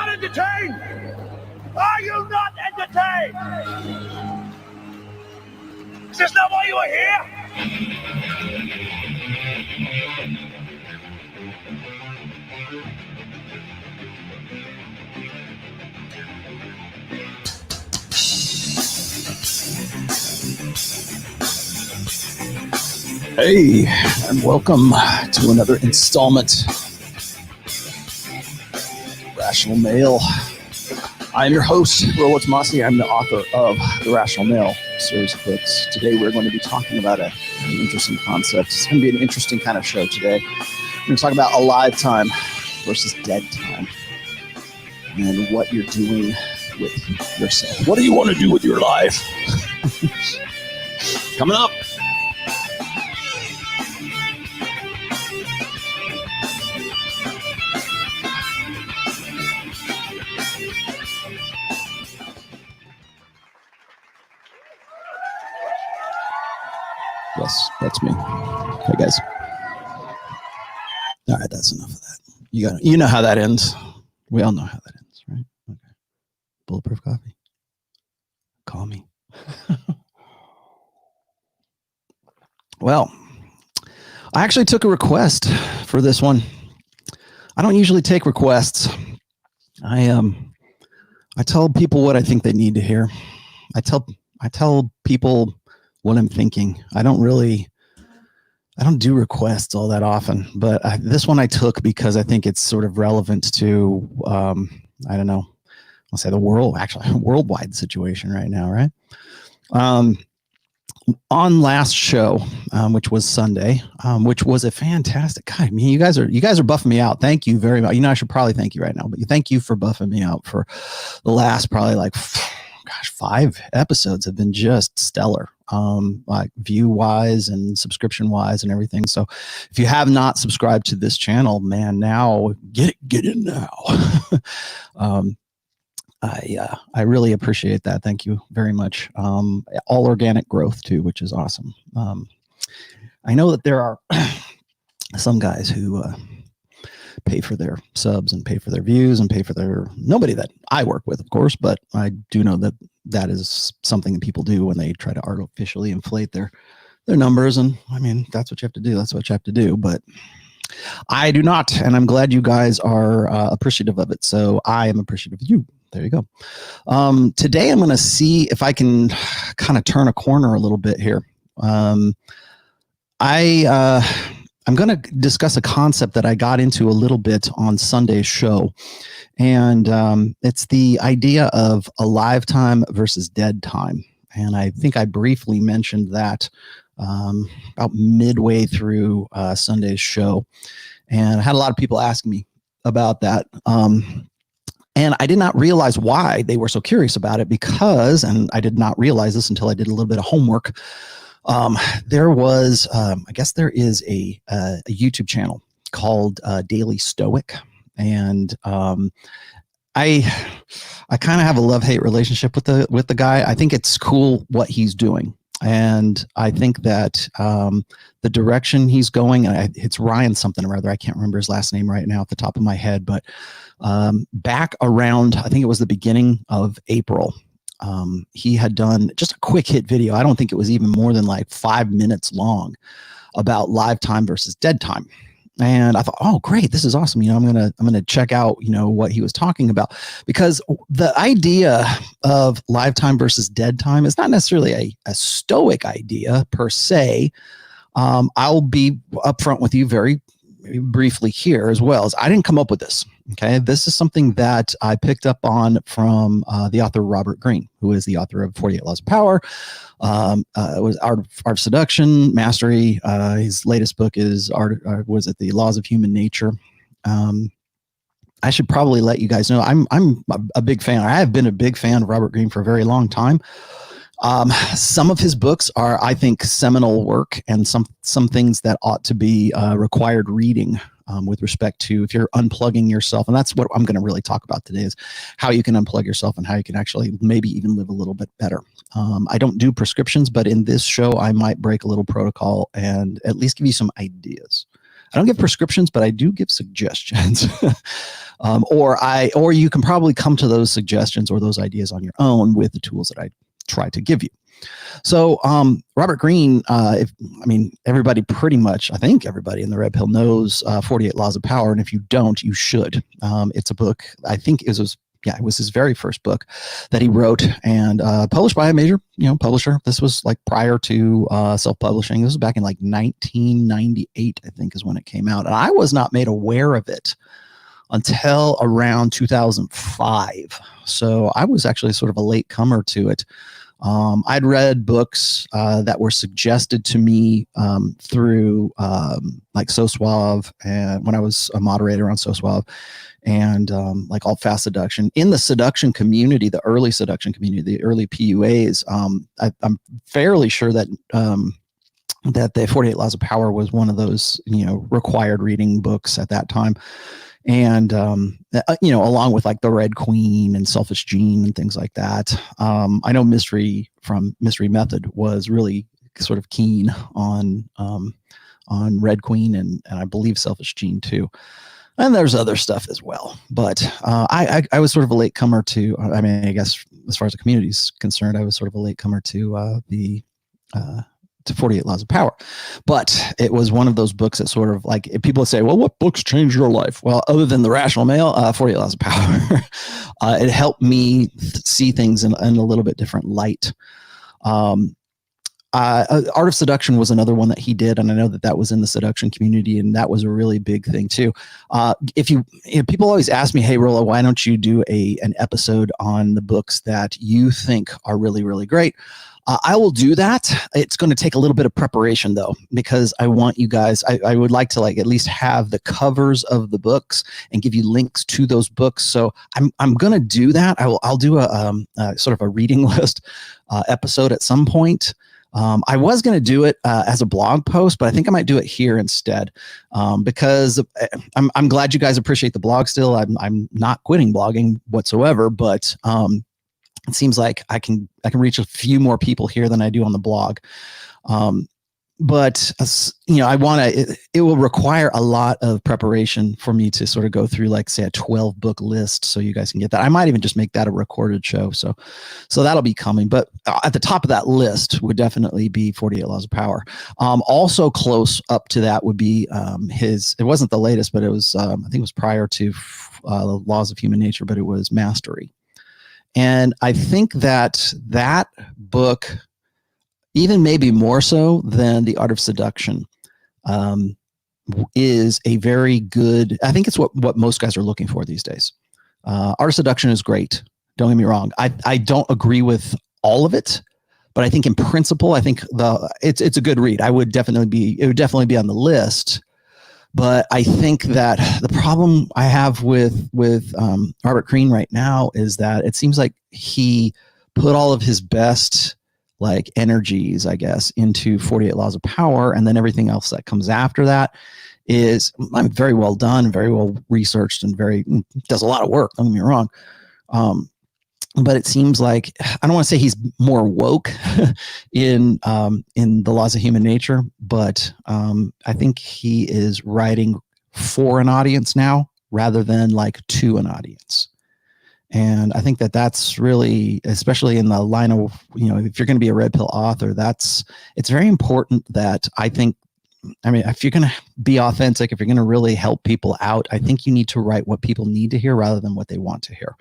not entertained? Are you not entertained? Is this not why you are here? Hey, and welcome to another installment Rational Male. I am your host, Rollo Tomassi. I'm the author of the Rational Male series of books. Today we're going to be talking about an interesting concept. It's going to be an interesting kind of show today. We're going to talk about alive time versus dead time and what you're doing with yourself. What do you want to do with your life? Coming up. Yes, that's me. Hey guys. All right, that's enough of that. You know how that ends. We all know how that ends, right? Okay. Bulletproof coffee. Call me. Well, I actually took a request for this one. I don't usually take requests. I tell people what I think they need to hear. I tell people what I'm thinking. I don't do requests all that often, but this one I took because I think it's sort of relevant to, I don't know, I'll say the worldwide situation right now, right? On last show, which was Sunday, which was a fantastic, God, I mean, you guys are buffing me out. Thank you very much. You know, I should probably thank you right now, but thank you for buffing me out for the last probably like, 5 episodes have been just stellar, like view wise and subscription wise and everything. So if you have not subscribed to this channel, man, now get in now. I really appreciate that. Thank you very much. All organic growth too, which is awesome. I know that there are some guys who pay for their subs and pay for their views and pay for nobody that I work with, of course, but I do know that that is something that people do when they try to artificially inflate their numbers. And I mean, that's what you have to do. That's what you have to do. But I do not. And I'm glad you guys are appreciative of it. So I am appreciative of you. There you go. Today, I'm going to see if I can kind of turn a corner a little bit here. I'm going to discuss a concept that I got into a little bit on Sunday's show. And it's the idea of alive time versus dead time. And I think I briefly mentioned that about midway through Sunday's show. And I had a lot of people asking me about that. And I did not realize why they were so curious about it because, and I did not realize this until I did a little bit of homework. There was, I guess there is a YouTube channel called Daily Stoic. And I kind of have a love-hate relationship with the guy. I think it's cool what he's doing. And I think that the direction he's going, it's Ryan something or other. I can't remember his last name right now off the top of my head, but back around, I think it was the beginning of April, he had done just a quick hit video. I don't think it was even more than like 5 minutes long about live time versus dead time. And I thought, oh, great, this is awesome. You know, I'm gonna check out, you know, what he was talking about, because the idea of live time versus dead time is not necessarily a Stoic idea per se. I'll be upfront with you very briefly here as well. As I didn't come up with this. Okay, this is something that I picked up on from the author Robert Greene, who is the author of 48 Laws of Power. It was Art of Seduction, Mastery. His latest book is The Laws of Human Nature. I should probably let you guys know I'm a big fan. I have been a big fan of Robert Greene for a very long time. Some of his books are, I think, seminal work, and some things that ought to be required reading with respect to if you're unplugging yourself. And that's what I'm going to really talk about today, is how you can unplug yourself and how you can actually maybe even live a little bit better. I don't do prescriptions, but in this show, I might break a little protocol and at least give you some ideas. I don't give prescriptions, but I do give suggestions. Or you can probably come to those suggestions or those ideas on your own with the tools that I try to give you. So Robert Greene, everybody pretty much, I think everybody in the Red Pill knows 48 Laws of Power. And if you don't, you should. It's a book, I think it was his very first book that he wrote and published by a major, publisher. This was like prior to self-publishing. This was back in like 1998, I think is when it came out. And I was not made aware of it until around 2005. So I was actually sort of a late comer to it. I'd read books that were suggested to me through like So Suave, and when I was a moderator on So Suave, and like All Fast Seduction. In the seduction community, the early seduction community, the early PUAs, I'm fairly sure that that the 48 Laws of Power was one of those required reading books at that time. And, along with like the Red Queen and Selfish Gene and things like that. I know Mystery from Mystery Method was really sort of keen on Red Queen and I believe Selfish Gene too. And there's other stuff as well. But I was sort of a late comer to, I guess as far as the community is concerned, I was sort of a late comer to to 48 Laws of Power. But it was one of those books that sort of like, people would say, well, what books changed your life? Well, other than The Rational Male, 48 Laws of Power, it helped me see things in a little bit different light. Art of Seduction was another one that he did, and I know that was in the seduction community, and that was a really big thing too. People always ask me, hey, Rollo, why don't you do an episode on the books that you think are really, really great? I will do that. It's going to take a little bit of preparation though, because I want you guys, I would like to like at least have the covers of the books and give you links to those books. So I'm going to do that. I'll do a sort of a reading list episode at some point. I was going to do it as a blog post, but I think I might do it here instead because I'm glad you guys appreciate the blog still. I'm not quitting blogging whatsoever, but it seems like I can reach a few more people here than I do on the blog. But I want to, it will require a lot of preparation for me to sort of go through like say a 12 book list. So you guys can get that. I might even just make that a recorded show. So that'll be coming, but at the top of that list would definitely be 48 Laws of Power. Also close up to that would be it wasn't the latest, but it was, I think it was prior to the Laws of Human Nature, but it was Mastery. And I think that book, even maybe more so than The Art of Seduction, is a very good, I think it's what most guys are looking for these days. Art of Seduction is great. Don't get me wrong. I don't agree with all of it, but I think in principle, I think it's a good read. It would definitely be on the list. But I think that the problem I have with Robert Greene right now is that it seems like he put all of his best like energies, I guess, into 48 Laws of Power, and then everything else that comes after that is very well done, very well researched, and does a lot of work. Don't get me wrong. But it seems like, I don't want to say he's more woke in the Laws of Human Nature, but I think he is writing for an audience now rather than like to an audience. And I think that's really, especially in the line of, if you're going to be a red pill author, it's very important that if you're going to be authentic, if you're going to really help people out, I think you need to write what people need to hear rather than what they want to hear.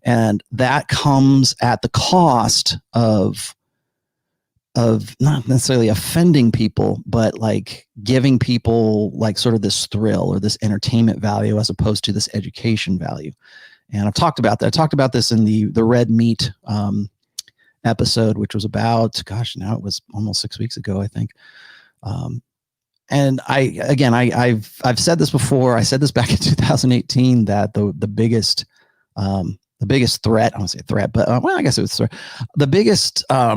And that comes at the cost of not necessarily offending people, but like giving people like sort of this thrill or this entertainment value as opposed to this education value. And I've talked about that. I talked about this in the Red Meat episode, which was about, now it was almost 6 weeks ago, I think. And I've said this before. I said this back in 2018 that the biggest threat, I don't say threat, but I guess it was the biggest, I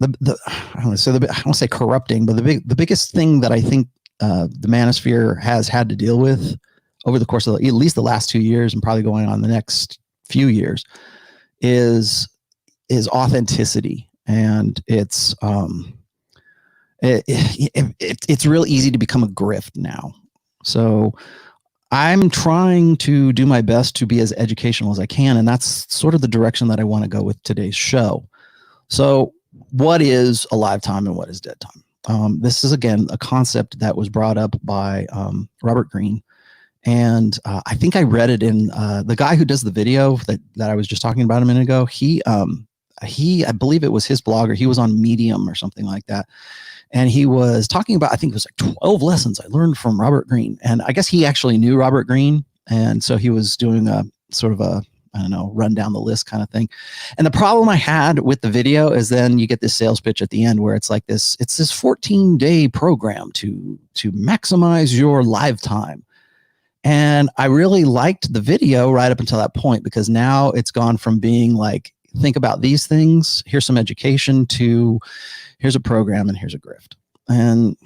don't want to say corrupting, but the biggest thing that I think the manosphere has had to deal with over the course of at least the last 2 years and probably going on the next few years is authenticity. And it's It's real easy to become a grift now. So I'm trying to do my best to be as educational as I can, and that's sort of the direction that I want to go with today's show. So what is alive time and what is dead time? This is, again, a concept that was brought up by Robert Greene. And I think I read it in the guy who does the video that I was just talking about a minute ago. I believe it was his blog, or he was on Medium or something like that. And he was talking about, I think it was like 12 lessons I learned from Robert Greene. And I guess he actually knew Robert Greene. And so he was doing a sort of a, I don't know, run down the list kind of thing. And the problem I had with the video is then you get this sales pitch at the end where it's like this 14-day program to maximize your live time. And I really liked the video right up until that point, because now it's gone from being like, think about these things, here's some education, to here's a program and here's a grift. And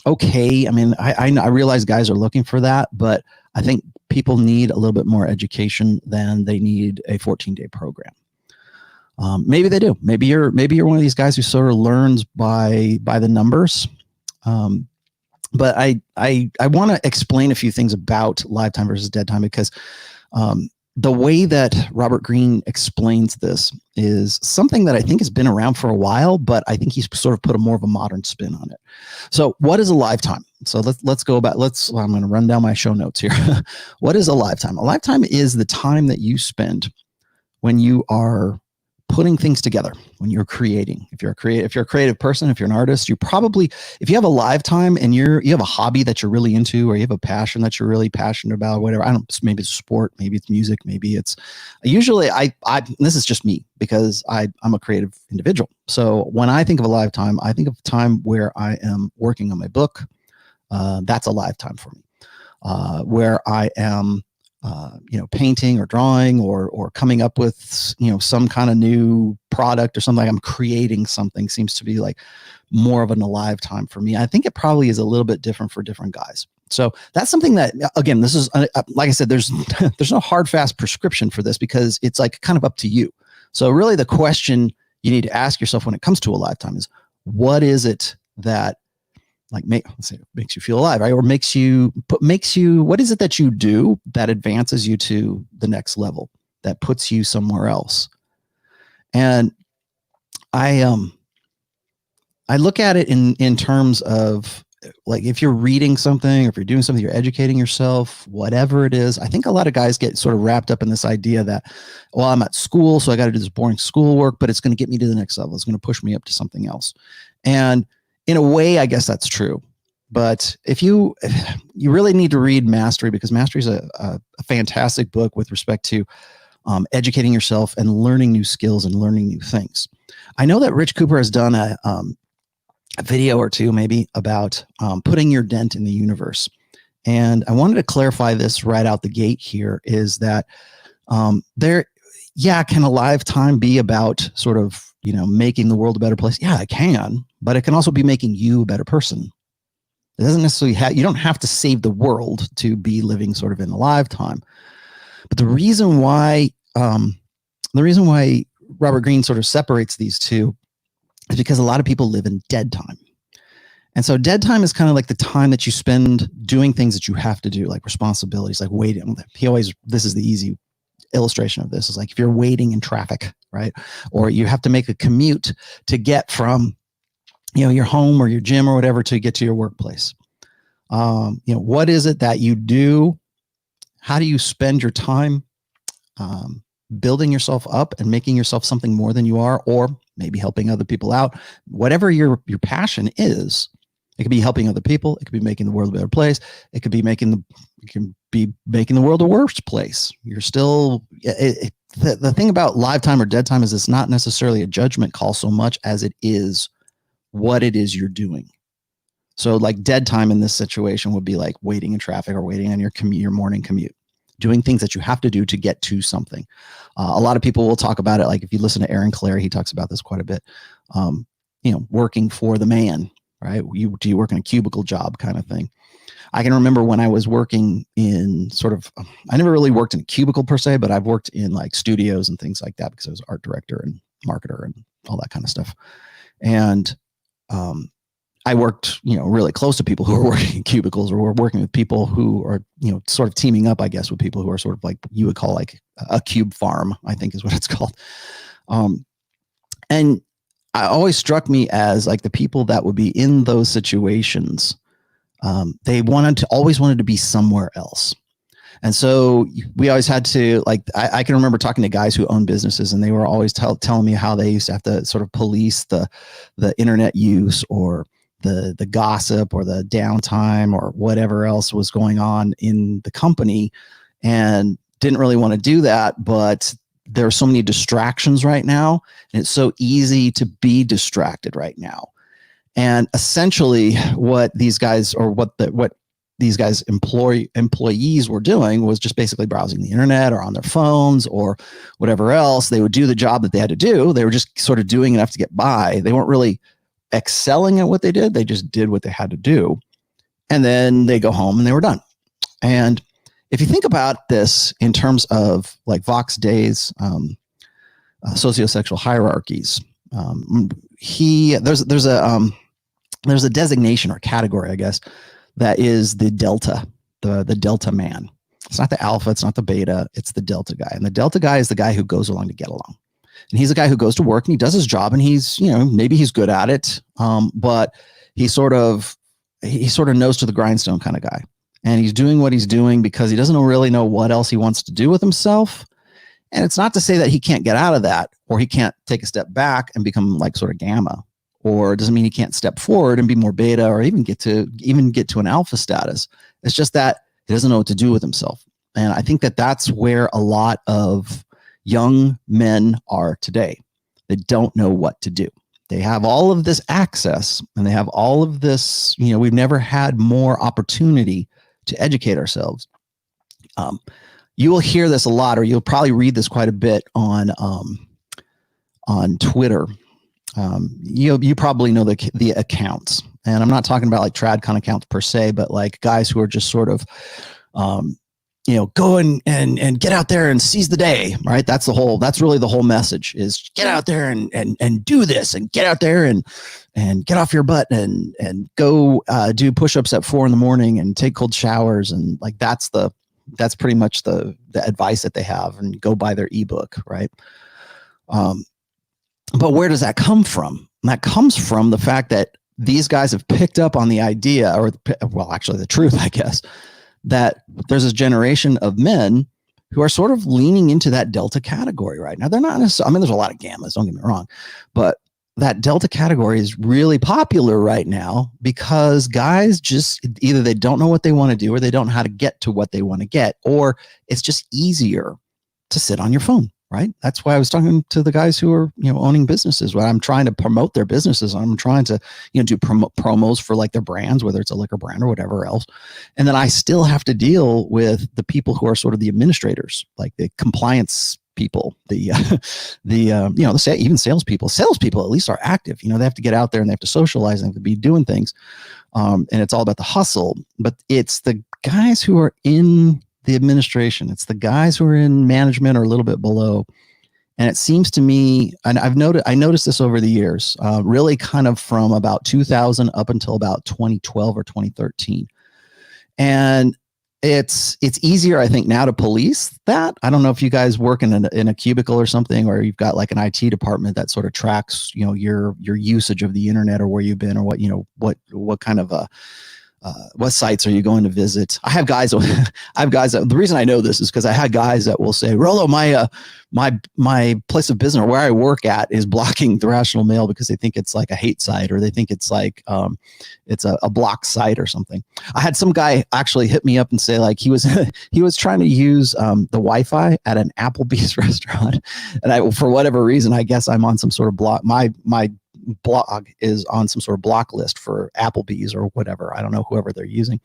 okay, I mean, I realize guys are looking for that, but I think people need a little bit more education than they need a 14-day program. Maybe they do. Maybe you're one of these guys who sort of learns by the numbers. But I want to explain a few things about live time versus dead time, because the way that Robert Greene explains this is something that I think has been around for a while, but I think he's sort of put more of a modern spin on it. So what is a live time? So let's go back. I'm going to run down my show notes here. What is a live time? A live time is the time that you spend when you are putting things together, when you're creating. If you're a creative person, if you're an artist, if you have a live time and you have a hobby that you're really into, or you have a passion that you're really passionate about, whatever, maybe it's sport, maybe it's music, maybe it's usually this is just me, because I'm a creative individual. So when I think of a live time, I think of a time where I am working on my book. That's a live time for me. Where I am painting or drawing or coming up with, some kind of new product or something. I'm creating something seems to be like more of an alive time for me. I think it probably is a little bit different for different guys. So that's something that, again, this is, like I said, there's no hard, fast prescription for this, because it's like kind of up to you. So really the question you need to ask yourself when it comes to a live time is, what is it that makes you feel alive, right? Or makes you, what is it that you do that advances you to the next level, that puts you somewhere else? And I look at it in terms of, like, if you're reading something, or if you're doing something, you're educating yourself, whatever it is. I think a lot of guys get sort of wrapped up in this idea that, well, I'm at school, so I got to do this boring schoolwork, but it's going to get me to the next level. It's going to push me up to something else. And in a way, I guess that's true. But if you really need to read Mastery, because Mastery is a fantastic book with respect to educating yourself and learning new skills and learning new things. I know that Rich Cooper has done a video or two maybe about putting your dent in the universe. And I wanted to clarify this right out the gate here, is that can a live time be about sort of, making the world a better place? Yeah, it can, but it can also be making you a better person. It doesn't necessarily you don't have to save the world to be living sort of in a live time. But the reason why Robert Greene sort of separates these two is because a lot of people live in dead time. And so dead time is kind of like the time that you spend doing things that you have to do, like responsibilities, like waiting. This is the easy illustration of this, is like if you're waiting in traffic, right? Or you have to make a commute to get from, your home or your gym or whatever to get to your workplace. What is it that you do? How do you spend your time building yourself up and making yourself something more than you are, or maybe helping other people out? Whatever your passion is, it could be helping other people. It could be making the world a better place. It could be making the world a worse place. You're still, the thing about live time or dead time is it's not necessarily a judgment call so much as it is what it is you're doing. So like dead time in this situation would be like waiting in traffic or waiting on your morning commute, doing things that you have to do to get to something. A lot of people will talk about it. Like if you listen to Aaron Clare, he talks about this quite a bit. Working for the man, right? Do you work in a cubicle job kind of thing? I can remember when I was working in I never really worked in a cubicle per se, but I've worked in like studios and things like that because I was art director and marketer and all that kind of stuff. And I worked, really close to people who are working in cubicles, or were working with people who are, sort of teaming up, I guess, with people who are sort of like you would call like a cube farm, I think is what it's called. And I always struck me as like the people that would be in those situations, they always wanted to be somewhere else. And so we always had to, like, I can remember talking to guys who own businesses, and they were always telling me how they used to have to sort of police the internet use, or the gossip, or the downtime, or whatever else was going on in the company, and didn't really want to do that. But there are so many distractions right now, and it's so easy to be distracted right now. And essentially what these guys, or what these guys employees were doing, was just basically browsing the internet or on their phones or whatever else. They would do the job that they had to do. They were just sort of doing enough to get by. They weren't really excelling at what they did. They just did what they had to do. And then they go home and they were done. And if you think about this in terms of like Vox Day's sociosexual hierarchies, there's a designation or category, I guess, that is the delta, the delta man. It's not the alpha, it's not the beta, it's the delta guy. And the delta guy is the guy who goes along to get along. And he's the guy who goes to work and he does his job, and he's, maybe he's good at it, but he sort of nose to the grindstone kind of guy. And he's doing what he's doing because he doesn't really know what else he wants to do with himself. And it's not to say that he can't get out of that, or he can't take a step back and become like sort of gamma, or it doesn't mean he can't step forward and be more beta, or even get to an alpha status. It's just that he doesn't know what to do with himself. And I think that that's where a lot of young men are today. They don't know what to do. They have all of this access, and they have all of this, we've never had more opportunity to educate ourselves. You will hear this a lot, or you'll probably read this quite a bit on Twitter. You probably know the accounts, and I'm not talking about like TradCon accounts per se, but like guys who are just sort of, go and get out there and seize the day, right? That's really the whole message, is get out there and do this, and get out there and get off your butt and go do push-ups at 4 a.m. and take cold showers. And like, that's pretty much the advice that they have, and go buy their ebook. Right. But where does that come from? And that comes from the fact that these guys have picked up on the idea, or actually the truth, I guess, that there's this generation of men who are sort of leaning into that delta category right now. They're not necessarily, there's a lot of gammas, don't get me wrong, but that delta category is really popular right now because guys just either they don't know what they want to do, or they don't know how to get to what they want to get, or it's just easier to sit on your phone. Right. That's why I was talking to the guys who are, owning businesses, where I'm trying to promote their businesses. I'm trying to, do promos for like their brands, whether it's a liquor brand or whatever else. And then I still have to deal with the people who are sort of the administrators, like the compliance people, even salespeople. Salespeople at least are active. They have to get out there and they have to socialize and they have to be doing things. And it's all about the hustle. But it's the guys who are in the administration. It's the guys who are in management or a little bit below. And it seems to me, and I noticed this over the years, really kind of from about 2000 up until about 2012 or 2013. And it's easier, I think, now to police that. I don't know if you guys work in a cubicle or something, or you've got like an IT department that sort of tracks, your usage of the internet, or where you've been, or what kind of what sites are you going to visit? I have guys. The reason I know this is because I had guys that will say, "Rollo, my place of business, or where I work at, is blocking the Rational Mail because they think it's like a hate site, or they think it's like it's a block site or something." I had some guy actually hit me up and say, like, he was trying to use the Wi-Fi at an Applebee's restaurant, and for whatever reason, I guess I'm on some sort of block. My blog is on some sort of block list for Applebee's or whatever. I don't know, whoever they're using,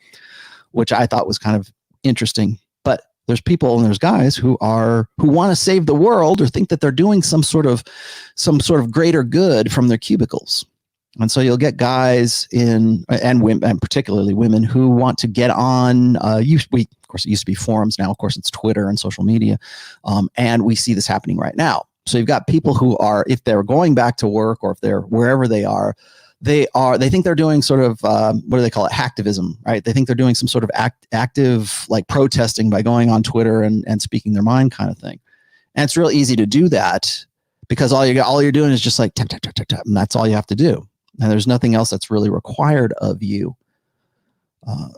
which I thought was kind of interesting. But there's people and there's guys who want to save the world, or think that they're doing some sort of greater good from their cubicles. And so you'll get guys and women, and particularly women, who want to get on. Of course, it used to be forums. Now, of course, it's Twitter and social media, and we see this happening right now. So you've got people who are, if they're going back to work, or if they're wherever they are, they think they're doing sort of, what do they call it? Hacktivism, right? They think they're doing some sort of active like protesting by going on Twitter and speaking their mind kind of thing. And it's real easy to do that because all you're doing is just like tap, tap, tap, tap, tap, and that's all you have to do. And there's nothing else that's really required of you.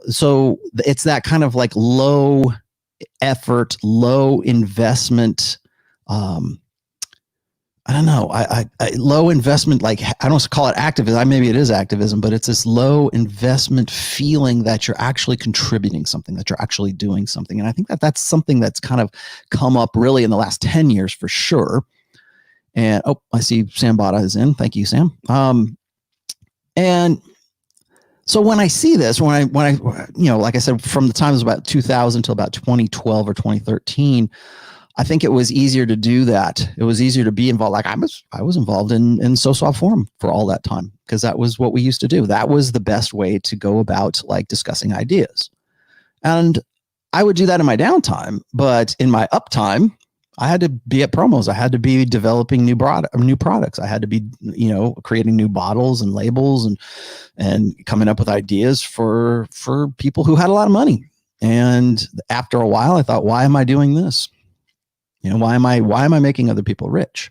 So it's that kind of like low effort, low investment, I don't know. I low investment, like I don't call it activism. Maybe it is activism, but it's this low investment feeling that you're actually contributing something, that you're actually doing something. And I think that that's something that's kind of come up really in the last 10 years for sure. And I see Sam Bada is in. Thank you, Sam. And so when I see this, when I, like I said, from the time it was about 2000 till about 2012 or 2013. I think it was easier to do that. It was easier to be involved. Like I was involved in SOSWAP forum for all that time because that was what we used to do. That was the best way to go about like discussing ideas. And I would do that in my downtime, but in my uptime, I had to be at promos. I had to be developing new products. I had to be, creating new bottles and labels and coming up with ideas for people who had a lot of money. And after a while, I thought, why am I doing this? Why am I making other people rich?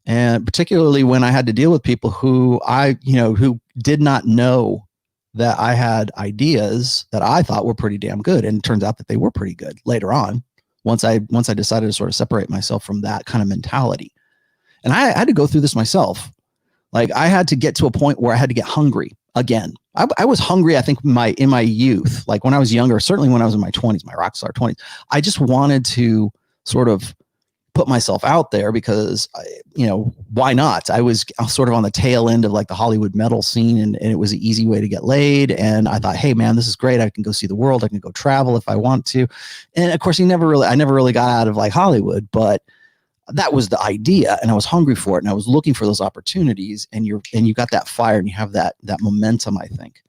And particularly when I had to deal with people who who did not know that I had ideas that I thought were pretty damn good. And it turns out that they were pretty good later on, once I decided to sort of separate myself from that kind of mentality. And I had to go through this myself. Like I had to get to a point where I had to get hungry again. I was hungry, I think, in my youth, like when I was younger, certainly when I was in my 20s, my rock star 20s, I just wanted to sort of put myself out there because, why not? I was sort of on the tail end of like the Hollywood metal scene and it was an easy way to get laid. And I thought, hey man, this is great. I can go see the world. I can go travel if I want to. And of course I never really got out of like Hollywood, but that was the idea and I was hungry for it and I was looking for those opportunities and you got that fire and you have that momentum, I think.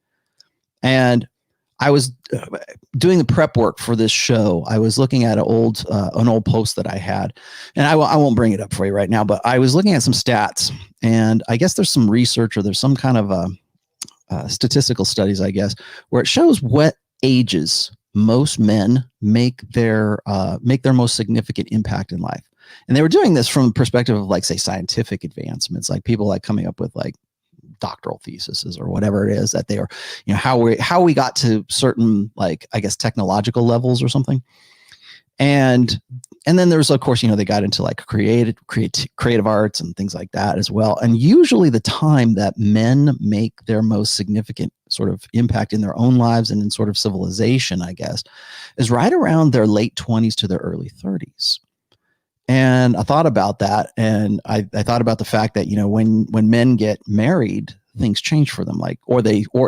And I was doing the prep work for this show. I was looking at an old post that I had, and I won't bring it up for you right now, but I was looking at some stats, and I guess there's some research or there's some kind of statistical studies, I guess, where it shows what ages most men make their most significant impact in life. And they were doing this from the perspective of like, say, scientific advancements, like people like coming up with like doctoral theses or whatever it is that they are, how we got to certain, like, I guess, technological levels or something. And then there's, of course, they got into like creative arts and things like that as well. And usually the time that men make their most significant sort of impact in their own lives and in sort of civilization, I guess, is right around their late 20s to their early 30s. And I thought about that, and I thought about the fact that when men get married, things change for them. Like, or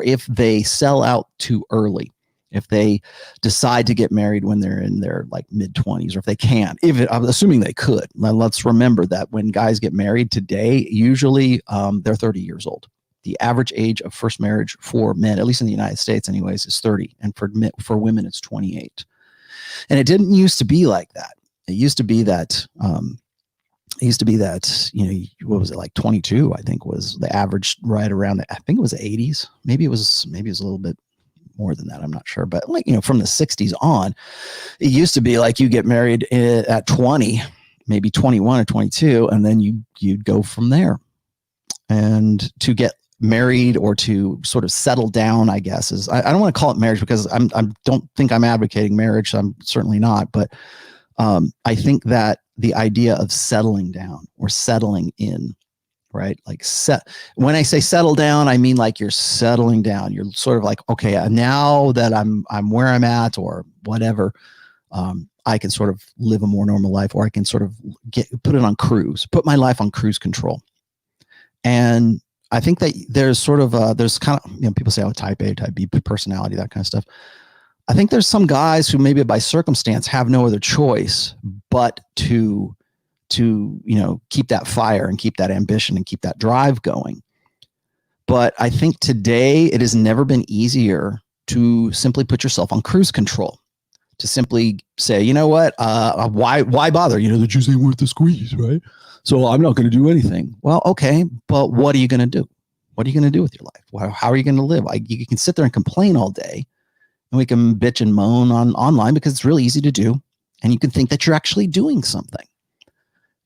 if they sell out too early, if they decide to get married when they're in their like mid-20s, or if they can, I'm assuming they could. Now, let's remember that when guys get married today, usually they're 30 years old. The average age of first marriage for men, at least in the United States, anyways, is 30, and for women, it's 28. And it didn't used to be like that. It used to be that, what was it, like 22, I think was the average right around, I think it was the 80s. Maybe it was a little bit more than that. I'm not sure. But like, from the 60s on, it used to be like you get married at 20, maybe 21 or 22, and then you'd go from there. And to get married or to sort of settle down, I guess, is, I don't want to call it marriage because I don't think I'm advocating marriage. I'm certainly not. But I think that the idea of settling down or settling in, right? Like when I say settle down, I mean like you're settling down. You're sort of like, okay, now that I'm where I'm at or whatever, I can sort of live a more normal life, or I can sort of put my life on cruise control. And I think that there's sort of there's kind of, people say, oh, type A, type B personality, that kind of stuff. I think there's some guys who maybe by circumstance have no other choice but to keep that fire and keep that ambition and keep that drive going. But I think today it has never been easier to simply put yourself on cruise control, to simply say, you know what, why bother? The juice ain't worth the squeeze, right? So I'm not going to do anything. Well, okay, but what are you going to do? What are you going to do with your life? How are you going to live? You can sit there and complain all day, and we can bitch and moan online because it's really easy to do. And you can think that you're actually doing something.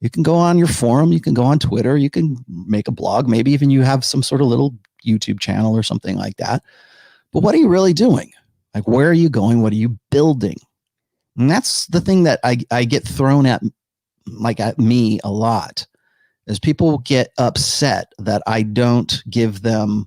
You can go on your forum, you can go on Twitter, you can make a blog, maybe even you have some sort of little YouTube channel or something like that. But what are you really doing? Like, where are you going? What are you building? And that's the thing that I get thrown at, like at me a lot, is people get upset that I don't give them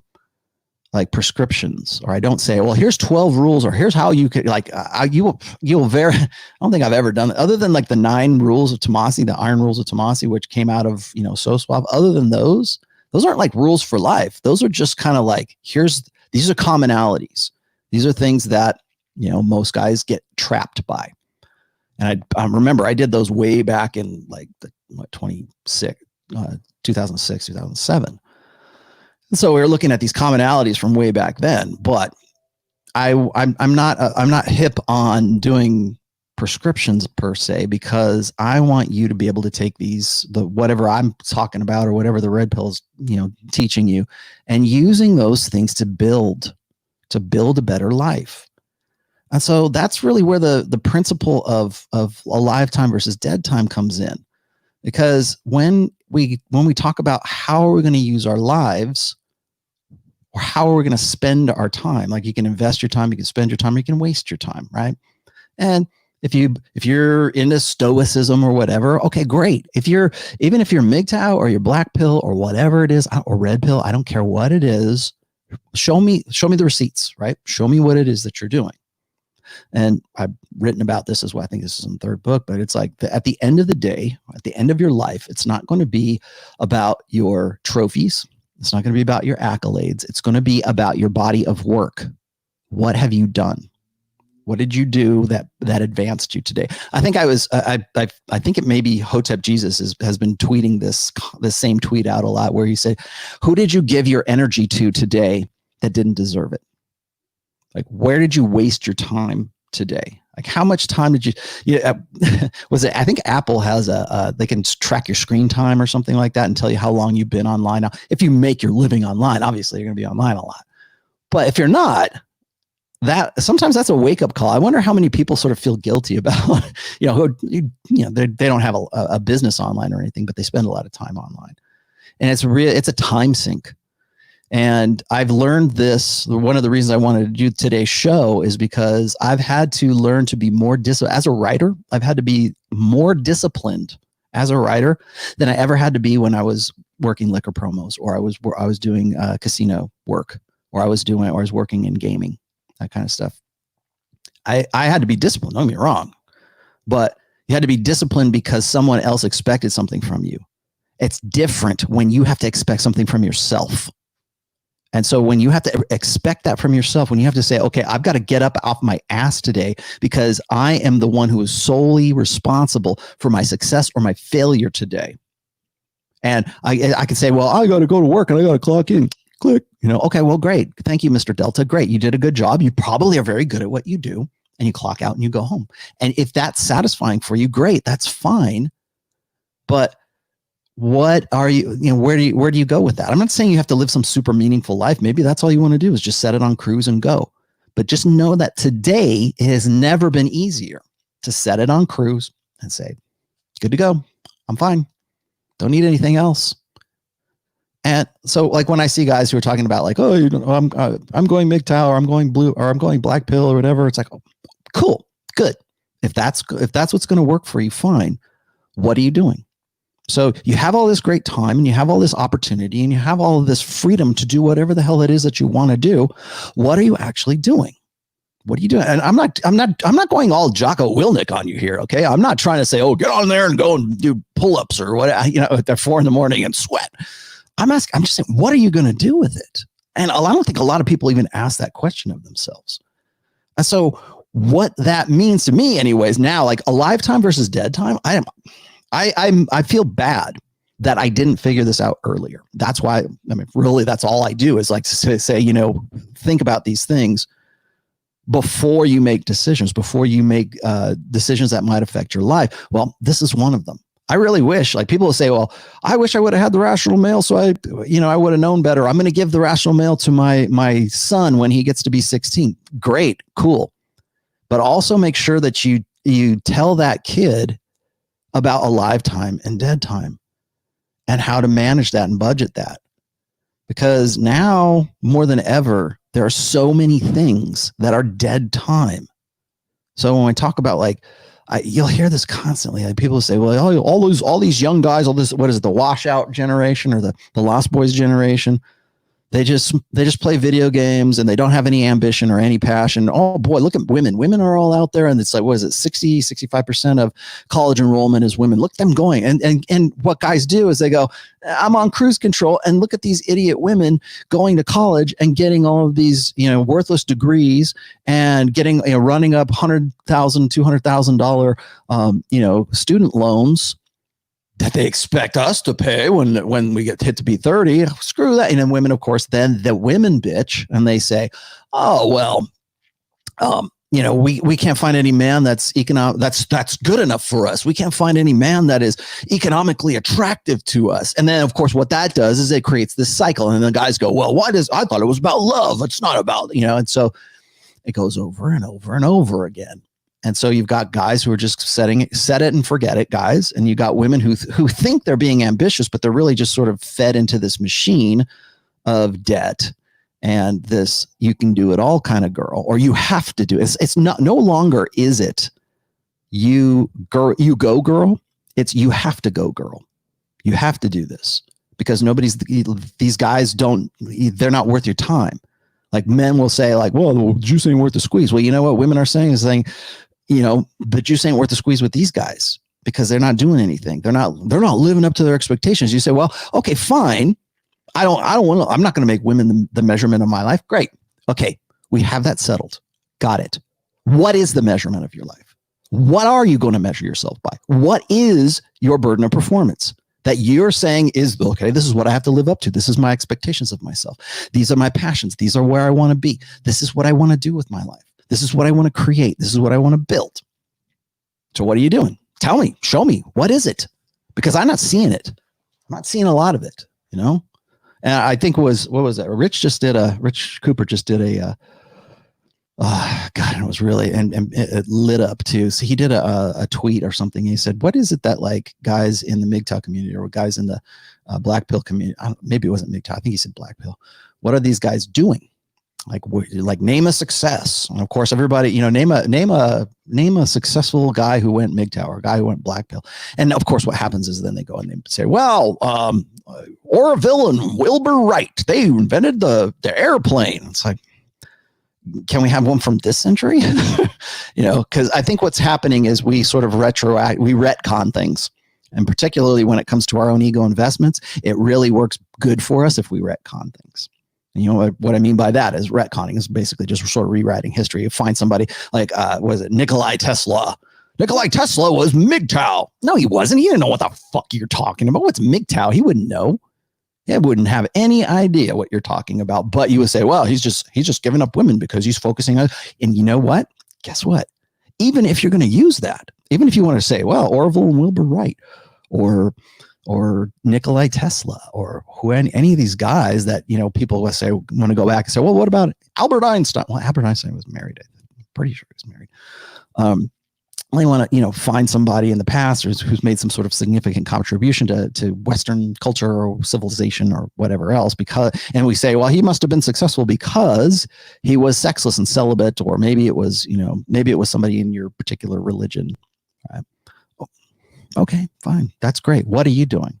like prescriptions, or I don't say, well, here's 12 rules, or here's how you could like, you'll very, I don't think I've ever done it other than like the 9 rules of Tomassi, the iron rules of Tomassi, which came out of, SoSwap. Other than those aren't like rules for life. Those are just kind of like, these are commonalities. These are things that, most guys get trapped by. And I remember I did those way back in like 2006, 2007. So we were looking at these commonalities from way back then, but I'm not hip on doing prescriptions per se, because I want you to be able to take whatever I'm talking about or whatever the red pill is, teaching you, and using those things to build a better life. And so that's really where the principle of alive time versus dead time comes in, because when we talk about how are we going to use our lives, or how are we going to spend our time, like you can invest your time, you can spend your time, or you can waste your time, right? And if you're into Stoicism or whatever, okay, great. Even if you're MGTOW or you're black pill or whatever it is, or red pill, I don't care what it is. Show me the receipts, right? Show me what it is that you're doing. And I've written about this as well. I think this is in the 3rd book, but it's like at the end of the day, at the end of your life, it's not going to be about your trophies. It's not going to be about your accolades. It's going to be about your body of work. What have you done? What did you do that advanced you today? I think I think it maybe Hotep Jesus has been tweeting this same tweet out a lot, where he said, who did you give your energy to today that didn't deserve it? Like, where did you waste your time today? Like, how much time did you was it, I think Apple has they can track your screen time or something like that and tell you how long you've been online. Now, if you make your living online, obviously you're going to be online a lot. But if you're not, sometimes that's a wake up call. I wonder how many people sort of feel guilty about, they don't have a business online or anything, but they spend a lot of time online, and it's a time sink. And I've learned this. One of the reasons I wanted to do today's show is because I've had to learn to be more as a writer. I've had to be more disciplined as a writer than I ever had to be when I was working liquor promos, or I was doing casino work, or I was working in gaming, that kind of stuff. I had to be disciplined. Don't get me wrong, but you had to be disciplined because someone else expected something from you. It's different when you have to expect something from yourself. And so when you have to expect that from yourself, when you have to say, okay, I've got to get up off my ass today because I am the one who is solely responsible for my success or my failure today. And I can say, well, I got to go to work and I got to clock in, click, okay, well, great. Thank you, Mr. Delta. Great. You did a good job. You probably are very good at what you do, and you clock out and you go home. And if that's satisfying for you, great, that's fine. But what are you, where do you go with that? I'm not saying you have to live some super meaningful life. Maybe that's all you want to do is just set it on cruise and go. But just know that today it has never been easier to set it on cruise and say, it's good to go. I'm fine. Don't need anything else. And so, like, when I see guys who are talking about like, oh, I'm going MGTOW, or I'm going blue, or I'm going black pill, or whatever, it's like, oh, cool, good. If that's what's going to work for you, fine. What are you doing? So you have all this great time, and you have all this opportunity, and you have all of this freedom to do whatever the hell it is that you want to do. What are you actually doing? What are you doing? And I'm not going all Jocko Willink on you here. Okay. I'm not trying to say, oh, get on there and go and do pull-ups or what, at 4 a.m. and sweat. I'm just saying, what are you going to do with it? And I don't think a lot of people even ask that question of themselves. And so what that means to me anyways, now, like alive time versus dead time, I feel bad that I didn't figure this out earlier. That's why, really, that's all I do is like to say, think about these things before you make decisions, before you make decisions that might affect your life. Well, this is one of them. I really wish, like people will say, well, I wish I would have had the rational male. So I would have known better. I'm going to give the rational male to my son when he gets to be 16. Great. Cool. But also make sure that you tell that kid about alive time and dead time and how to manage that and budget that. Because now more than ever, there are so many things that are dead time. So when we talk about like, you'll hear this constantly. Like people say, well, all these young guys, all this, what is it, the washout generation or the Lost Boys generation? They just play video games and they don't have any ambition or any passion. Oh boy, look at women. Women are all out there. And it's like, what is it? 65% of college enrollment is women. Look at them going. And what guys do is they go, I'm on cruise control, and look at these idiot women going to college and getting all of these, worthless degrees and getting, running up $100,000, $200,000, student loans that they expect us to pay when we get hit to be 30. Screw that. And then women, of course, then the women bitch and they say, oh, well, we can't find any man that's that's good enough for us. We can't find any man that is economically attractive to us. And then, of course, what that does is it creates this cycle. And the guys go, well, I thought it was about love. It's not about, and so it goes over and over and over again. And so you've got guys who are just set it and forget it guys. And you got women who think they're being ambitious, but they're really just sort of fed into this machine of debt and this, you can do it all kind of girl, or you have to do it. It's not, no longer is it you go girl. It's you have to go girl. You have to do this because these guys they're not worth your time. Like men will say like, well, the juice ain't worth the squeeze. Well, you know what women are saying is saying, the juice ain't worth the squeeze with these guys because they're not doing anything. They're not living up to their expectations. You say, well, okay, fine. I'm not going to make women the measurement of my life. Great. Okay. We have that settled. Got it. What is the measurement of your life? What are you going to measure yourself by? What is your burden of performance that you're saying is, okay, this is what I have to live up to. This is my expectations of myself. These are my passions. These are where I want to be. This is what I want to do with my life. This is what I want to create. This is what I want to build. So what are you doing? Tell me, show me, what is it? Because I'm not seeing it. I'm not seeing a lot of it, And I think what was that? Rich Cooper just did a, God, it was really, and it lit up too. So he did a tweet or something. He said, what is it that like guys in the MGTOW community or guys in the black pill community, maybe it wasn't MGTOW, I think he said black pill. What are these guys doing? Like name a success. And of course, everybody, name a successful guy who went MGTOW or a guy who went black pill. And of course, what happens is then they go and they say, well, Orville and Wilbur Wright, they invented the airplane. It's like, can we have one from this century? Because I think what's happening is we sort of we retcon things. And particularly when it comes to our own ego investments, it really works good for us if we retcon things. And what I mean by that is retconning is basically just sort of rewriting history. You find somebody like, was it Nikola Tesla? Nikola Tesla was MGTOW. No, he wasn't. He didn't know what the fuck you're talking about. What's MGTOW? He wouldn't know. He wouldn't have any idea what you're talking about. But you would say, well, he's just giving up women because he's focusing on. And you know what? Guess what? Even if you're going to use that, even if you want to say, well, Orville and Wilbur Wright, or Nikola Tesla, or any of these guys that people will say want to go back and say, well, what about Albert Einstein? Well, Albert Einstein was married. I'm pretty sure he was married. They want to find somebody in the past who's made some sort of significant contribution to Western culture or civilization or whatever else, and we say, well, he must have been successful because he was sexless and celibate, or maybe it was somebody in your particular religion. Right? Okay, fine. That's great. What are you doing?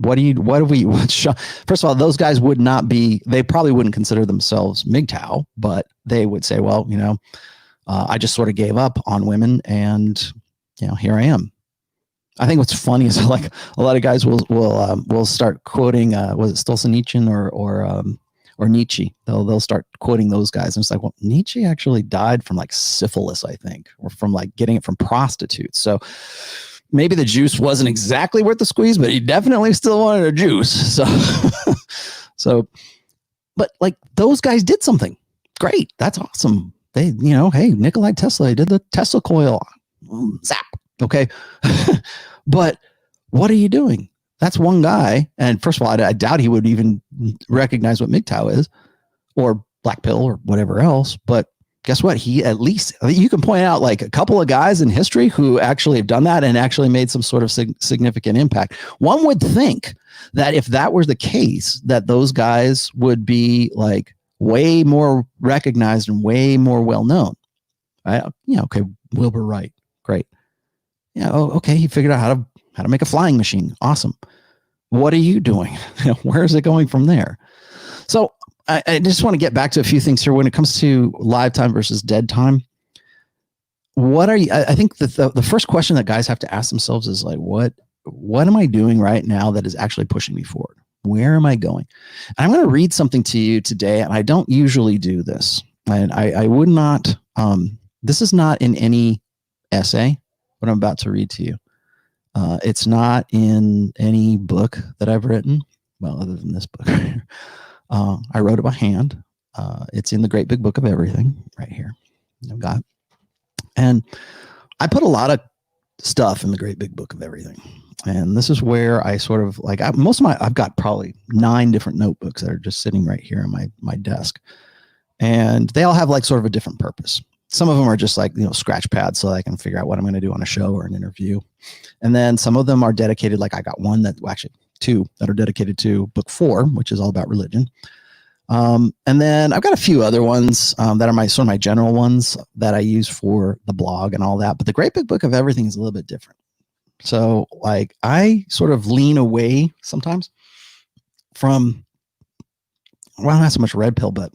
First of all, those guys they probably wouldn't consider themselves MGTOW, but they would say, well, I just sort of gave up on women and, here I am. I think what's funny is like a lot of guys will start quoting, was it Solzhenitsyn or Nietzsche? They'll start quoting those guys. And it's like, well, Nietzsche actually died from like syphilis, I think, or from like getting it from prostitutes. So maybe the juice wasn't exactly worth the squeeze, but he definitely still wanted a juice. But like those guys did something great. That's awesome. They, hey, Nikola Tesla did the Tesla coil. Zap. Okay. But What are you doing? That's one guy. And first of all, I doubt he would even recognize what MGTOW is or black pill or whatever else. But guess what? He at least, you can point out like a couple of guys in history who actually have done that and actually made some sort of significant impact. One would think that if that were the case, that those guys would be like way more recognized and way more well known. Right? Yeah. Okay. Wilbur Wright. Great. Yeah. Oh, okay. He figured out how to make a flying machine. Awesome. What are you doing? Where is it going from there? So I just want to get back to a few things here when it comes to live time versus dead time. What are you? I think the first question that guys have to ask themselves is like, what am I doing right now that is actually pushing me forward? Where am I going? And I'm going to read something to you today, and I don't usually do this, and I would not. This is not in any essay, what I'm about to read to you. It's not in any book that I've written. Well, other than this book. I wrote it by hand. It's in the Great Big Book of Everything right here. I've got, and I put a lot of stuff in the Great Big Book of Everything. And this is where I sort of like, I've got probably 9 different notebooks that are just sitting right here on my desk. And they all have like sort of a different purpose. Some of them are just like, scratch pads so I can figure out what I'm going to do on a show or an interview. And then some of them are dedicated, like I got one that, well, actually 2 that are dedicated to book 4, which is all about religion. And then I've got a few other ones that are my general ones that I use for the blog and all that. But the Great Big Book of Everything is a little bit different. So like I sort of lean away sometimes from, well, not so much red pill, but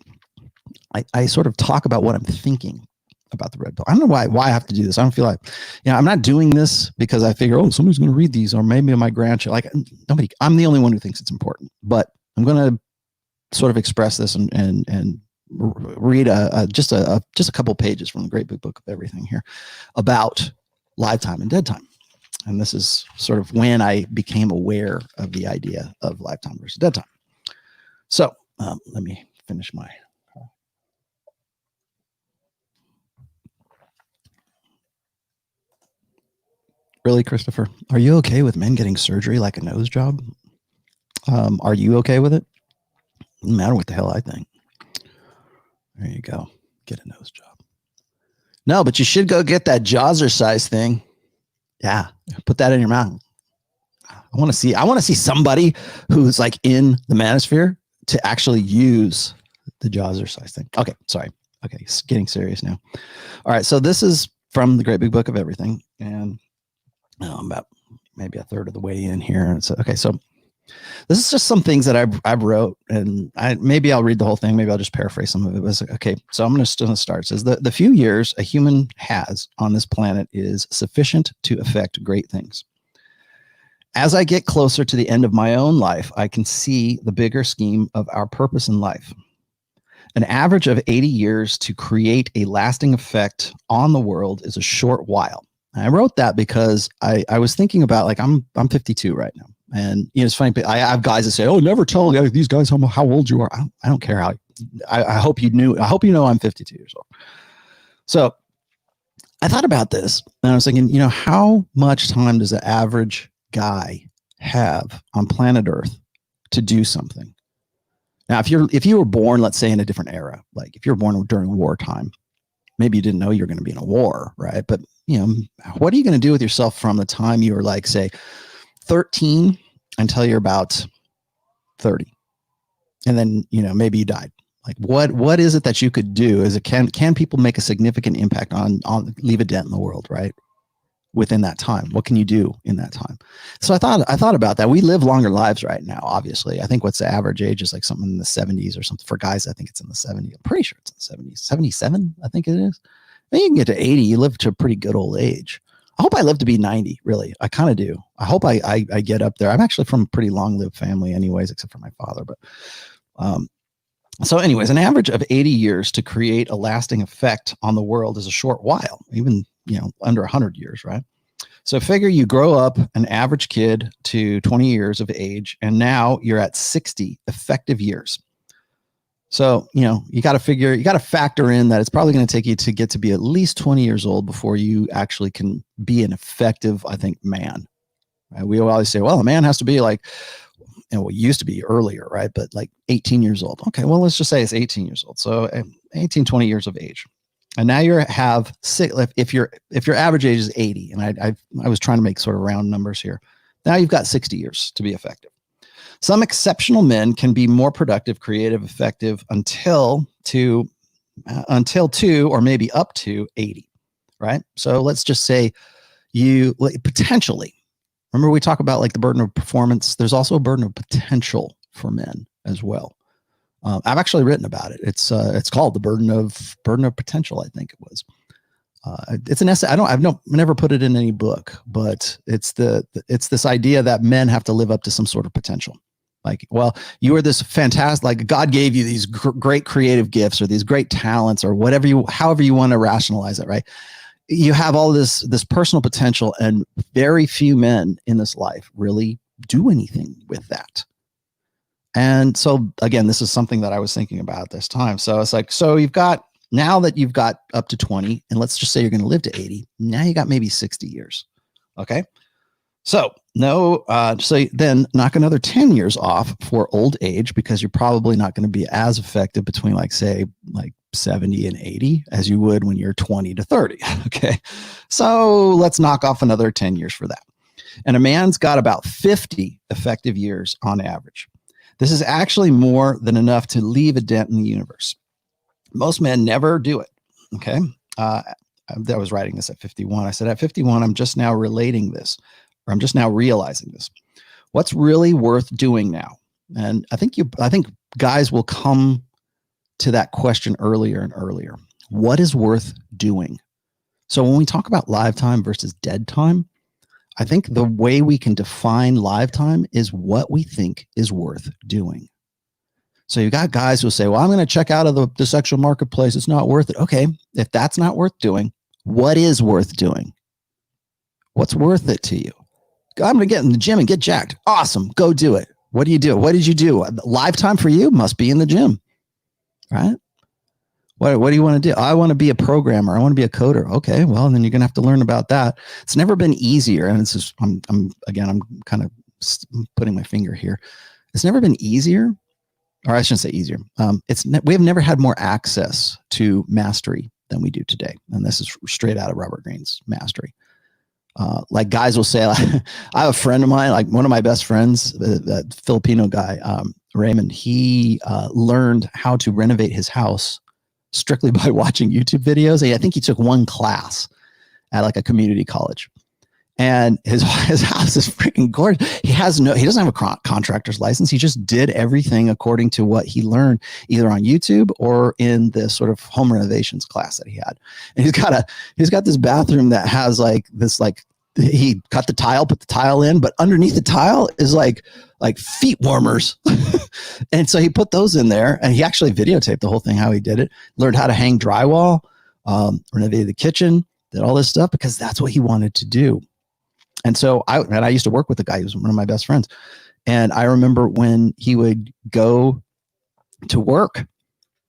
I sort of talk about what I'm thinking about the red pill. I don't know why I have to do this. I don't feel like, I'm not doing this because I figure, somebody's going to read these, or maybe my grandchild. Like nobody. I'm the only one who thinks it's important. But I'm going to sort of express this and read just a couple pages from the Great Big Book of Everything here about live time and dead time. And this is sort of when I became aware of the idea of live time versus dead time. So let me finish my. Really, Christopher? Are you okay with men getting surgery like a nose job? Are you okay with it? Doesn't matter what the hell I think. There you go. Get a nose job. No, but you should go get that jazzercise thing. Yeah, put that in your mouth. I want to see somebody who's like in the manosphere to actually use the jazzercise thing. Okay, sorry. Okay, it's getting serious now. All right, so this is from the Great Big Book of Everything, and I'm about maybe a third of the way in here. And so, okay, so this is just some things that I've wrote, and maybe I'll read the whole thing. Maybe I'll just paraphrase some of it. Okay, so I'm going to start. It says the few years a human has on this planet is sufficient to effect great things. As I get closer to the end of my own life, I can see the bigger scheme of our purpose in life. An average of 80 years to create a lasting effect on the world is a short while. And I wrote that because I was thinking about, like, I'm 52 right now. And it's funny, I have guys that say, never tell these guys how old you are. I don't care how. I hope you knew. I hope you know I'm 52 years old. So I thought about this, and I was thinking, how much time does the average guy have on planet Earth to do something? Now, if you were born, let's say, in a different era, like if you're born during wartime, maybe you didn't know you're going to be in a war, right? But what are you going to do with yourself from the time you were, like, say, 13 until you're about 30, and then maybe you died? Like, what is it that you could do? Is it can people make a significant impact on leave a dent in the world, right? Within that time, what can you do in that time? So I thought about that. We live longer lives right now, obviously. I think what's the average age is like something in the 70s or something. For guys, I think it's in the 70s. I'm pretty sure it's in the 70s. 77, I think it is. And you can get to 80. You live to a pretty good old age. I hope I live to be 90, really. I kind of do. I hope I get up there. I'm actually from a pretty long-lived family anyways, except for my father. But so anyways, an average of 80 years to create a lasting effect on the world is a short while, even under 100 years, right? So figure you grow up an average kid to 20 years of age, and now you're at 60 effective years. So, you got to factor in that it's probably going to take you to get to be at least 20 years old before you actually can be an effective, I think, man. Right? We always say, well, a man has to be like, it used to be earlier, right? But like 18 years old. Okay, well, let's just say it's 18 years old. So 18, 20 years of age. And now if your average age is 80, and I was trying to make sort of round numbers here. Now you've got 60 years to be effective. Some exceptional men can be more productive, creative, effective until two or maybe up to 80, right? So let's just say you potentially, remember we talk about like the burden of performance. There's also a burden of potential for men as well. I've actually written about it. It's called the burden of potential. I think it was. It's an essay. I've never put it in any book, but it's this idea that men have to live up to some sort of potential. Like, well, you are this fantastic, like God gave you these great creative gifts or these great talents or however you want to rationalize it, right? You have all this personal potential, and very few men in this life really do anything with that. And so again, this is something that I was thinking about this time. So it's like, now that you've got up to 20, and let's just say you're going to live to 80, now you got maybe 60 years. Okay. So so then knock another 10 years off for old age, because you're probably not going to be as effective between like 70 and 80 as you would when you're 20 to 30. Okay. So let's knock off another 10 years for that. And a man's got about 50 effective years on average. This is actually more than enough to leave a dent in the universe. Most men never do it. Okay. I was writing this at 51. I said, at 51, I'm just now relating this, or I'm just now realizing this. What's really worth doing now? And I think guys will come to that question earlier and earlier. What is worth doing? So when we talk about live time versus dead time, I think the way we can define live time is what we think is worth doing. So you got guys who say, well, I'm going to check out of the sexual marketplace. It's not worth it. Okay. If that's not worth doing, what is worth doing? What's worth it to you? I'm going to get in the gym and get jacked. Awesome. Go do it. What do you do? What did you do? Live time for you must be in the gym, right? What do you want to do? I want to be a programmer. I want to be a coder. Okay. Well, then you're going to have to learn about that. It's never been easier. And it's just, I'm kind of putting my finger here. It's never been easier, or I shouldn't say easier. We have never had more access to mastery than we do today. And this is straight out of Robert Greene's Mastery. Like guys will say, I have a friend of mine, like one of my best friends, that Filipino guy, Raymond, he learned how to renovate his house strictly by watching YouTube videos. I think he took one class at like a community college, and his house is freaking gorgeous. He doesn't have a contractor's license. He just did everything according to what he learned either on YouTube or in the sort of home renovations class that he had. And he's got this bathroom that has like this, like he cut the tile, put the tile in, but underneath the tile is like feet warmers. And so he put those in there, and he actually videotaped the whole thing, how he did it, learned how to hang drywall, renovated the kitchen, did all this stuff because that's what he wanted to do. And so I used to work with a guy who was one of my best friends. And I remember when he would go to work,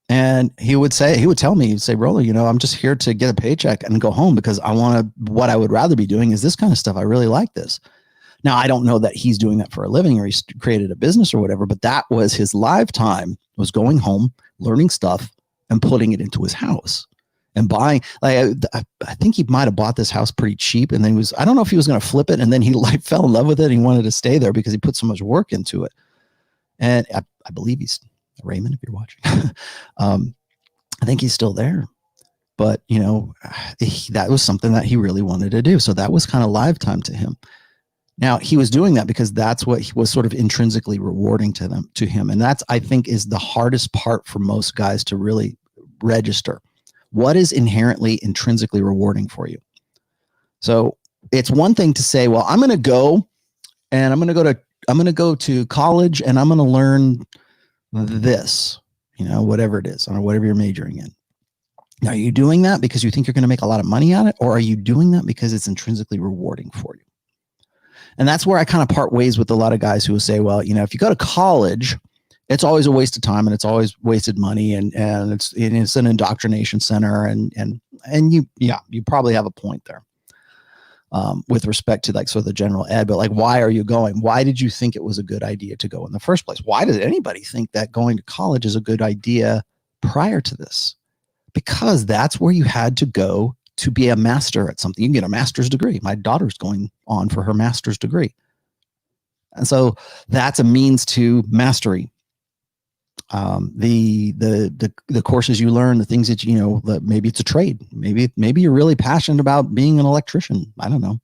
and he would tell me, Rollo, I'm just here to get a paycheck and go home, because what I would rather be doing is this kind of stuff. I really like this. Now, I don't know that he's doing that for a living or he's created a business or whatever, but that was his lifetime, was going home, learning stuff and putting it into his house and buying. Like, I think he might've bought this house pretty cheap, and then I don't know if he was going to flip it, and then he like fell in love with it. And he wanted to stay there because he put so much work into it. And I believe he's Raymond, if you're watching, I think he's still there, but that was something that he really wanted to do. So that was kind of live time to him. Now he was doing that because that's what was sort of intrinsically rewarding to him. And that's, I think, is the hardest part for most guys to really register. What is inherently intrinsically rewarding for you? So it's one thing to say, well, I'm going to go to college and I'm going to learn this, whatever it is, or whatever you're majoring in. Now, are you doing that because you think you're going to make a lot of money on it? Or are you doing that because it's intrinsically rewarding for you? And that's where I kind of part ways with a lot of guys who will say, well, if you go to college, it's always a waste of time and it's always wasted money, and it's an indoctrination center, and you probably have a point there. with respect to like sort of the general ed, but like, why are you going? Why did you think it was a good idea to go in the first place? Why did anybody think that going to college is a good idea prior to this? Because that's where you had to go to be a master at something. You can get a master's degree. My daughter's going on for her master's degree. And so that's a means to mastery. The courses you learn, the things that, you know, that maybe it's a trade. Maybe you're really passionate about being an electrician. I don't know.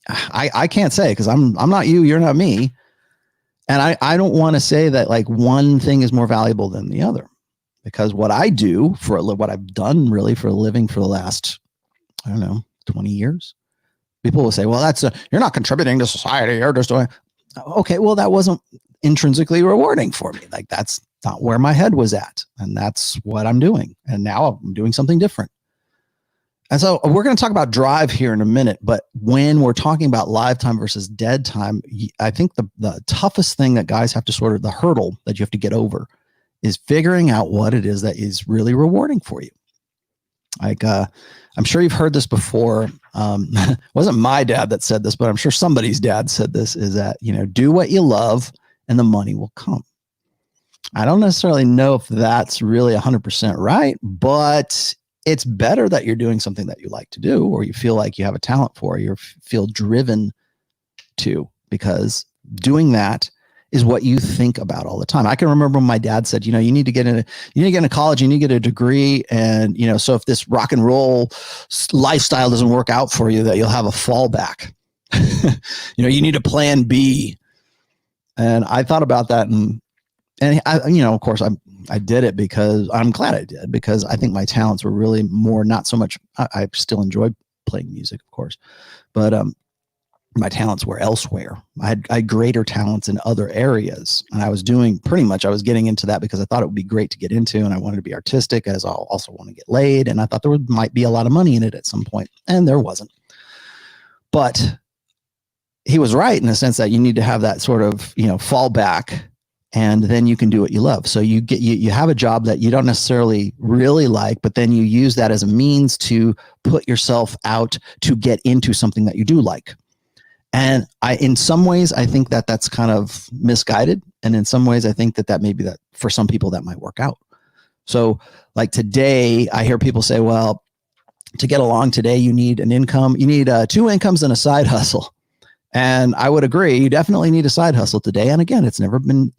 I can't say, because I'm not you, you're not me. And I don't want to say that like one thing is more valuable than the other, because what I do for what I've done really for a living for the last, I don't know, 20 years, people will say, well, you're not contributing to society. You're just doing, okay, well, that wasn't intrinsically rewarding for me. Like, that's not where my head was at. And that's what I'm doing. And now I'm doing something different. And so we're going to talk about drive here in a minute. But when we're talking about live time versus dead time, I think the toughest thing that guys have to the hurdle that you have to get over is figuring out what it is that is really rewarding for you. Like, I'm sure you've heard this before. It wasn't my dad that said this, but I'm sure somebody's dad said this, is that, you know, do what you love and the money will come. I don't necessarily know if that's really 100% right, but it's better that you're doing something that you like to do, or you feel like you have a talent for, or you feel driven to, because doing that is what you think about all the time. I can remember when my dad said, you know, you need to get into college, you need to get a degree. And, you know, so if this rock and roll lifestyle doesn't work out for you, that you'll have a fallback. You know, you need a plan B. And I thought about that, and I, you know, of course I did it because I'm glad I did, because I think my talents were really more, not so much, I still enjoyed playing music, of course, but, my talents were elsewhere. I had greater talents in other areas, and I was getting into that because I thought it would be great to get into, and I wanted to be artistic, as I also want to get laid. And I thought there might be a lot of money in it at some point, and there wasn't. But he was right in the sense that you need to have that sort of, you know, fallback, and then you can do what you love. So you have a job that you don't necessarily really like, but then you use that as a means to put yourself out to get into something that you do like. And in some ways, I think that that's kind of misguided. And in some ways, I think that maybe that for some people that might work out. So like today, I hear people say, well, to get along today, you need an income. You need 2 incomes and a side hustle. And I would agree. You definitely need a side hustle today. And again, it's never been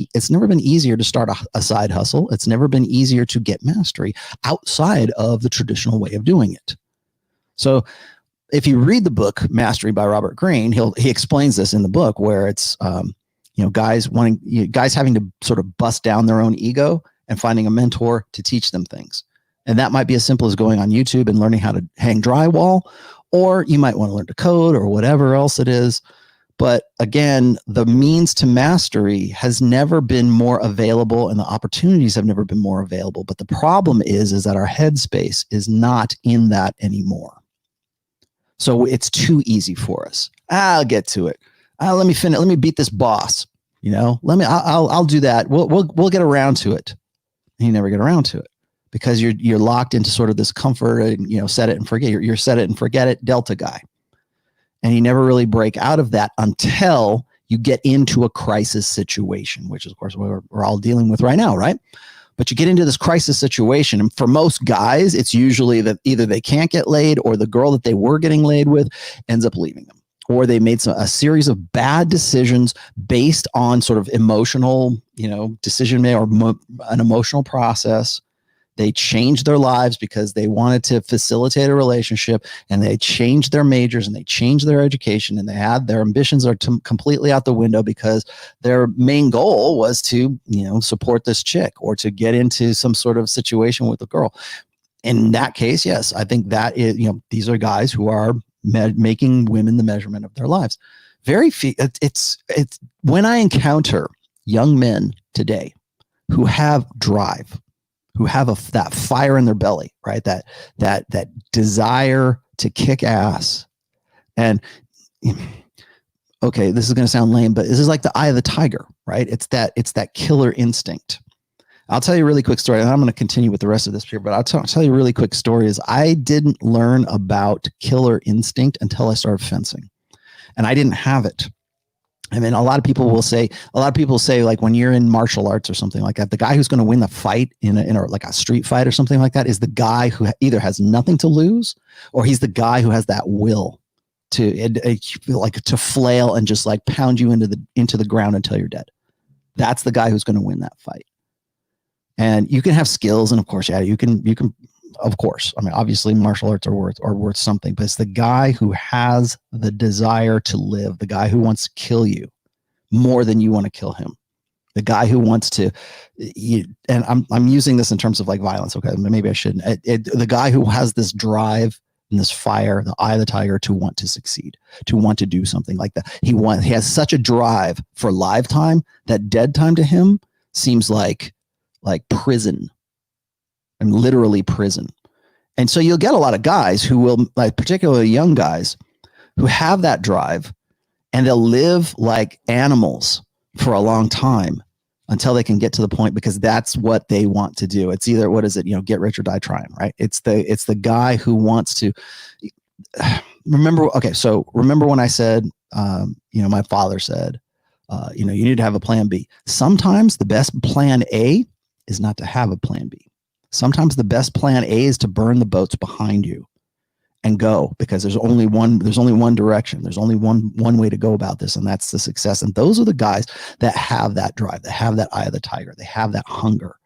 easier to start a side hustle. It's never been easier to get mastery outside of the traditional way of doing it. So if you read the book Mastery by Robert Greene, he explains this in the book, where it's you know, guys having to sort of bust down their own ego and finding a mentor to teach them things. And that might be as simple as going on YouTube and learning how to hang drywall, or you might want to learn to code or whatever else it is. But again, the means to mastery has never been more available, and the opportunities have never been more available. But the problem is that our headspace is not in that anymore. So it's too easy for us. I'll get to it. Let me finish. Let me beat this boss. You know, I'll do that. We'll get around to it. And you never get around to it, because you're locked into sort of this comfort and, you know, set it and forget. You're set it and forget it Delta guy. And you never really break out of that until you get into a crisis situation, which is, of course, what we're all dealing with right now, right? But you get into this crisis situation, and for most guys, it's usually that either they can't get laid, or the girl that they were getting laid with ends up leaving them, or they made a series of bad decisions based on sort of emotional, you know, decision or an emotional process. They changed their lives because they wanted to facilitate a relationship, and they changed their majors, and they changed their education, and they had their ambitions are completely out the window because their main goal was to, you know, support this chick or to get into some sort of situation with a girl. In that case, yes, I think that is, you know, these are guys who are making women the measurement of their lives. Very few. It's when I encounter young men today who have drive, who have that fire in their belly, right? That desire to kick ass. And okay, this is going to sound lame, but this is like the eye of the tiger, right? It's that killer instinct. I'll tell you a really quick story, and I'm going to continue with the rest of this here, but I'll tell you a really quick story is I didn't learn about killer instinct until I started fencing, and I didn't have it. I mean, a lot of people say like when you're in martial arts or something like that, the guy who's going to win the fight in a like a street fight or something like that is the guy who either has nothing to lose or he's the guy who has that will to like to flail and just like pound you into the ground until you're dead. That's the guy who's going to win that fight. And you can have skills, and of course, yeah, you can, of course. I mean, obviously, martial arts are worth something, but it's the guy who has the desire to live, the guy who wants to kill you more than you want to kill him, the guy who wants to. And I'm using this in terms of like violence. Okay, maybe I shouldn't. The guy who has this drive and this fire, the eye of the tiger, to want to succeed, to want to do something like that. He has such a drive for live time that dead time to him seems like prison, and literally prison. And so you'll get a lot of guys who will, like particularly young guys, who have that drive, and they'll live like animals for a long time until they can get to the point, because that's what they want to do. It's either, what is it, get rich or die trying, right? It's the guy who wants to remember. Okay, so remember when I said, my father said, you need to have a plan B. Sometimes the best plan A is not to have a plan B. Sometimes the best plan A is to burn the boats behind you and go, because there's only one direction. There's only one way to go about this, and that's the success. And those are the guys that have that drive, that have that eye of the tiger, they have that hunger.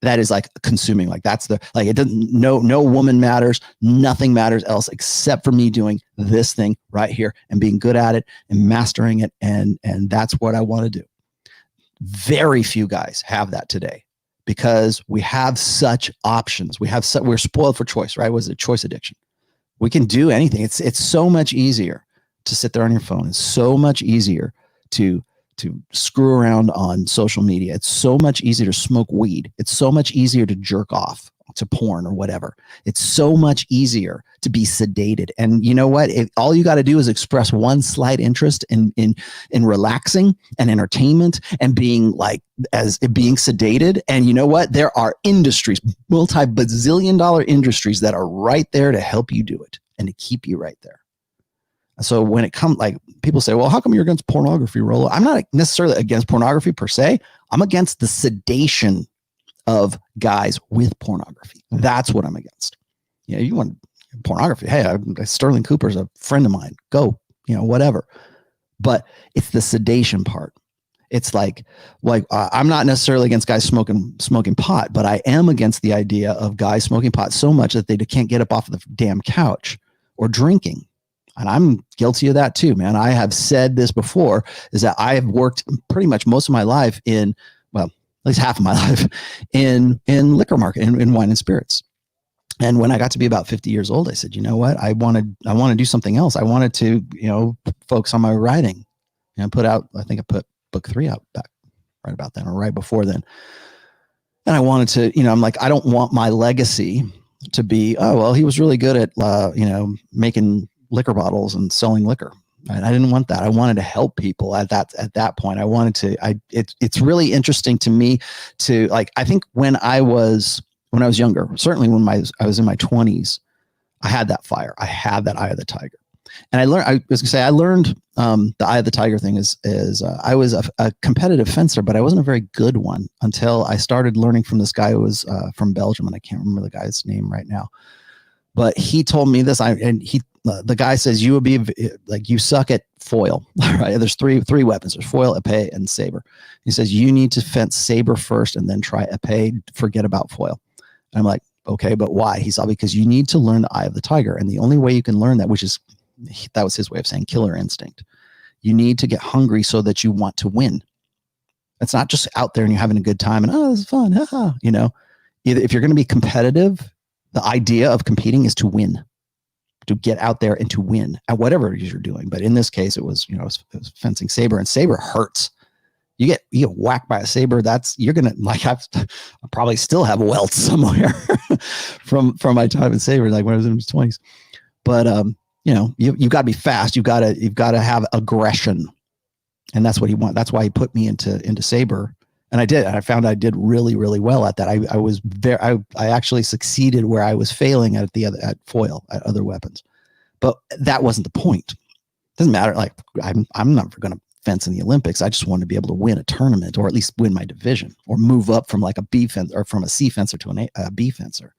That is like consuming, like that's it doesn't, no woman matters, nothing matters else except for me doing this thing right here and being good at it and mastering it. And that's what I want to do. Very few guys have that today, because we have such options. We're spoiled for choice, right? Was it choice addiction? We can do anything. It's so much easier to sit there on your phone. It's so much easier to screw around on social media. It's so much easier to smoke weed. It's so much easier to jerk off to porn or whatever. It's so much easier to be sedated. And you know what? All you got to do is express one slight interest in relaxing and entertainment and being sedated. And you know what? There are industries, multi-bazillion dollar industries that are right there to help you do it and to keep you right there. So when it comes, like people say, well, how come you're against pornography, Rollo? I'm not necessarily against pornography per se. I'm against the sedation of guys with pornography. That's what I'm against. You want pornography? Hey, Sterling Cooper's a friend of mine. Go, whatever. But it's the sedation part. It's like I'm not necessarily against guys smoking pot, but I am against the idea of guys smoking pot so much that they can't get up off of the damn couch, or drinking. And I'm guilty of that too, man. I have said this before, is that I have worked pretty much most of my life at least half of my life in liquor market, in wine and spirits. And when I got to be about 50 years old, I said, you know what? I want to do something else. I wanted to, focus on my writing. And I think I put book 3 out back right about then, or right before then. And I wanted to, I'm like, I don't want my legacy to be, oh, well, he was really good at, making liquor bottles and selling liquor. Right? I didn't want that. I wanted to help people at that point. I wanted to, it's really interesting to me to I think when I was younger, certainly when I was in my 20s, I had that fire. I had that eye of the tiger. And I learned the eye of the tiger thing is I was a competitive fencer, but I wasn't a very good one until I started learning from this guy who was from Belgium. And I can't remember the guy's name right now, but he told me this, the guy says, you will be you suck at foil, right? There's three weapons. There's foil, epee, and saber. He says, you need to fence saber first and then try epee, forget about foil. And I'm like, okay, but why? He said, because you need to learn the eye of the tiger. And the only way you can learn that, that was his way of saying killer instinct. You need to get hungry so that you want to win. It's not just out there and you're having a good time and, oh, this is fun. Either if you're going to be competitive, the idea of competing is to win. To get out there and to win at whatever it is you're doing. But in this case, it was fencing saber, and saber hurts. You get whacked by a saber. You're going to I probably still have welts somewhere from my time in saber, when I was in my 20s. But, you've got to be fast. You've got to have aggression. And that's what he wants. That's why he put me into saber. And I did. And I found I did really, really well at that. I actually succeeded where I was failing at at foil, at other weapons. But that wasn't the point. Doesn't matter. Like I'm not going to fence in the Olympics. I just wanted to be able to win a tournament, or at least win my division, or move up from like a B fence, or from a C fencer to a B fencer.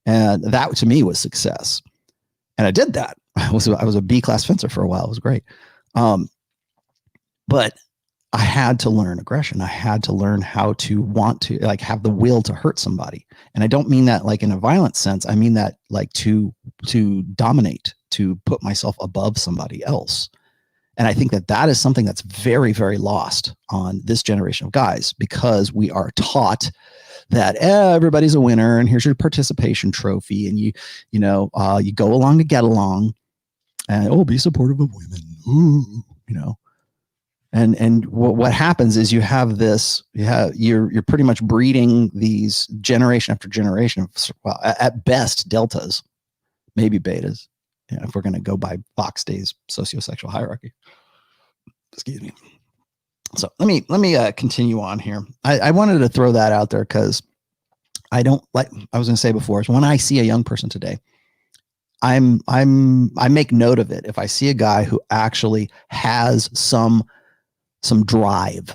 And that to me was success. And I did that. I was a B class fencer for a while. It was great. But I had to learn aggression. I had to learn how to want to like have the will to hurt somebody. And I don't mean that like in a violent sense. I mean that like to dominate, to put myself above somebody else. And I think that is something that's very, very lost on this generation of guys, because we are taught that everybody's a winner and here's your participation trophy. And you go along to get along, and be supportive of women. Ooh, And what happens is you're pretty much breeding these generation after generation of, well, at best deltas, maybe betas, if we're going to go by Fox Day's sociosexual hierarchy. Excuse me. So let me continue on here. I wanted to throw that out there because I was going to say before, is when I see a young person today, I make note of it. If I see a guy who actually has some drive,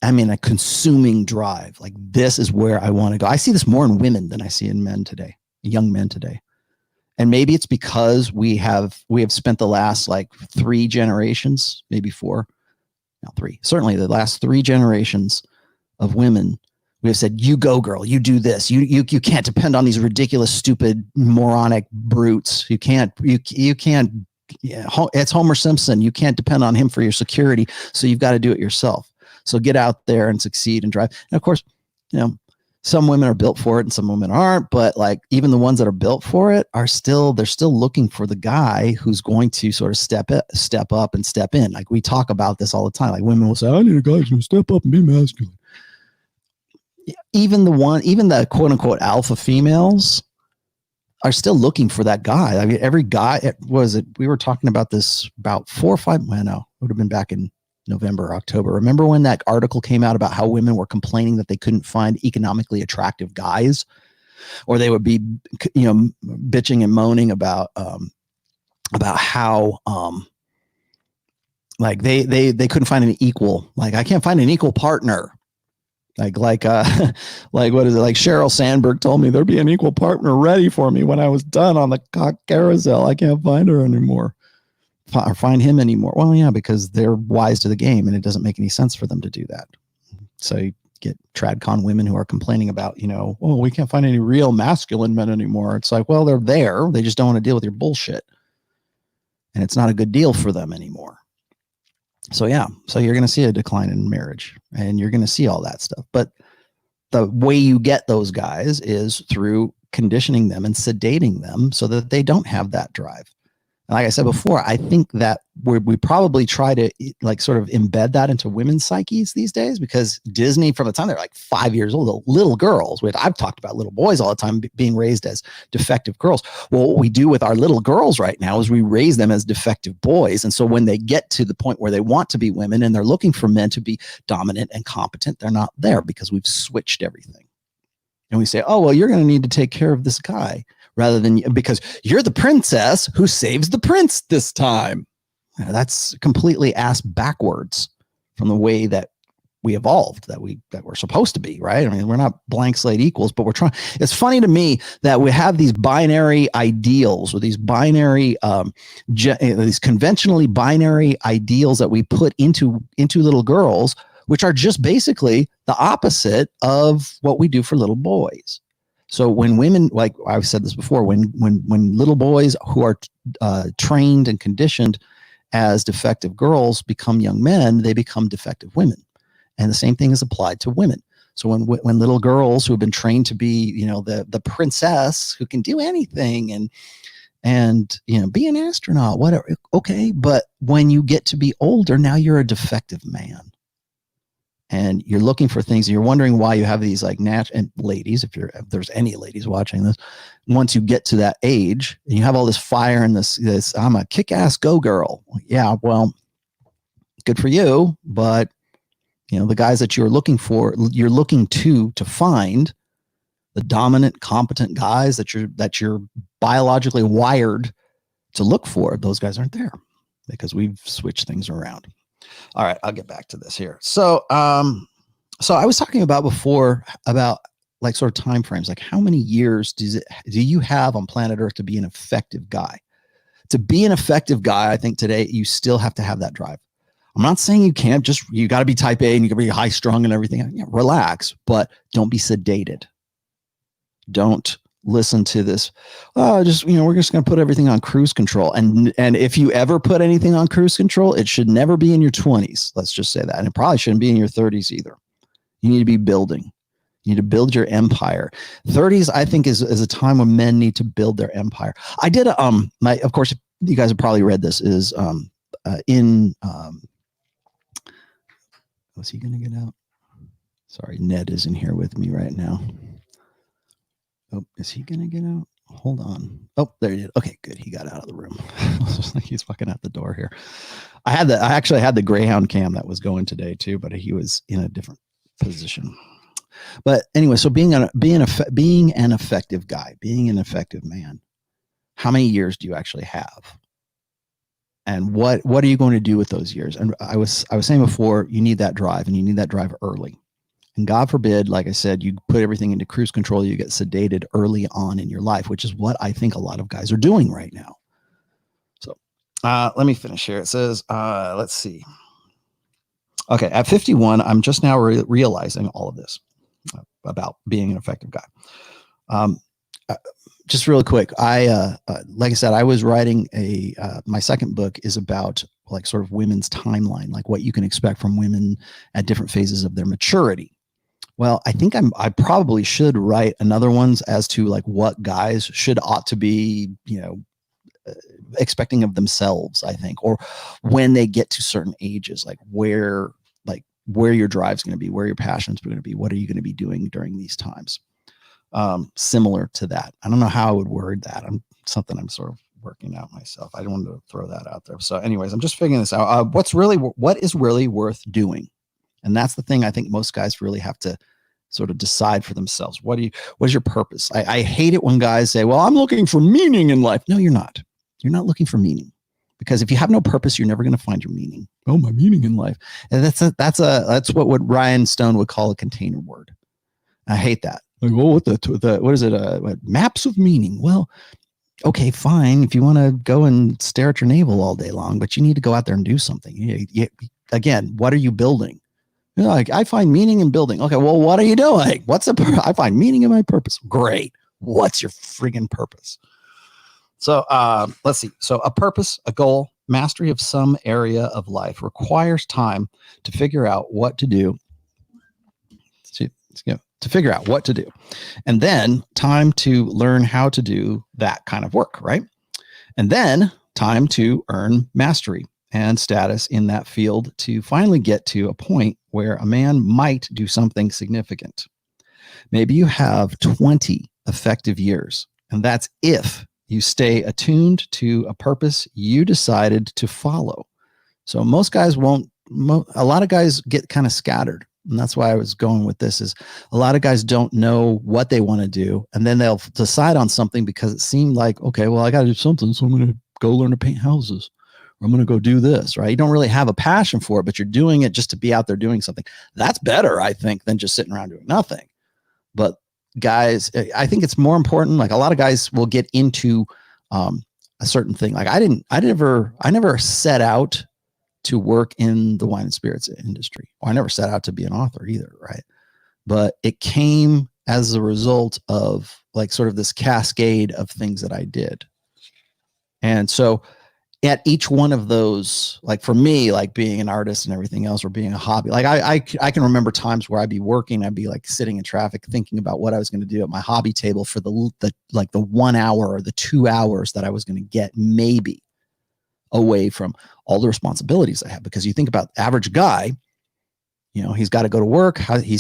I mean, a consuming drive, like this is where I want to go. I see this more in women than I see in men today, young men today. And maybe it's because we have spent the last like 3 generations, maybe 4, no 3, certainly the last 3 generations of women. We have said, you go girl, you do this. You can't depend on these ridiculous, stupid, moronic brutes. You can't, it's Homer Simpson. You can't depend on him for your security. So you've got to do it yourself. So get out there and succeed and drive. And of course, some women are built for it and some women aren't, but like even the ones that are built for it they're still looking for the guy who's going to sort of step up and step in. Like we talk about this all the time. Like women will say, I need a guy who's going to step up and be masculine. Even the quote unquote alpha females are still looking for that guy. I mean, every guy, we were talking about this about 4 or 5, well, no, it would have been back in November or October. Remember when that article came out about how women were complaining that they couldn't find economically attractive guys, or they would be, bitching and moaning about how, like they couldn't find an equal, like I can't find an equal partner. Like what is it? Like Sheryl Sandberg told me there'd be an equal partner ready for me when I was done on the cock carousel. I can't find her anymore, or find him anymore. Well, yeah, because they're wise to the game and it doesn't make any sense for them to do that. So you get tradcon women who are complaining about, we can't find any real masculine men anymore. It's like, well, they're there. They just don't want to deal with your bullshit. And it's not a good deal for them anymore. So yeah, so you're going to see a decline in marriage and you're going to see all that stuff. But the way you get those guys is through conditioning them and sedating them so that they don't have that drive. And like I said before, I think that we probably try to like sort of embed that into women's psyches these days, because Disney, from the time they're like 5 years old, the little girls, I've talked about little boys all the time being raised as defective girls. Well, what we do with our little girls right now is we raise them as defective boys. And so when they get to the point where they want to be women and they're looking for men to be dominant and competent, they're not there because we've switched everything. And we say, oh, well, you're going to need to take care of this guy, rather than because you're the princess who saves the prince this time. That's completely ass backwards from the way that we evolved, that we're supposed to be, right? I mean, we're not blank slate equals, but we're trying. It's funny to me that we have these binary ideals, or these binary, these conventionally binary ideals that we put into little girls, which are just basically the opposite of what we do for little boys. So when women, like I've said this before, when little boys who are trained and conditioned as defective girls become young men, they become defective women. And the same thing is applied to women. So when little girls who have been trained to be, the princess who can do anything and be an astronaut, whatever, okay. But when you get to be older, now you're a defective man. And you're looking for things, and you're wondering why you have these like and ladies, if there's any ladies watching this, once you get to that age and you have all this fire and this I'm a kick-ass go girl. Yeah, well, good for you, but the guys that you're looking for, you're looking to find the dominant, competent guys that you're biologically wired to look for. Those guys aren't there because we've switched things around. All right, I'll get back to this here. So I was talking about before about like sort of time frames, like how many years do you have on planet Earth to be an effective guy? To be an effective guy, I think today you still have to have that drive. I'm not saying you can't, you got to be type A and you got to be high strung and everything. Yeah, relax, but don't be sedated. Don't listen to this. We're just going to put everything on cruise control. And if you ever put anything on cruise control, it should never be in your 20s. Let's just say that. And it probably shouldn't be in your 30s either. You need to be building. You need to build your empire. 30s, I think, is a time when men need to build their empire. I did of course, you guys have probably read this, is was he going to get out? Sorry, Ned isn't here with me right now. Oh, is he going to get out? Hold on. Oh, there he did. Okay, good. He got out of the room. It's just like he's fucking out the door here. I actually had the Greyhound cam that was going today too, but he was in a different position. But anyway, so being an effective guy, being an effective man, how many years do you actually have? And what are you going to do with those years? And I was saying before, you need that drive, and you need that drive early. And God forbid, like I said, you put everything into cruise control, you get sedated early on in your life, which is what I think a lot of guys are doing right now. So let me finish here. It says, let's see. Okay, at 51, I'm just now realizing all of this about being an effective guy. Just really quick, like I said, I was writing my second book is about like sort of women's timeline, like what you can expect from women at different phases of their maturity. Well, I think I probably should write another ones as to like what guys ought to be, expecting of themselves, I think, or when they get to certain ages, like where your drive's going to be, where your passion's going to be, what are you going to be doing during these times? Similar to that. I don't know how I would word that. Something I'm sort of working out myself. I don't want to throw that out there. So anyways, I'm just figuring this out. What is really worth doing? And that's the thing I think most guys really have to sort of decide for themselves. What is your purpose? I hate it when guys say, well, I'm looking for meaning in life. No, you're not. You're not looking for meaning, because if you have no purpose, you're never going to find your meaning. Oh, my meaning in life. And that's what Ryan Stone would call a container word. I hate that. Like, well, what is it? Maps of meaning. Well, okay, fine. If you want to go and stare at your navel all day long, but you need to go out there and do something. Again, what are you building? Like, I find meaning in building. Okay, well, what are you doing? I find meaning in my purpose. Great. What's your friggin' purpose? So let's see. So a purpose, a goal, mastery of some area of life requires time to figure out what to do. To figure out what to do. And then time to learn how to do that kind of work, right? And then time to earn mastery and status in that field to finally get to a point where a man might do something significant. Maybe you have 20 effective years, and that's if you stay attuned to a purpose you decided to follow. So most guys won't, a lot of guys get kind of scattered. And that's why I was going with this, is a lot of guys don't know what they want to do. And then they'll decide on something because it seemed like, okay, well, I got to do something. So I'm going to go learn to paint houses, or I'm going to go do this, right? You don't really have a passion for it, but you're doing it just to be out there doing something. That's better, I think, than just sitting around doing nothing. But guys, I think it's more important. Like, a lot of guys will get into a certain thing. Like I never set out to work in the wine and spirits industry. Well, I never set out to be an author either, right? But it came as a result of like sort of this cascade of things that I did. And so at each one of those, like for me, like being an artist and everything else, or being a hobby, like I can remember times where I'd be working, I'd be like sitting in traffic thinking about what I was going to do at my hobby table for the 1 hour or the 2 hours that I was going to get maybe away from all the responsibilities I have. Because you think about average guy, he's got to go to work. You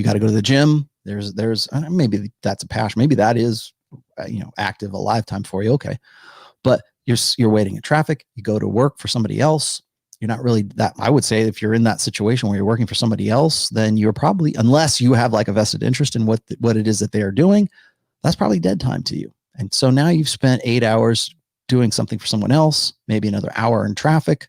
got to go to the gym. There's maybe that's a passion. Maybe that is, active a lifetime for you. Okay. But you're waiting in traffic. You go to work for somebody else. You're not really that, I would say if you're in that situation where you're working for somebody else, then you're probably, unless you have like a vested interest in what it is that they are doing, that's probably dead time to you. And so now you've spent 8 hours doing something for someone else, maybe another hour in traffic.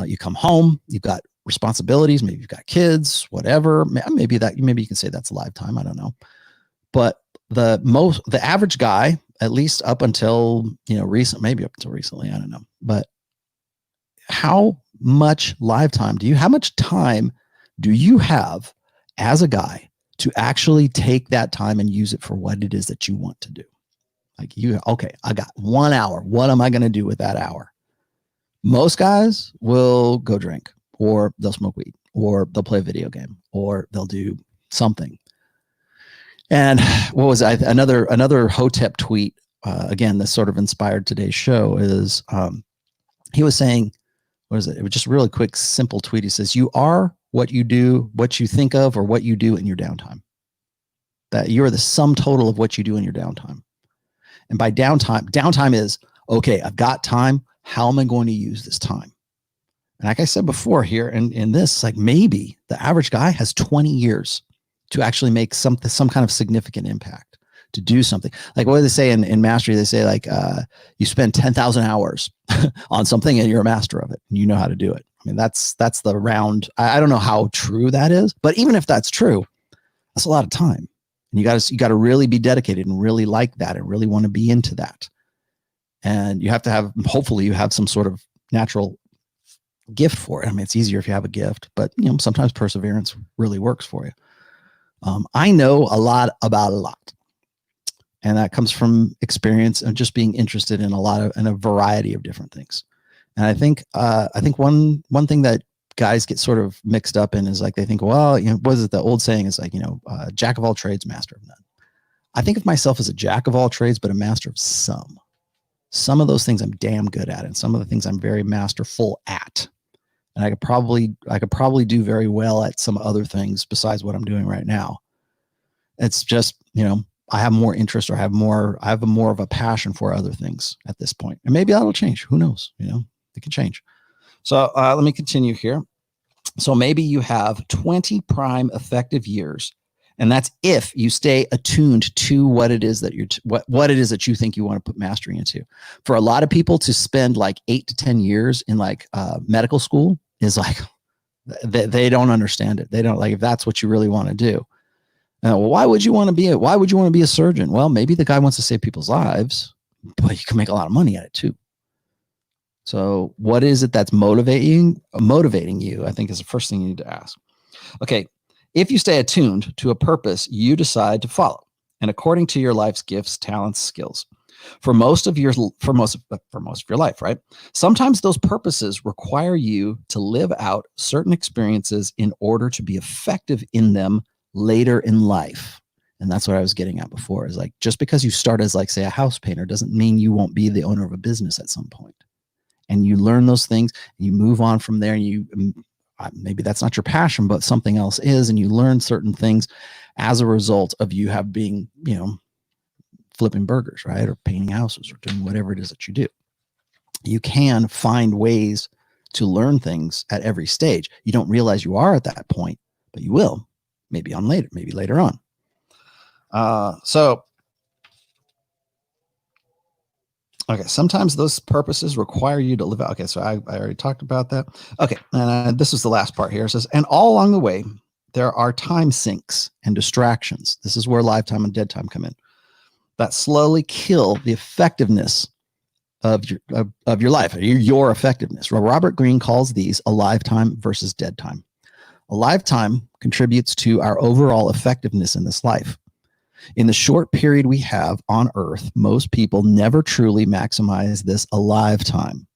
You come home, you've got responsibilities, maybe you've got kids, whatever. Maybe you can say that's live time. I don't know. But the average guy, at least up until, maybe up until recently, I don't know. But how much live time how much time do you have as a guy to actually take that time and use it for what it is that you want to do? Like okay, I got 1 hour. What am I going to do with that hour? Most guys will go drink, or they'll smoke weed, or they'll play a video game, or they'll do something. And what was another Hotep tweet? Again, this sort of inspired today's show. Is he was saying, what is it? It was just a really quick, simple tweet. He says, "You are what you do, what you think of, or what you do in your downtime. That you're the sum total of what you do in your downtime." And by downtime is, okay, I've got time. How am I going to use this time? And like I said before here, in this, like maybe the average guy has 20 years to actually make some kind of significant impact, to do something. Like what do they say in mastery? They say like you spend 10,000 hours on something and you're a master of it and you know how to do it. I mean, that's the round. I don't know how true that is, but even if that's true, that's a lot of time. And you got to really be dedicated and really like that and really want to be into that. And you have to have, hopefully you have some sort of natural gift for it. I mean, it's easier if you have a gift, but sometimes perseverance really works for you. I know a lot about a lot, and that comes from experience and just being interested in a variety of different things. And I think one thing that guys get sort of mixed up in is like, they think, well, what is it? The old saying is like, jack of all trades, master of none. I think of myself as a jack of all trades, but a master of some. Some of those things I'm damn good at, and some of the things I'm very masterful at. And I could probably do very well at some other things besides what I'm doing right now. It's just, I have more interest, or I have more of a passion for other things at this point. And maybe that'll change. Who knows? It can change. So let me continue here. So maybe you have 20 prime effective years, and that's if you stay attuned to what it is that what it is that you think you want to put mastery into. For a lot of people to spend like 8 to 10 years in like medical school is like, they don't understand it. They don't, like, if that's what you really want to do. Well, why would you want to be a surgeon? Well, maybe the guy wants to save people's lives, but you can make a lot of money at it too. So what is it that's motivating you? I think is the first thing you need to ask. Okay. If you stay attuned to a purpose you decide to follow, and according to your life's gifts, talents, skills, for most of your life, right? Sometimes those purposes require you to live out certain experiences in order to be effective in them later in life. And that's what I was getting at before, is like, just because you start as like, say, a house painter doesn't mean you won't be the owner of a business at some point. And you learn those things, and you move on from there, and maybe that's not your passion, but something else is, and you learn certain things as a result of you being, flipping burgers, right? Or painting houses, or doing whatever it is that you do. You can find ways to learn things at every stage. You don't realize you are at that point, but you will, maybe later on. Okay, sometimes those purposes require you to live out. Okay, so I already talked about that. Okay, and this is the last part here. It says, and all along the way, there are time sinks and distractions. This is where lifetime and dead time come in, that slowly kill the effectiveness of your life, your effectiveness. Robert Greene calls these a lifetime versus dead time. A lifetime contributes to our overall effectiveness in this life. In the short period we have on Earth, most people never truly maximize this alive time.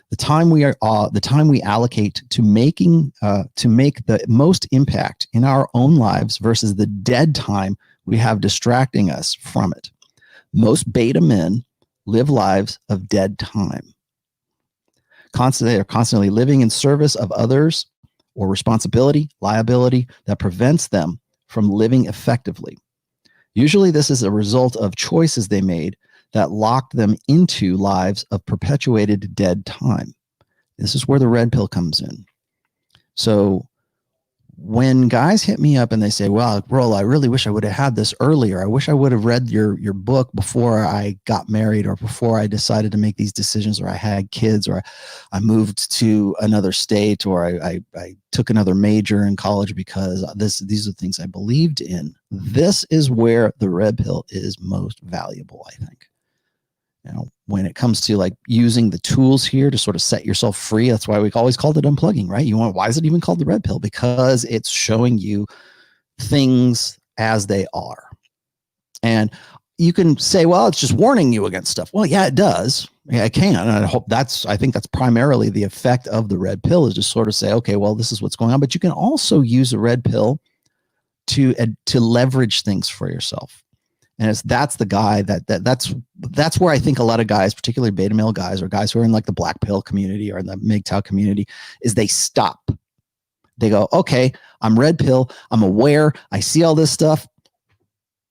The time we allocate to make the most impact in our own lives versus the dead time we have distracting us from it. Most beta men live lives of dead time. They are constantly living in service of others, or responsibility, liability that prevents them from living effectively. Usually this is a result of choices they made that locked them into lives of perpetuated dead time. This is where the red pill comes in. So when guys hit me up and they say, well, Rollo, I really wish I would have had this earlier. I wish I would have read your book before I got married, or before I decided to make these decisions, or I had kids, or I moved to another state, or I took another major in college because these are things I believed in. This is where the red pill is most valuable, I think. When it comes to like using the tools here to sort of set yourself free, that's why we always called it unplugging, right? Why is it even called the red pill? Because it's showing you things as they are. And you can say, well, it's just warning you against stuff. Well, yeah, it does. Yeah, it can. And I think that's primarily the effect of the red pill, is to sort of say, okay, well, this is what's going on. But you can also use a red pill to leverage things for yourself. And that's the guy that's where I think a lot of guys, particularly beta male guys, or guys who are in like the black pill community or in the MGTOW community, is they stop. They go, okay, I'm red pill. I'm aware. I see all this stuff.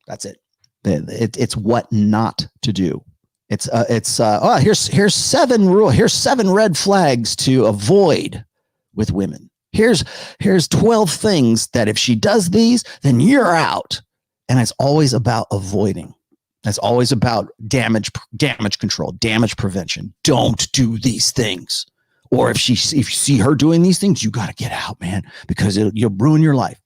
That's it. It's what not to do. Here's 7 rule. Here's 7 red flags to avoid with women. Here's 12 things that if she does these, then you're out. And it's always about avoiding. It's always about damage control, damage prevention. Don't do these things. Or if you see her doing these things, you got to get out, man, because you'll ruin your life.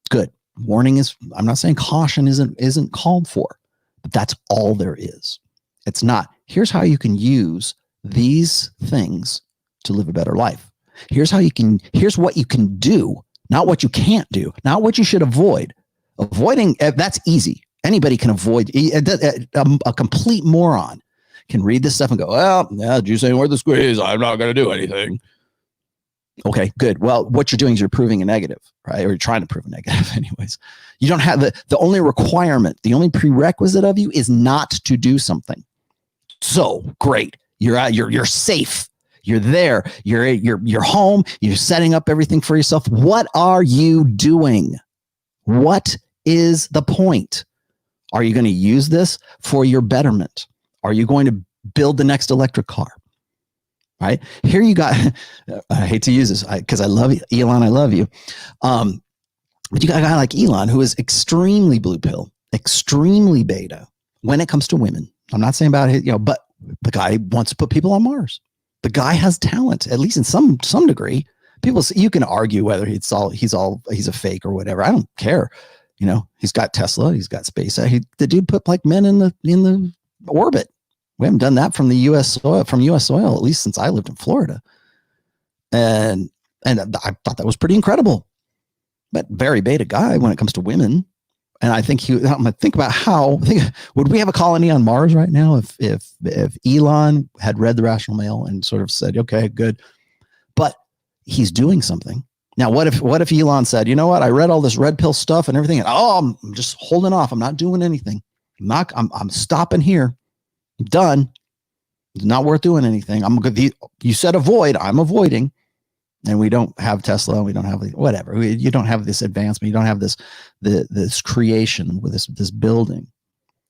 Good. Warning is, I'm not saying caution isn't called for, but that's all there is. It's not, here's how you can use these things to live a better life. Here's what you can do, not what you can't do, not what you should avoid. Avoiding, that's easy. Anybody can avoid. A complete moron can read this stuff and go, well, yeah, juice ain't worth the squeeze. I'm not going to do anything. Okay, good. Well, what you're doing is you're proving a negative, right? Or you're trying to prove a negative anyways. You don't have the only requirement, the only prerequisite of you is not to do something. So great. You're safe. You're there. You're home. You're setting up everything for yourself. What are you doing? What is the point? Are you going to use this for your betterment? Are you going to build the next electric car? Right here, you got, I hate to use this because I love you, Elon. I love you. But you got a guy like Elon who is extremely blue pill, extremely beta when it comes to women. I'm not saying about it, but the guy wants to put people on Mars. The guy has talent, at least in some degree. People, you can argue whether he's a fake or whatever. I don't care. He's got Tesla, he's got SpaceX. The dude put like men in the orbit. We haven't done that from the U.S. soil, at least since I lived in Florida. And I thought that was pretty incredible. But very beta guy when it comes to women. And I think I'm gonna think about would we have a colony on Mars right now if Elon had read The Rational Male and sort of said, okay, good. But he's doing something. Now, what if Elon said, you know what? I read all this red pill stuff and everything. And, I'm just holding off. I'm not doing anything. I'm stopping here. I'm done. It's not worth doing anything. You said avoid. I'm avoiding. And we don't have Tesla. We don't have whatever. You don't have this advancement. You don't have this creation with this building.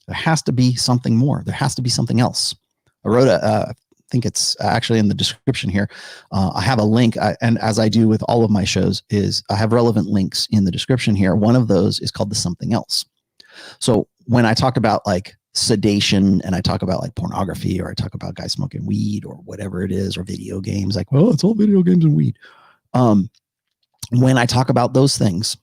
There has to be something more. There has to be something else. I wrote I think it's actually in the description here. I have a link, and as I do with all of my shows, is I have relevant links in the description here. One of those is called the something else. So when I talk about like sedation and I talk about like pornography, or I talk about guys smoking weed or whatever it is, or video games, like, well, it's all video games and weed. When I talk about those things,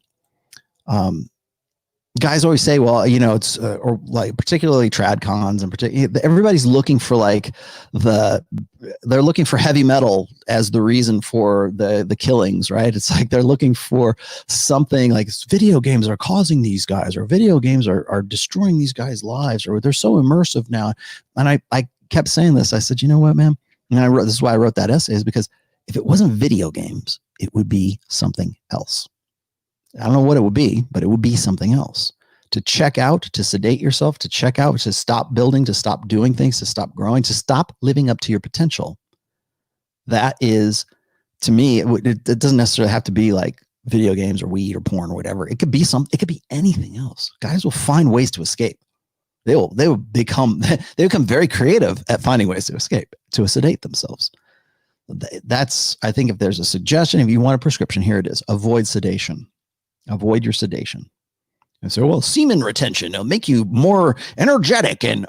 guys always say, well, it's or like particularly trad cons and everybody's looking for they're looking for heavy metal as the reason for the killings, right? It's like they're looking for something like video games are causing these guys, or video games are destroying these guys' lives, or they're so immersive now. And I kept saying this. I said, you know what, man? And this is why I wrote that essay, is because if it wasn't video games, it would be something else. I don't know what it would be, but it would be something else. To check out, to sedate yourself, to check out, to stop building, to stop doing things, to stop growing, to stop living up to your potential. That is, to me, it doesn't necessarily have to be like video games or weed or porn or whatever. It could be anything else. Guys will find ways to escape. They will become very creative at finding ways to escape, to sedate themselves. That's, I think if there's a suggestion, if you want a prescription, here it is. Avoid sedation. Avoid your sedation. And so, well, semen retention will make you more energetic and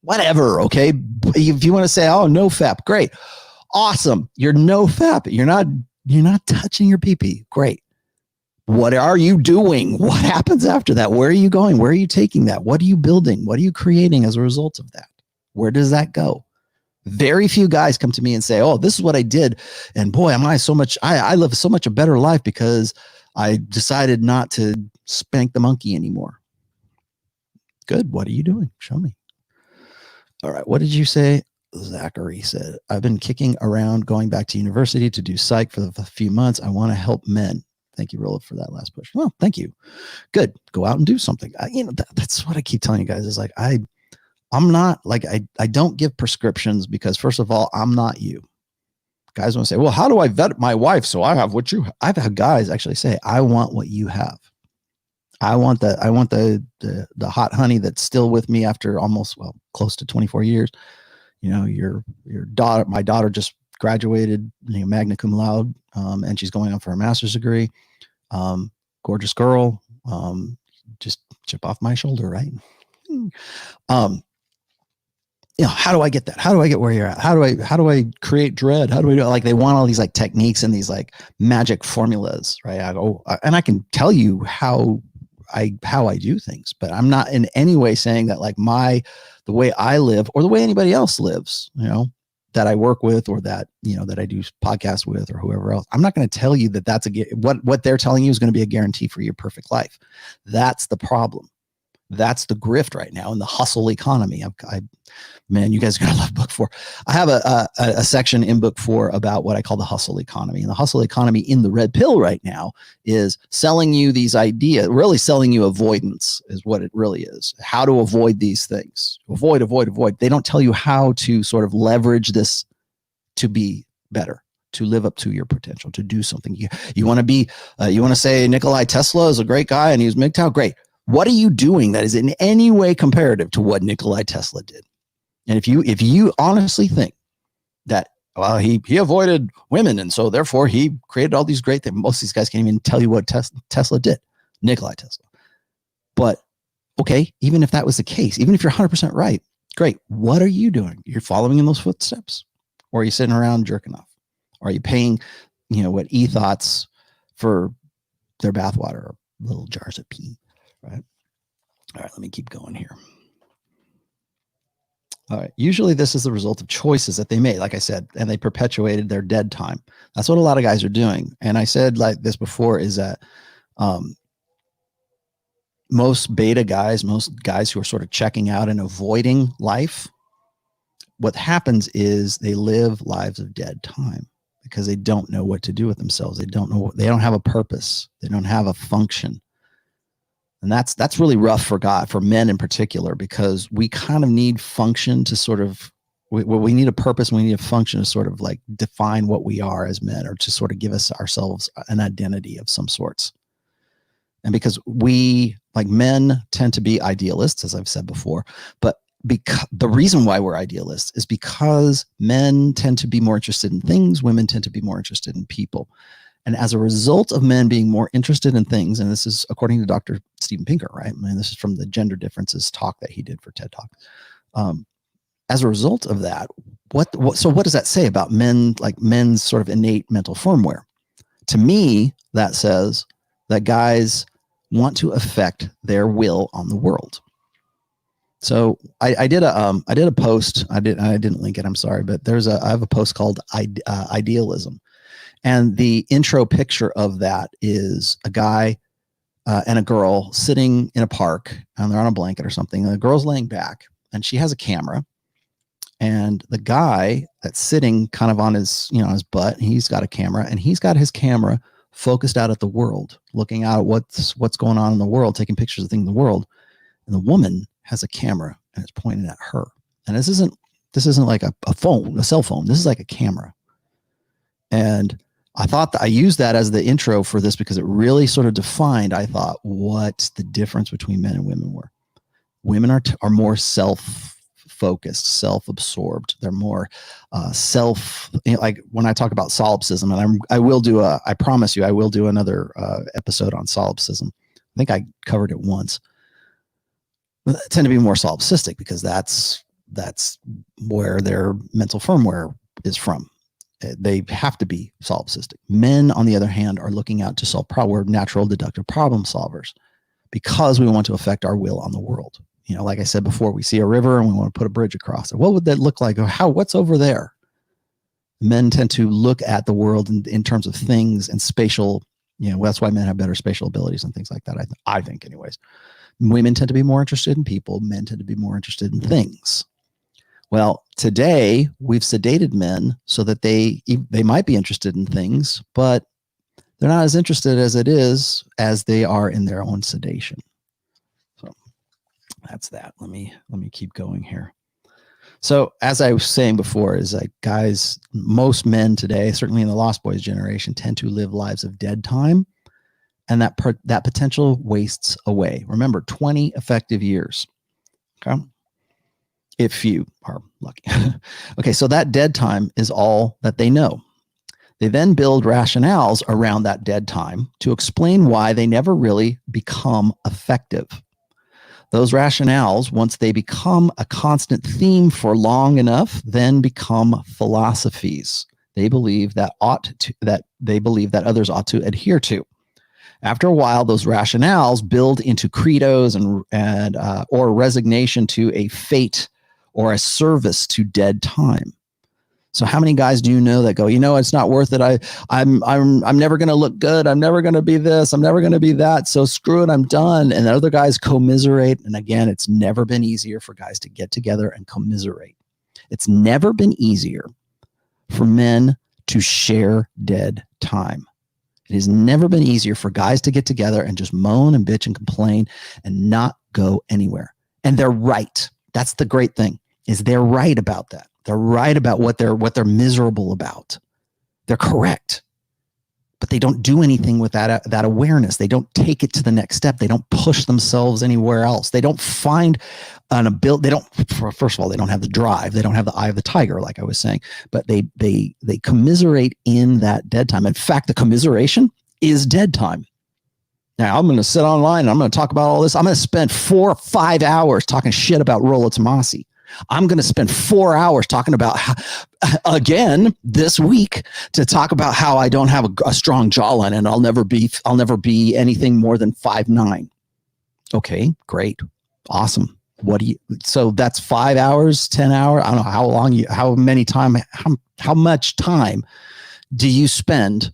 whatever. Okay. If you want to say, oh, no FAP, great. Awesome. You're no FAP. You're not touching your pee-pee. Great. What are you doing? What happens after that? Where are you going? Where are you taking that? What are you building? What are you creating as a result of that? Where does that go? Very few guys come to me and say, oh, this is what I did. And boy, am I so much, I live so much a better life because I decided not to spank the monkey anymore. Good. What are you doing? Show me. All right. What did you say? Zachary said, I've been kicking around going back to university to do psych for a few months. I want to help men. Thank you, Rollo, for that last push. Well, thank you. Good. Go out and do something. That's what I keep telling you guys is like, I'm not like, I don't give prescriptions because first of all, I'm not you. Guys want to say, well, how do I vet my wife? So I have what you have. I've had guys actually say, I want what you have. I want the hot honey that's still with me after almost, close to 24 years. Your daughter, my daughter just graduated, magna cum laude, and she's going on for a master's degree. Gorgeous girl, just chip off my shoulder, right? How do I get that? How do I get where you're at? How do I create dread? How do we do it? Like they want all these like techniques and these like magic formulas, right? And I can tell you how I do things, but I'm not in any way saying that like the way I live or the way anybody else lives, that I work with or that, that I do podcasts with or whoever else. I'm not going to tell you that that's what they're telling you is going to be a guarantee for your perfect life. That's the problem. That's the grift right now in the hustle economy. Man, you guys are going to love book 4. I have a section in book 4 about what I call the hustle economy. And the hustle economy in the red pill right now is selling you these ideas, really selling you avoidance is what it really is. How to avoid these things. Avoid. They don't tell you how to sort of leverage this to be better, to live up to your potential, to do something. You want to say Nikola Tesla is a great guy and he was MGTOW? Great. What are you doing that is in any way comparative to what Nikola Tesla did? And if you honestly think that, well, he avoided women and so therefore he created all these great things, most of these guys can't even tell you what Tesla did, Nikola Tesla. But okay, even if that was the case, even if you're 100% right, great. What are you doing? You're following in those footsteps, or are you sitting around jerking off? Or are you paying, what e-thoughts for their bathwater or little jars of pee? Right. All right. Let me keep going here. All right. Usually this is the result of choices that they made, like I said, and they perpetuated their dead time. That's what a lot of guys are doing. And I said like this before is that most beta guys, most guys who are sort of checking out and avoiding life, what happens is they live lives of dead time because they don't know what to do with themselves. They don't have a purpose. They don't have a function. And that's really rough for men in particular, because we kind of need function to sort of, we need a purpose and we need a function to sort of like define what we are as men, or to sort of give us ourselves an identity of some sorts. And because we, like men, tend to be idealists, as I've said before, but the reason why we're idealists is because men tend to be more interested in things, women tend to be more interested in people. And as a result of men being more interested in things, and this is according to Dr. Steven Pinker, right? I mean, this is from the gender differences talk that he did for TED Talk. As a result of that, so what does that say about men, like men's sort of innate mental firmware? To me, that says that guys want to affect their will on the world. So I did a post. I didn't link it. I'm sorry, but I have a post called Idealism. And the intro picture of that is a guy and a girl sitting in a park, and they're on a blanket or something. And the girl's laying back, and she has a camera. And the guy that's sitting kind of on his, his butt, he's got a camera, and he's got his camera focused out at the world, looking out at what's going on in the world, taking pictures of things in the world. And the woman has a camera, and it's pointed at her. And this isn't like a phone, a cell phone. This is like a camera. And I thought that I used that as the intro for this because it really sort of defined, I thought, what the difference between men and women were. Women are more self-focused, self-absorbed. They're more like when I talk about solipsism, and I promise you, I will do another episode on solipsism. I think I covered it once. They tend to be more solipsistic because that's where their mental firmware is from. They have to be solipsistic. Men, on the other hand, are looking out to solve problems. We're natural deductive problem solvers because we want to affect our will on the world. Like I said before, we see a river and we want to put a bridge across it. What would that look like? What's over there? Men tend to look at the world in terms of things and spatial, that's why men have better spatial abilities and things like that. I think anyways. Women tend to be more interested in people. Men tend to be more interested in things. Well, today we've sedated men so that they might be interested in things, but they're not as interested as they are in their own sedation. So that's that. Let me keep going here. So as I was saying before, is like, guys, most men today, certainly in the Lost Boys generation, tend to live lives of dead time, and that potential wastes away. Remember, 20 effective years. Okay. If you are lucky. Okay, so that dead time is all that they know. They then build rationales around that dead time to explain why they never really become effective. Those rationales, once they become a constant theme for long enough, then become philosophies. They believe that others ought to adhere to. After a while, those rationales build into credos and or resignation to a fate or a service to dead time. So how many guys do you know that go, it's not worth it. I'm never going to look good. I'm never going to be this. I'm never going to be that. So screw it. I'm done. And the other guys commiserate. And again, it's never been easier for guys to get together and commiserate. It's never been easier for men to share dead time. It has never been easier for guys to get together and just moan and bitch and complain and not go anywhere. And they're right. That's the great thing, is they're right about that. They're right about what they're miserable about. They're correct. But they don't do anything with that awareness. They don't take it to the next step. They don't push themselves anywhere else. They don't find an ability. First of all, they don't have the drive. They don't have the eye of the tiger, like I was saying. But they commiserate in that dead time. In fact, the commiseration is dead time. Now, I'm going to sit online and I'm going to talk about all this. I'm going to spend 4 or 5 hours talking shit about Rollo Tomassi. I'm going to spend 4 hours talking about how, again, this week, to talk about how I don't have a strong jawline and I'll never be anything more than 5'9". Okay, great. Awesome. So that's 5 hours, 10 hours. I don't know how much time do you spend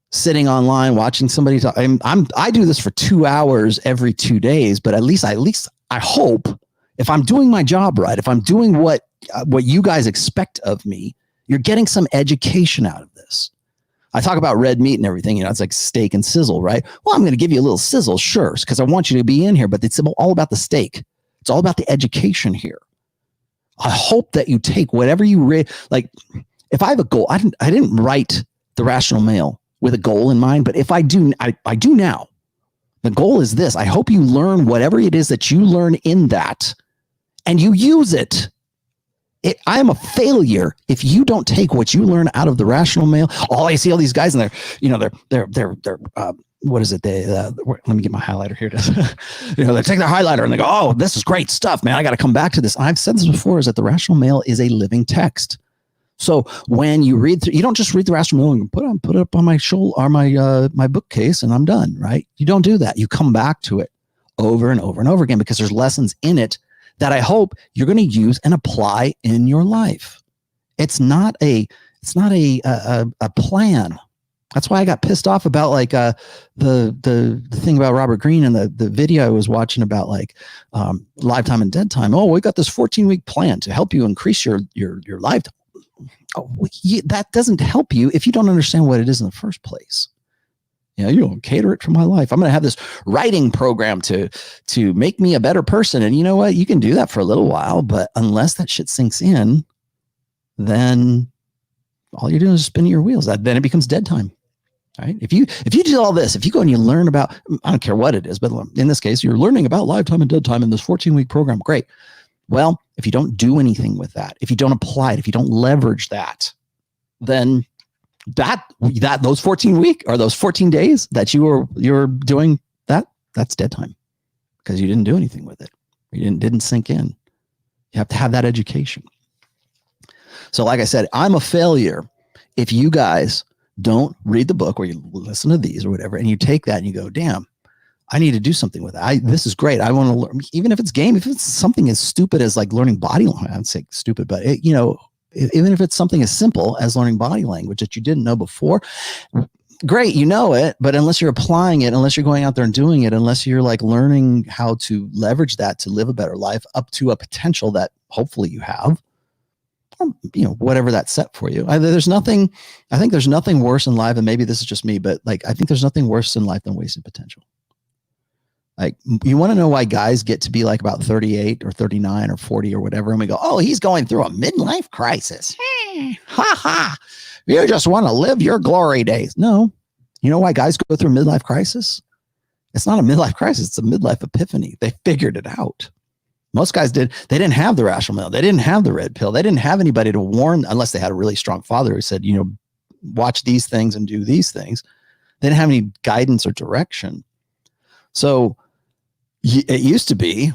sitting online watching somebody talk? I do this for 2 hours every 2 days, but at least I hope, if I'm doing my job right, if I'm doing what you guys expect of me, you're getting some education out of this. I talk about red meat and everything, it's like steak and sizzle, right? Well, I'm going to give you a little sizzle, sure, because I want you to be in here, but it's all about the steak. It's all about the education here. I hope that you take whatever you read. Like, if I have a goal, I didn't write The Rational Male with a goal in mind, but if I do, I do now. The goal is this. I hope you learn whatever it is that you learn in that, and you use it. I am a failure if you don't take what you learn out of The Rational Male. I see all these guys and they're what is it? Let me get my highlighter here. They take their highlighter and they go, "Oh, this is great stuff, man. I got to come back to this." I've said this before, is that The Rational Male is a living text. So when you read through, you don't just read The Rational Male and put it up on my shoulder or my bookcase and I'm done, right? You don't do that. You come back to it over and over and over again, because there's lessons in it that I hope you're going to use and apply in your life. It's not a plan. That's why I got pissed off about the thing about Robert Greene and the video I was watching about lifetime and dead time. Oh, we got this 14-week plan to help you increase your lifetime. Oh, that doesn't help you if you don't understand what it is in the first place. You don't cater it for my life. I'm going to have this writing program to make me a better person. And you know what? You can do that for a little while, but unless that shit sinks in, then all you're doing is spinning your wheels. Then it becomes dead time. Right? If you do all this, if you go and you learn about, I don't care what it is, but in this case, you're learning about lifetime and dead time in this 14-week program. Great. Well, if you don't do anything with that, if you don't apply it, if you don't leverage that, then those 14 days that you're doing that's dead time, because you didn't do anything with it. You didn't sink in. You have to have that education. So like I said, I'm a failure if you guys don't read the book, or you listen to these or whatever, and you take that and you go, damn, I need to do something with it. This is great. I want to learn, even if it's game, if it's something as stupid as like learning body language, I'd say stupid, but even if it's something as simple as learning body language that you didn't know before, great, you know it, but unless you're applying it, unless you're going out there and doing it, unless you're like learning how to leverage that to live a better life up to a potential that hopefully you have, or whatever that's set for you. I think there's nothing worse in life, and maybe this is just me, but like I think there's nothing worse in life than wasted potential. Like, you want to know why guys get to be like about 38 or 39 or 40 or whatever, and we go, oh, he's going through a midlife crisis. Ha ha. You just want to live your glory days. No. You know why guys go through a midlife crisis? It's not a midlife crisis. It's a midlife epiphany. They figured it out. Most guys did. They didn't have the rational male. They didn't have the red pill. They didn't have anybody to warn, unless they had a really strong father who said, watch these things and do these things. They didn't have any guidance or direction. So it used to be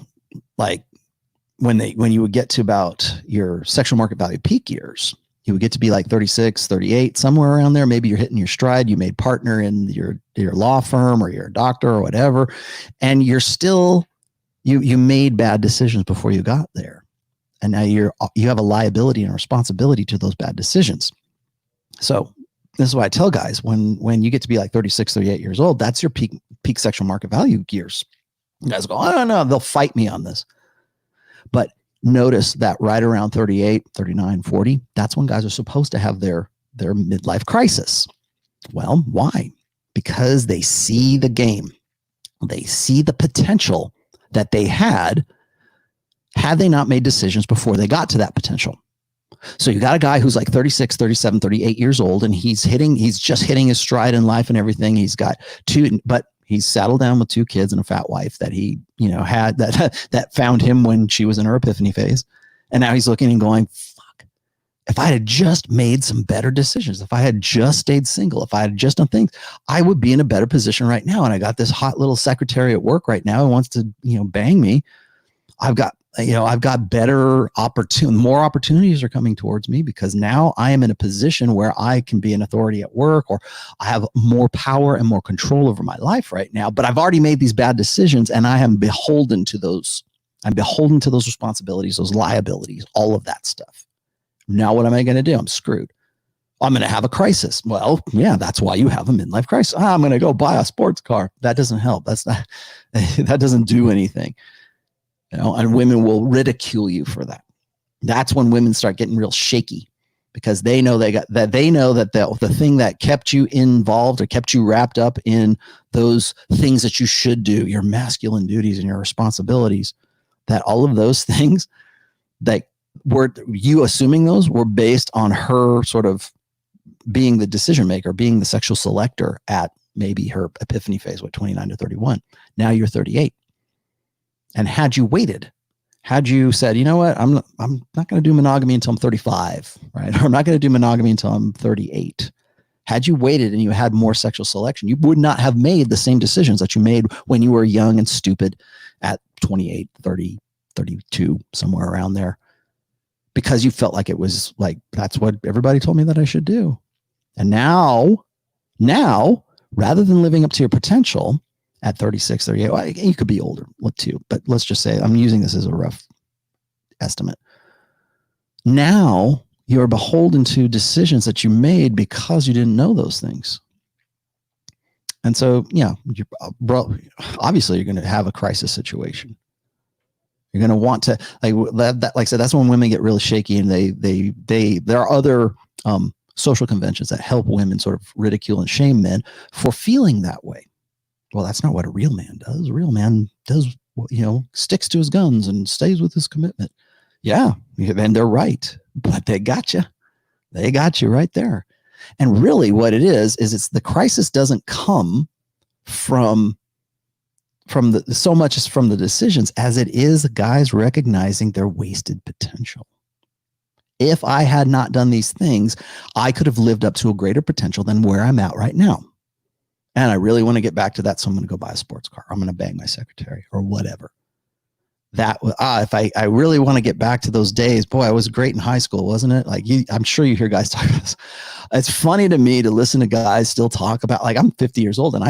like when you would get to about your sexual market value peak years, you would get to be like 36, 38, somewhere around there. Maybe you're hitting your stride. You made partner in your law firm, or you're a doctor or whatever. And you're still, you made bad decisions before you got there. And now you have a liability and a responsibility to those bad decisions. So this is why I tell guys, when you get to be like 36, 38 years old, that's your peak sexual market value years. You guys go, I don't know, they'll fight me on this. But notice that right around 38, 39, 40, that's when guys are supposed to have their midlife crisis. Well, why? Because they see the game. They see the potential that they had they not made decisions before they got to that potential. So you got a guy who's like 36, 37, 38 years old, and he's just hitting his stride in life and everything. He's got but he's settled down with 2 kids and a fat wife that he, had that found him when she was in her epiphany phase. And now he's looking and going, fuck, if I had just made some better decisions, if I had just stayed single, if I had just done things, I would be in a better position right now. And I got this hot little secretary at work right now who wants to, bang me. I've got better more opportunities are coming towards me, because now I am in a position where I can be an authority at work, or I have more power and more control over my life right now. But I've already made these bad decisions, and I am beholden to those. I'm beholden to those responsibilities, those liabilities, all of that stuff. Now what am I going to do? I'm screwed. I'm going to have a crisis. Well, yeah, that's why you have a midlife crisis. I'm going to go buy a sports car. That doesn't help. That doesn't do anything. And women will ridicule you for that. That's when women start getting real shaky, because they know that the thing that kept you involved or kept you wrapped up in those things that you should do, your masculine duties and your responsibilities, that all of those things that were you assuming those were based on her sort of being the decision maker, being the sexual selector at maybe her epiphany phase, 29 to 31. Now you're 38. And had you waited, had you said, you know what, I'm not going to do monogamy until I'm 35, right? Or I'm not going to do monogamy until I'm 38. Had you waited and you had more sexual selection, you would not have made the same decisions that you made when you were young and stupid at 28, 30, 32, somewhere around there, because you felt like it was like, that's what everybody told me that I should do. And now, rather than living up to your potential, at 36, 38, well, you could be older too, but let's just say I'm using this as a rough estimate. Now you're beholden to decisions that you made because you didn't know those things. And so, obviously you're going to have a crisis situation. You're going to want to, like I said, that's when women get really shaky, and there are other social conventions that help women sort of ridicule and shame men for feeling that way. Well, that's not what a real man does. A real man does, sticks to his guns and stays with his commitment. Yeah, and they're right, but they got you. They got you right there. And really what it is it's the crisis doesn't come from so much is from the decisions as it is guys recognizing their wasted potential. If I had not done these things, I could have lived up to a greater potential than where I'm at right now. And I really want to get back to that. So I'm going to go buy a sports car. I'm going to bang my secretary or whatever. That if I really want to get back to those days, boy, I was great in high school, wasn't it? Like I'm sure you hear guys talk about this. It's funny to me to listen to guys still talk about, like, I'm 50 years old and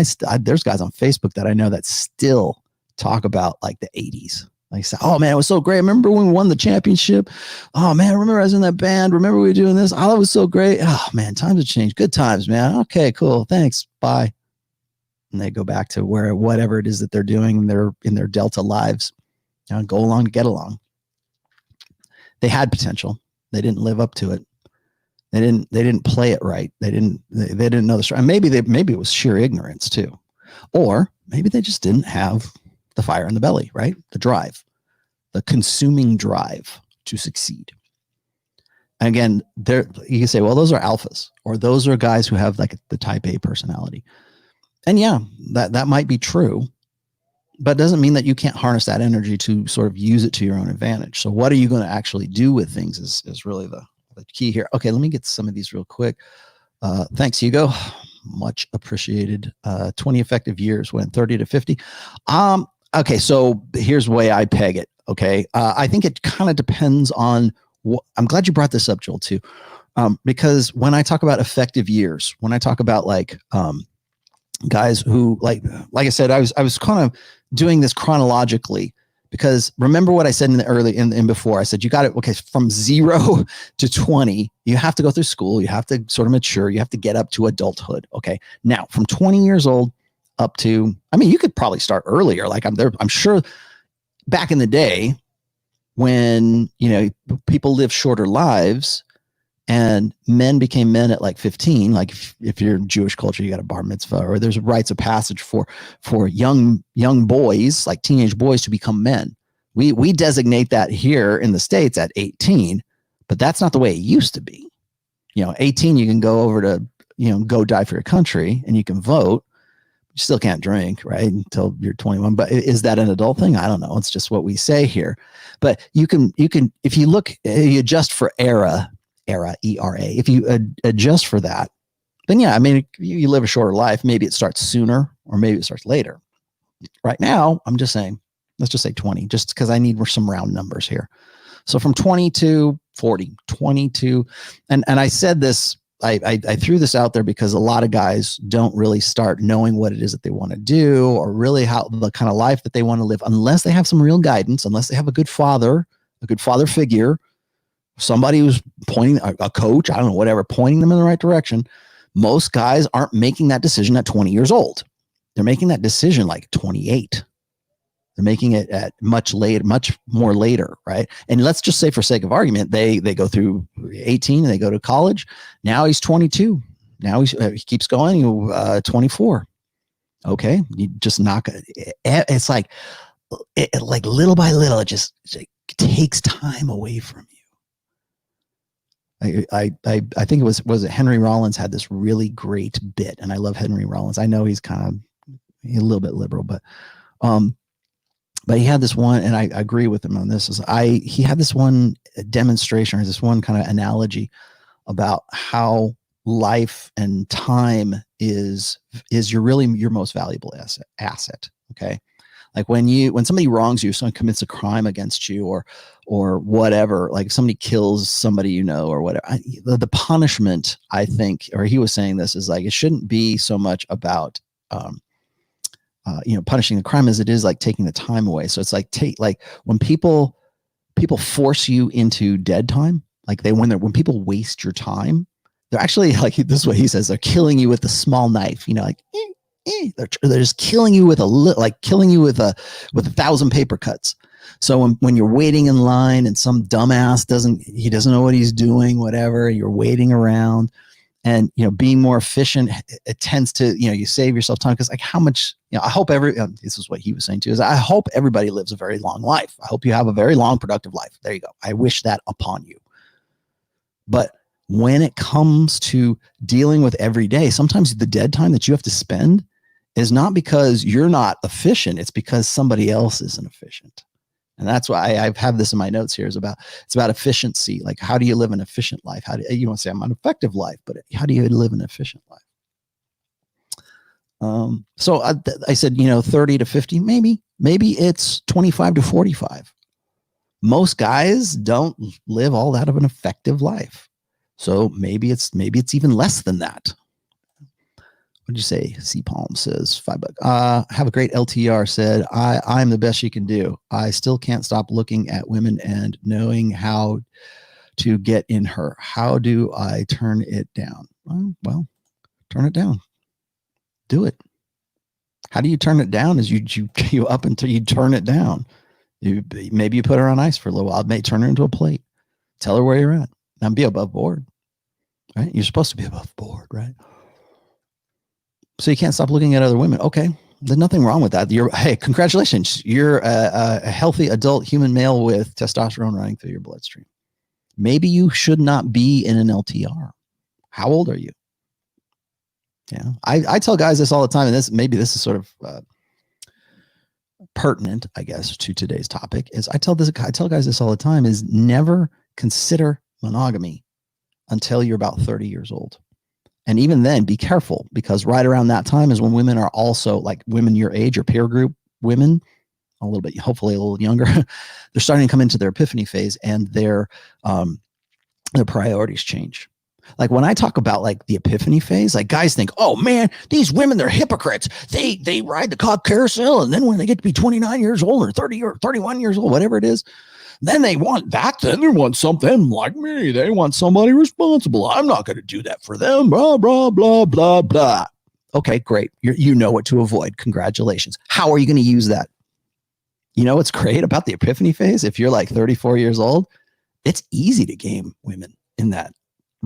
there's guys on Facebook that I know that still talk about like the 80s. Like, say, oh man, it was so great. Remember when we won the championship? Oh man, remember I was in that band. Remember we were doing this? Oh, it was so great. Oh man, times have changed. Good times, man. Okay, cool. Thanks. Bye. And they go back to whatever it is that they're doing in their Delta lives. Go along to get along. They had potential. They didn't live up to it. They didn't play it right. They didn't know the story. Maybe it was sheer ignorance too. Or maybe they just didn't have the fire in the belly, right? The drive, the consuming drive to succeed. And again, you can say, well, those are alphas, or those are guys who have like the type A personality. And yeah, that might be true, but it doesn't mean that you can't harness that energy to sort of use it to your own advantage. So what are you going to actually do with things is really the key here. Okay, let me get some of these real quick. Thanks, Hugo. Much appreciated. 20 effective years went 30 to 50. Okay, so here's the way I peg it. Okay, I think it kind of depends on I'm glad you brought this up, Joel, too, because when I talk about effective years, when I talk about like guys who like I said, I was kind of doing this chronologically, because remember what I said in the early in before. I said you got it. Okay, from 0 to 20, you have to go through school. You have to sort of mature. You have to get up to adulthood. Okay, now from 20 years old up to, I mean, you could probably start earlier. Like I'm sure back in the day when, people live shorter lives and men became men at like 15, like if you're in Jewish culture, you got a bar mitzvah, or there's rites of passage for young boys, like teenage boys, to become men. We designate that here in the States at 18, but that's not the way it used to be. 18, you can go over to, go die for your country and you can vote. You still can't drink, right, until you're 21. But is that an adult thing? I don't know. It's just what we say here. But you can, if you look, you adjust for ERA, ERA. If you adjust for that, then yeah, I mean, you live a shorter life. Maybe it starts sooner, or maybe it starts later. Right now, I'm just saying, let's just say 20, just because I need some round numbers here. So from 20 to 40, 22, and I said this. I threw this out there because a lot of guys don't really start knowing what it is that they want to do, or really how the kind of life that they want to live, unless they have some real guidance, unless they have a good father figure, somebody who's pointing, a coach, I don't know, whatever, pointing them in the right direction. Most guys aren't making that decision at 20 years old. They're making that decision like 28. They're making it at much more later, right? And let's just say, for sake of argument, they go through 18 and they go to college. Now he's 22. Now he keeps going. 24. Okay, you just knock it. It's like little by little, it takes time away from you. I think it was Henry Rollins had this really great bit, and I love Henry Rollins. I know he's a little bit liberal, but he had this one, and I agree with him on this. He had this one demonstration, or this one kind of analogy about how life and time is your most valuable asset. Okay, like when somebody wrongs you, someone commits a crime against you, or whatever, like if somebody kills somebody or whatever, the punishment, I think, or he was saying this, is like it shouldn't be so much about punishing the crime as it is like taking the time away. So it's like when people force you into dead time, like when people waste your time, they're actually, like, this is what he says, they're killing you with a small knife, they're just killing you with killing you with 1,000 paper cuts. So when you're waiting in line and some dumbass doesn't know what he's doing, whatever, you're waiting around, and being more efficient, it tends to, you save yourself time, because like how much, I hope this is what he was saying too, is I hope everybody lives a very long life. I hope you have a very long, productive life. There you go. I wish that upon you. But when it comes to dealing with every day, sometimes the dead time that you have to spend is not because you're not efficient. It's because somebody else isn't efficient. And that's why I have this in my notes here. It's about efficiency. Like, how do you live an efficient life? How do you want to say I'm an effective life, but how do you live an efficient life? So I said, 30 to 50, maybe it's 25 to 45. Most guys don't live all that of an effective life. So maybe it's even less than that. What'd you say? C Palm says $5. Have a great LTR said, I'm the best you can do. I still can't stop looking at women and knowing how to get in her. How do I turn it down? Well, turn it down. Do it. How do you turn it down? Is you up until you turn it down. Maybe you put her on ice for a little while. May turn her into a plate. Tell her where you're at. Now be above board, right? You're supposed to be above board, right? So you can't stop looking at other women. Okay, there's nothing wrong with that. Hey, congratulations. You're a healthy adult human male with testosterone running through your bloodstream. Maybe you should not be in an LTR. How old are you? Yeah, I tell guys this all the time, and this is sort of pertinent, I guess, to today's topic. Is I tell guys this all the time: is never consider monogamy until you're about 30 years old. And even then, be careful, because right around that time is when women are also, like women your age or peer group women, a little bit, hopefully a little younger, they're starting to come into their epiphany phase, and their priorities change. Like when I talk about like the epiphany phase, like guys think, oh man, these women, they're hypocrites. They ride the cock carousel, and then when they get to be 29 years old or 30 or 31 years old, whatever it is, then they want that. Then they want something like me. They want somebody responsible. I'm not going to do that for them. Blah, blah, blah, blah, blah. Okay, great. You know what to avoid. Congratulations. How are you going to use that? You know what's great about the epiphany phase? If you're like 34 years old, it's easy to game women in that.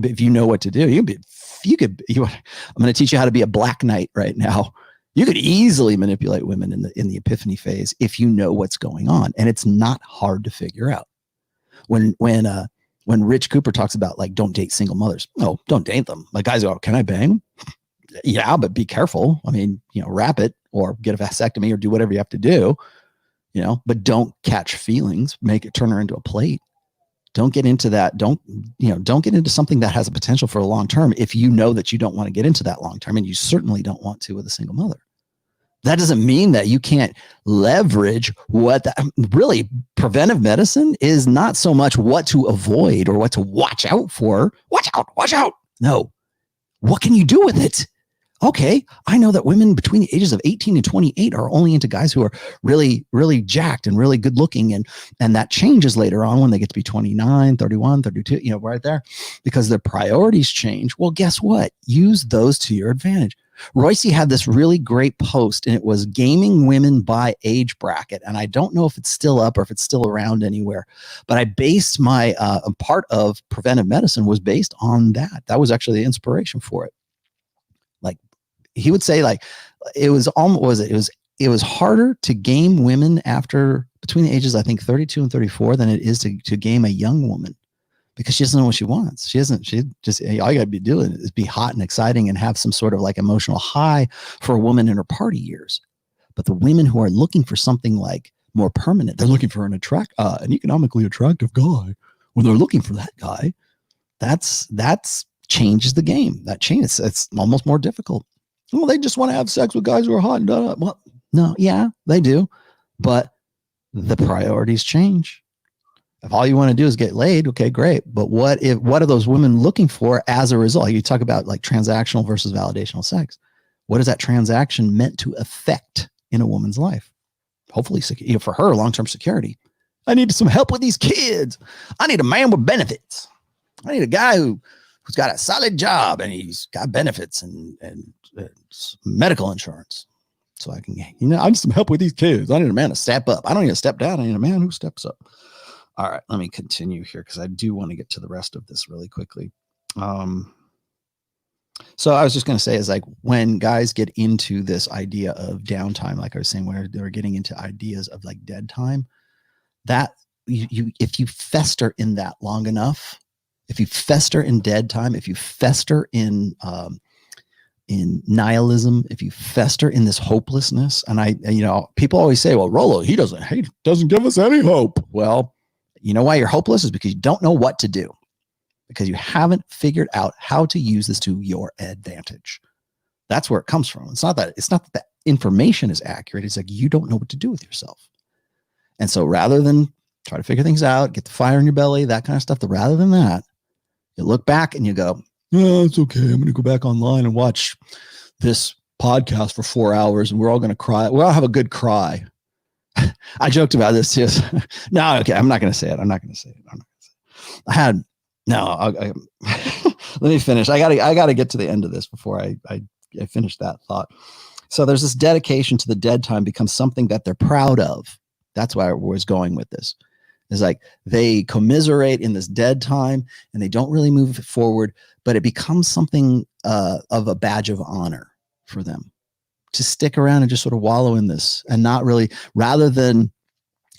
If you know what to do, I'm going to teach you how to be a black knight right now. You could easily manipulate women in the epiphany phase if you know what's going on, and it's not hard to figure out. When Rich Cooper talks about like don't date single mothers, no, don't date them. Like guys go, can I bang? Yeah, but be careful. I mean, wrap it or get a vasectomy or do whatever you have to do. But don't catch feelings. Turn her into a plate. Don't get into that. Don't get into something that has a potential for a long term if you know that you don't want to get into that long term, and you certainly don't want to with a single mother. That doesn't mean that you can't leverage really preventive medicine is not so much what to avoid or what to watch out for. Watch out. No. What can you do with it? Okay, I know that women between the ages of 18 and 28 are only into guys who are really, really jacked and really good looking. And that changes later on when they get to be 29, 31, 32, right there, because their priorities change. Well, guess what? Use those to your advantage. Royce had this really great post, and it was gaming women by age bracket. And I don't know if it's still up or if it's still around anywhere, but I based my part of preventive medicine was based on that. That was actually the inspiration for it. Like he would say, like it was harder to game women between the ages, I think 32 and 34 than it is to game a young woman, because she doesn't know what she wants. All you gotta be doing is be hot and exciting and have some sort of like emotional high for a woman in her party years. But the women who are looking for something like more permanent, they're looking for an economically attractive guy. When they're looking for that guy, that's changes the game. That changes. It's almost more difficult. Well, they just want to have sex with guys who are hot and done. Well, no, yeah, they do, but the priorities change. If all you want to do is get laid, okay, great. But what are those women looking for as a result? You talk about like transactional versus validational sex. What is that transaction meant to affect in a woman's life? Hopefully, for her, long-term security. I need some help with these kids. I need a man with benefits. I need a guy who's got a solid job and he's got benefits and medical insurance. So I can, I need some help with these kids. I need a man to step up. I don't need to step down. I need a man who steps up. All right, let me continue here because I do want to get to the rest of this really quickly. So I was just going to say is like when guys get into this idea of downtime, like I was saying, where they're getting into ideas of like dead time, that if you fester in that long enough, if you fester in dead time, if you fester in in nihilism, if you fester in this hopelessness, and people always say, well, Rollo, he doesn't give us any hope. Well, you know why you're hopeless is because you don't know what to do, because you haven't figured out how to use this to your advantage. That's where it comes from. It's not that the information is accurate. It's like you don't know what to do with yourself. And so rather than try to figure things out, get the fire in your belly, that kind of stuff, rather than that, you look back and you go, oh, it's okay. I'm going to go back online and watch this podcast for 4 hours and we're all going to cry. We'll all have a good cry. I joked about this too. No, okay. I'm not going to say it. Let me finish. I got to get to the end of this before I finish that thought. So there's this dedication to the dead time becomes something that they're proud of. That's why I was going with this. It's like they commiserate in this dead time and they don't really move forward, but it becomes something of a badge of honor for them to stick around and just sort of wallow in this and not really, rather than,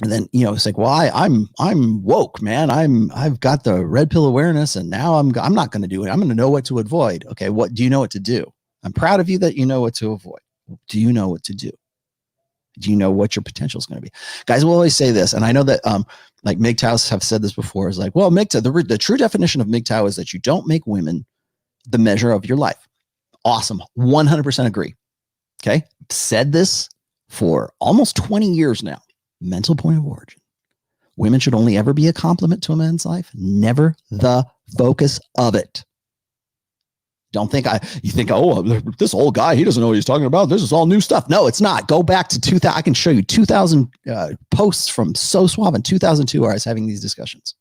and then, it's like, well, I'm woke, man. I've got the red pill awareness and now I'm not going to do it. I'm going to know what to avoid. Okay. What do you know what to do? I'm proud of you that you know what to avoid. Do you know what to do? Do you know what your potential is going to be? Guys will always say this. And I know that, like MGTOWs have said this before, is like, well, MGTOW, the true definition of MGTOW is that you don't make women the measure of your life. Awesome. 100% agree. Okay. Said this for almost 20 years now. Mental point of origin. Women should only ever be a complement to a man's life, never the focus of it. Don't think you think, oh, this old guy, he doesn't know what he's talking about. This is all new stuff. No, it's not. Go back to 2000. I can show you 2000 posts from So Suave in 2002 where I was having these discussions.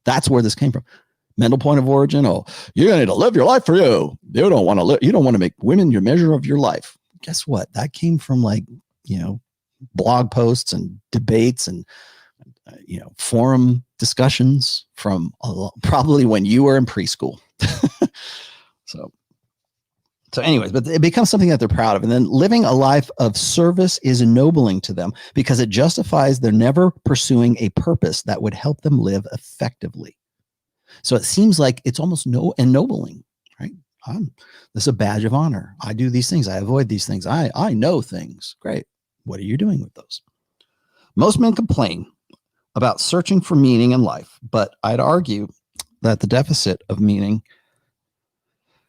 That's where this came from. Mental point of origin. Oh, you're going to live your life for you. You don't want to make women your measure of your life. Guess what? That came from blog posts and debates and, forum discussions from probably when you were in preschool. So anyways, but it becomes something that they're proud of. And then living a life of service is ennobling to them because it justifies their never pursuing a purpose that would help them live effectively. So it seems like it's almost ennobling, right? This is a badge of honor. I do these things. I avoid these things. I know things. Great. What are you doing with those? Most men complain about searching for meaning in life, but I'd argue that the deficit of meaning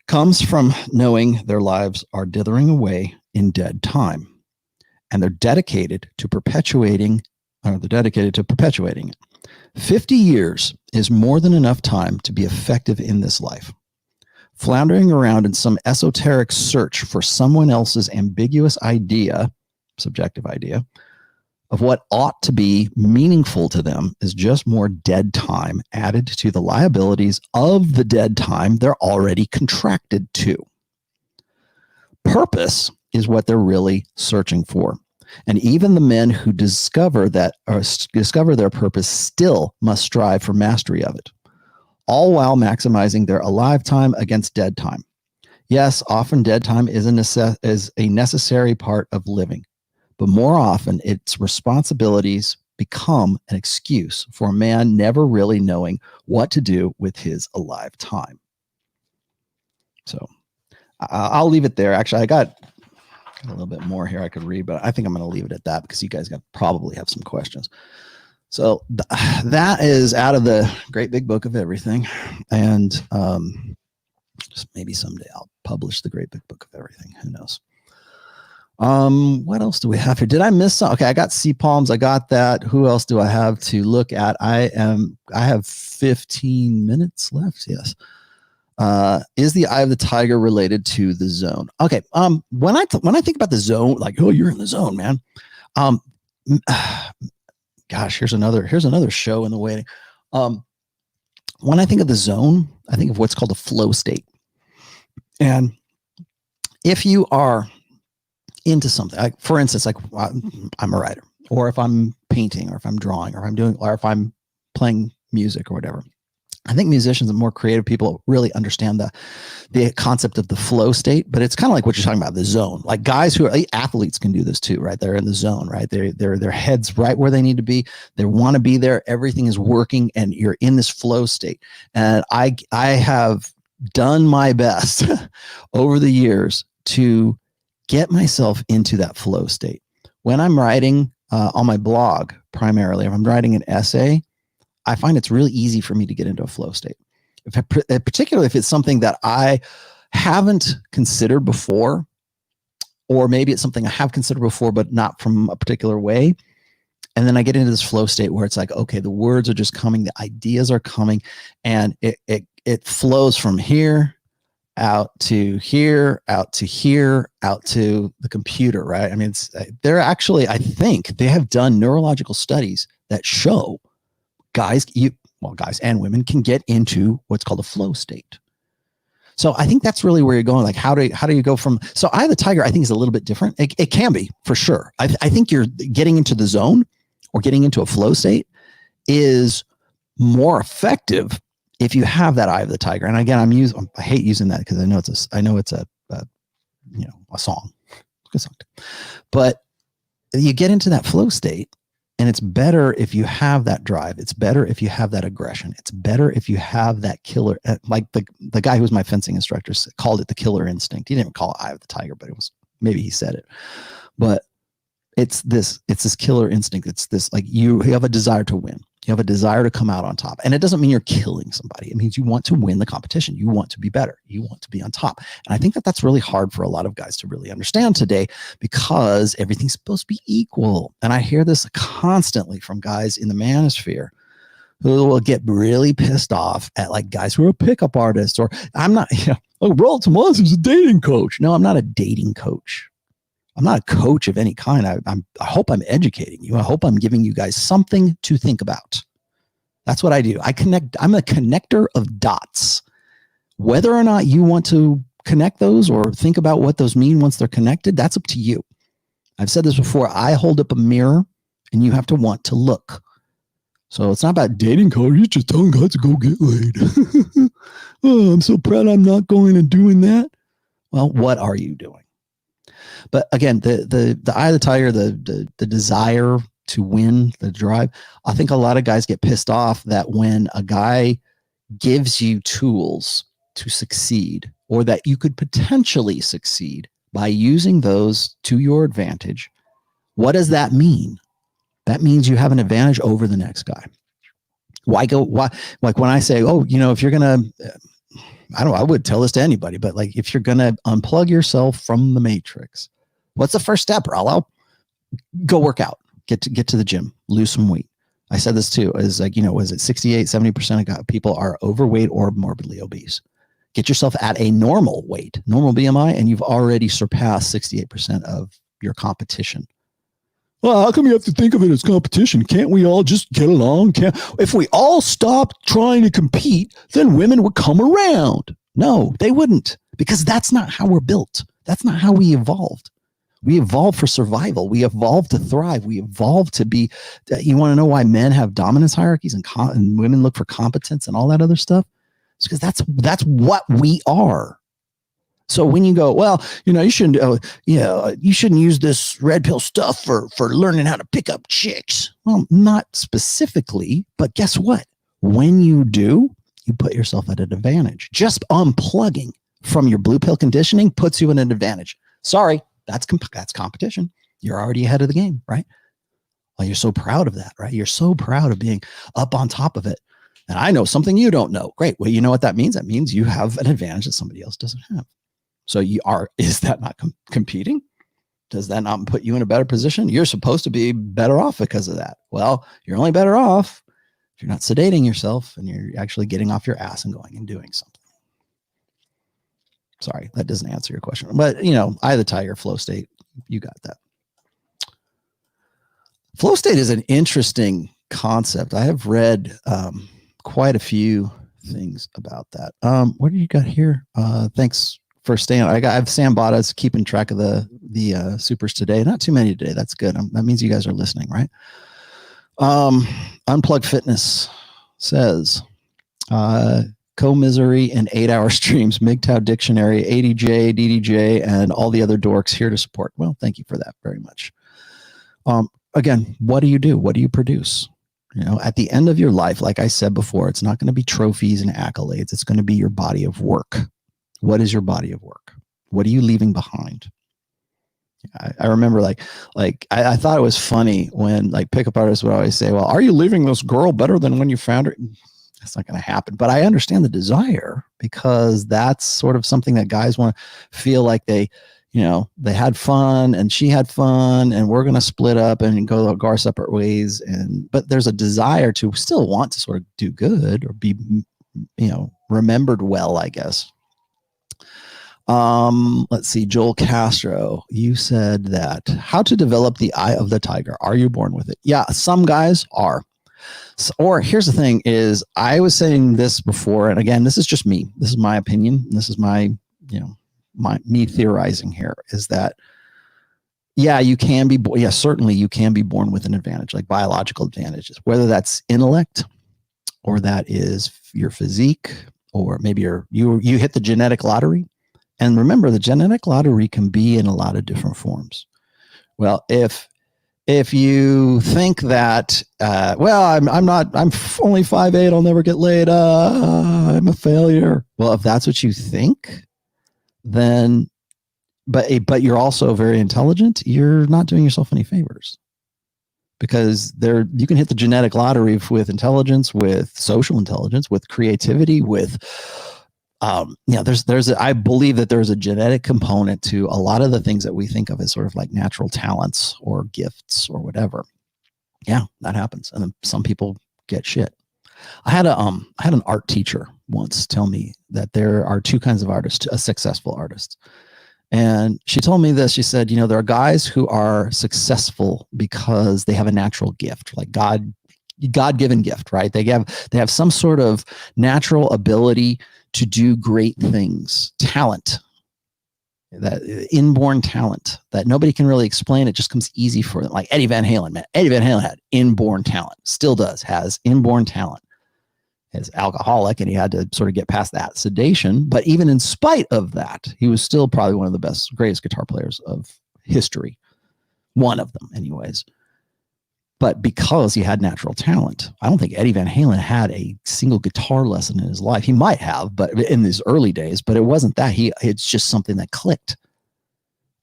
comes from knowing their lives are dithering away in dead time, and they're dedicated to perpetuating it. 50 years is more than enough time to be effective in this life. Floundering around in some esoteric search for someone else's ambiguous idea, subjective idea, of what ought to be meaningful to them is just more dead time added to the liabilities of the dead time they're already contracted to. Purpose is what they're really searching for. And even the men who discover their purpose still must strive for mastery of it, all while maximizing their alive time against dead time. Yes, often dead time is a necessary part of living. But more often, its responsibilities become an excuse for a man never really knowing what to do with his alive time. So I'll leave it there. Actually, I got a little bit more here I could read, but I think I'm going to leave it at that because you guys probably have some questions. So that is out of the great big book of everything. And just maybe someday I'll publish the great big book of everything. Who knows? What else do we have here? Did I miss some? Okay, I got sea palms. I got that. Who else do I have to look at? I have 15 minutes left. Yes. Is the eye of the tiger related to the zone? Okay. When I think about the zone, like, oh, you're in the zone, man. Gosh, here's another show in the waiting. When I think of the zone, I think of what's called a flow state. And if you are into something, like for instance, like I'm a writer, or if I'm painting, or if I'm drawing, or if I'm playing music or whatever. I think musicians and more creative people really understand the concept of the flow state, but it's kind of like what you're talking about, the zone. Like guys who are athletes can do this too, right? They're in the zone, right? Their heads right where they need to be. They want to be there. Everything is working, and you're in this flow state. And I have done my best over the years to get myself into that flow state. When I'm writing on my blog, primarily, if I'm writing an essay, I find it's really easy for me to get into a flow state. Particularly if it's something that I haven't considered before, or maybe it's something I have considered before, but not from a particular way. And then I get into this flow state where it's like, okay, the words are just coming, the ideas are coming, and it flows from here out to here, out to here, out to the computer, right? I mean, they're actually, I think they have done neurological studies that show guys and women can get into what's called a flow state. So I think that's really where you're going. Like, how do you go from, so Eye of the Tiger, I think is a little bit different. It can be, for sure. I think you're getting into the zone or getting into a flow state is more effective if you have that Eye of the Tiger. And again, I hate using that because I know it's a song, good song, but you get into that flow state, and it's better if you have that drive. It's better if you have that aggression. It's better if you have that killer, like the guy who was my fencing instructor called it the killer instinct. He didn't call it Eye of the Tiger, but maybe he said it, but it's this killer instinct. It's this, like, you have a desire to win. You have a desire to come out on top. And it doesn't mean you're killing somebody. It means you want to win the competition. You want to be better. You want to be on top. And I think that that's really hard for a lot of guys to really understand today, because everything's supposed to be equal. And I hear this constantly from guys in the manosphere who will get really pissed off at, like, guys who are pickup artists, or I'm not, Rollo Tomassi is a dating coach. No, I'm not a dating coach. I'm not a coach of any kind. I hope I'm educating you. I hope I'm giving you guys something to think about. That's what I do. I'm a connector of dots. Whether or not you want to connect those or think about what those mean once they're connected, that's up to you. I've said this before. I hold up a mirror and you have to want to look. So it's not about dating coach. You're just telling guys to go get laid. Oh, I'm so proud I'm not going and doing that. Well, what are you doing? But again, the Eye of the Tiger, the desire to win, the drive, I think a lot of guys get pissed off that when a guy gives you tools to succeed, or that you could potentially succeed by using those to your advantage, what does that mean? That means you have an advantage over the next guy. Why, like when I say, oh, if you're going to, I would tell this to anybody, but like, if you're going to unplug yourself from the matrix, what's the first step, Rollo? Go work out, get to the gym, lose some weight. I said this too, is like, was it 68, 70% of people are overweight or morbidly obese. Get yourself at a normal weight, normal BMI, and you've already surpassed 68% of your competition. Well, how come you have to think of it as competition? Can't we all just get along? If we all stopped trying to compete, then women would come around. No, they wouldn't, because that's not how we're built. That's not how we evolved. We evolved for survival. We evolved to thrive. We evolved to be, you want to know why men have dominance hierarchies and women look for competence and all that other stuff? It's because that's what we are. So when you go, well, you shouldn't use this red pill stuff for learning how to pick up chicks. Well, not specifically, but guess what? When you do, you put yourself at an advantage. Just unplugging from your blue pill conditioning puts you in an advantage. Sorry, that's competition. You're already ahead of the game, right? Well, you're so proud of that, right? You're so proud of being up on top of it. And I know something you don't know. Great. Well, you know what that means? That means you have an advantage that somebody else doesn't have. So is that not competing? Does that not put you in a better position? You're supposed to be better off because of that. Well, you're only better off if you're not sedating yourself and you're actually getting off your ass and going and doing something. Sorry, that doesn't answer your question. But, Eye of the Tiger, flow state, you got that. Flow state is an interesting concept. I have read quite a few things about that. What do you got here? Thanks for staying. I have Sam Bada's keeping track of the supers today. Not too many today. That's good. That means you guys are listening, right? Unplugged Fitness says, co-misery and 8-hour streams, MGTOW Dictionary, ADJ, DDJ, and all the other dorks here to support. Well, thank you for that very much. Again, what do you do? What do you produce? At the end of your life, like I said before, it's not going to be trophies and accolades. It's going to be your body of work. What is your body of work? What are you leaving behind? I remember I thought it was funny when like pickup artists would always say, well, are you leaving this girl better than when you found her? That's not going to happen. But I understand the desire, because that's sort of something that guys want to feel like they had fun and she had fun and we're going to split up and go our separate ways. But there's a desire to still want to sort of do good or be, remembered well, I guess. Let's see. Joel Castro, you said that how to develop the eye of the tiger. Are you born with it? Yeah, some guys are. So, or here's the thing is, I was saying this before, and again, this is just me. This is my opinion. This is my, me theorizing here is that, yeah, you can be, certainly you can be born with an advantage, like biological advantages, whether that's intellect or that is your physique, or maybe you hit the genetic lottery. And remember, the genetic lottery can be in a lot of different forms. Well, if you think that, I'm only 5'8", I'll never get laid. I'm a failure. Well, if that's what you think, then, but you're also very intelligent, you're not doing yourself any favors, because you can hit the genetic lottery with intelligence, with social intelligence, with creativity, with, I believe that there's a genetic component to a lot of the things that we think of as sort of like natural talents or gifts or whatever. Yeah, that happens. And then some people get shit. I had an art teacher once tell me that there are two kinds of artists, a successful artist. And she told me this. She said, there are guys who are successful because they have a natural gift, like God-given gift, right? They have some sort of natural ability to do great things, talent, that inborn talent that nobody can really explain. It just comes easy for them. Like Eddie Van Halen, man. Eddie Van Halen had inborn talent, still has inborn talent. He's alcoholic and he had to sort of get past that sedation. But even in spite of that, he was still probably one of the greatest guitar players of history. One of them anyways. But because he had natural talent, I don't think Eddie Van Halen had a single guitar lesson in his life. He might have, but in his early days, but it wasn't that. It's just something that clicked.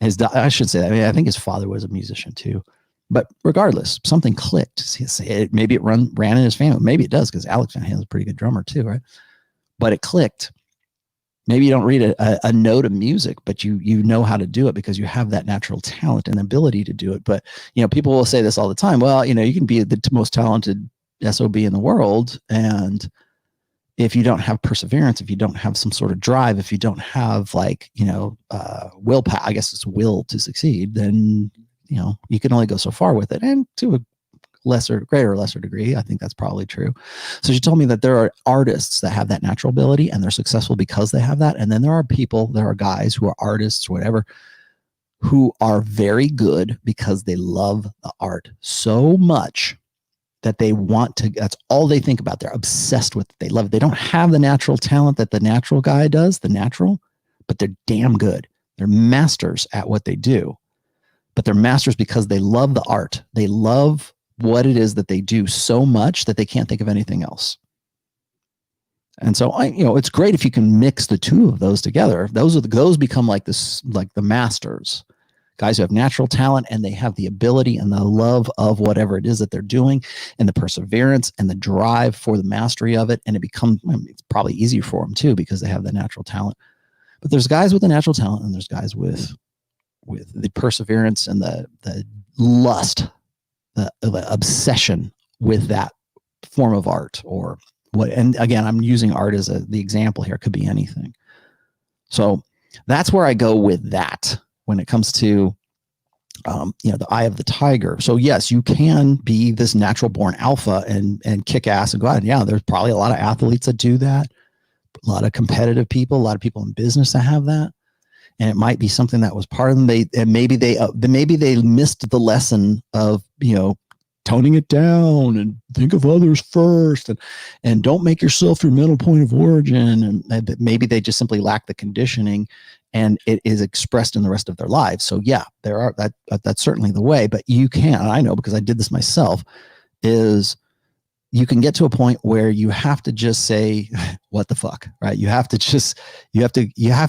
I should say that. I mean, I think his father was a musician too. But regardless, something clicked. Maybe it ran in his family. Maybe it does, because Alex Van Halen's a pretty good drummer too, right? But it clicked. Maybe you don't read a note of music, but you know how to do it because you have that natural talent and ability to do it. But, people will say this all the time. Well, you can be the most talented SOB in the world. And if you don't have perseverance, if you don't have some sort of drive, if you don't have willpower, I guess it's will to succeed, then, you can only go so far with it. And to a greater or lesser degree, I think that's probably true. So she told me that there are artists that have that natural ability and they're successful because they have that. And then there are guys who are artists, whatever, who are very good because they love the art so much that they want to, that's all they think about. They're obsessed with it. They love it. They don't have the natural talent that the natural guy does, but they're damn good. They're masters at what they do, but they're masters because they love the art. They love what it is that they do so much that they can't think of anything else. And so it's great if you can mix the two of those together. Those become like the masters, guys who have natural talent and they have the ability and the love of whatever it is that they're doing and the perseverance and the drive for the mastery of it. And it's probably easier for them too, because they have the natural talent. But there's guys with the natural talent and there's guys with the perseverance and the lust, the obsession with that form of art or what. And again, I'm using art as the example here. It could be anything. So that's where I go with that when it comes to, the eye of the tiger. So yes, you can be this natural born alpha and kick ass and go out. And yeah, there's probably a lot of athletes that do that. A lot of competitive people, a lot of people in business that have that. And it might be something that was part of them. Maybe they missed the lesson of, toning it down and think of others first and don't make yourself your mental point of origin. And maybe they just simply lack the conditioning and it is expressed in the rest of their lives. So yeah, that's certainly the way, but you can, I know because I did this myself, is you can get to a point where you have to just say, what the fuck, right? You have to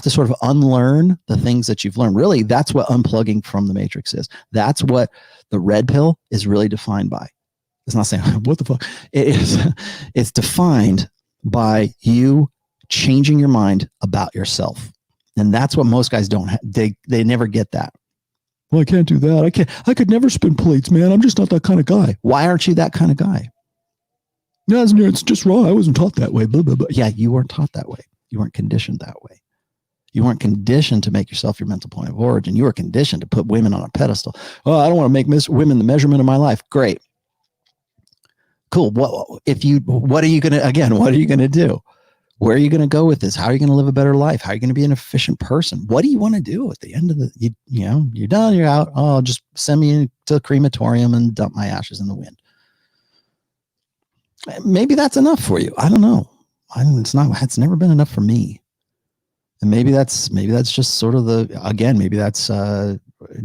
sort of unlearn the things that you've learned. Really, that's what unplugging from the matrix is. That's what the red pill is really defined by. It's not saying, what the fuck? It's defined by you changing your mind about yourself. And that's what most guys don't have. They never get that. Well, I can't do that. I could never spin plates, man. I'm just not that kind of guy. Why aren't you that kind of guy? No, it's just wrong. I wasn't taught that way. Blah, blah, blah. Yeah, you weren't taught that way. You weren't conditioned that way. You weren't conditioned to make yourself your mental point of origin. You were conditioned to put women on a pedestal. Oh, I don't want to make women the measurement of my life. Great. Cool. What are you going to do? Where are you going to go with this? How are you going to live a better life? How are you going to be an efficient person? What do you want to do at the end of you're done, you're out. Oh, just send me to a crematorium and dump my ashes in the wind. Maybe that's enough for you. I don't know. It's never been enough for me. And maybe that's just sort of maybe that's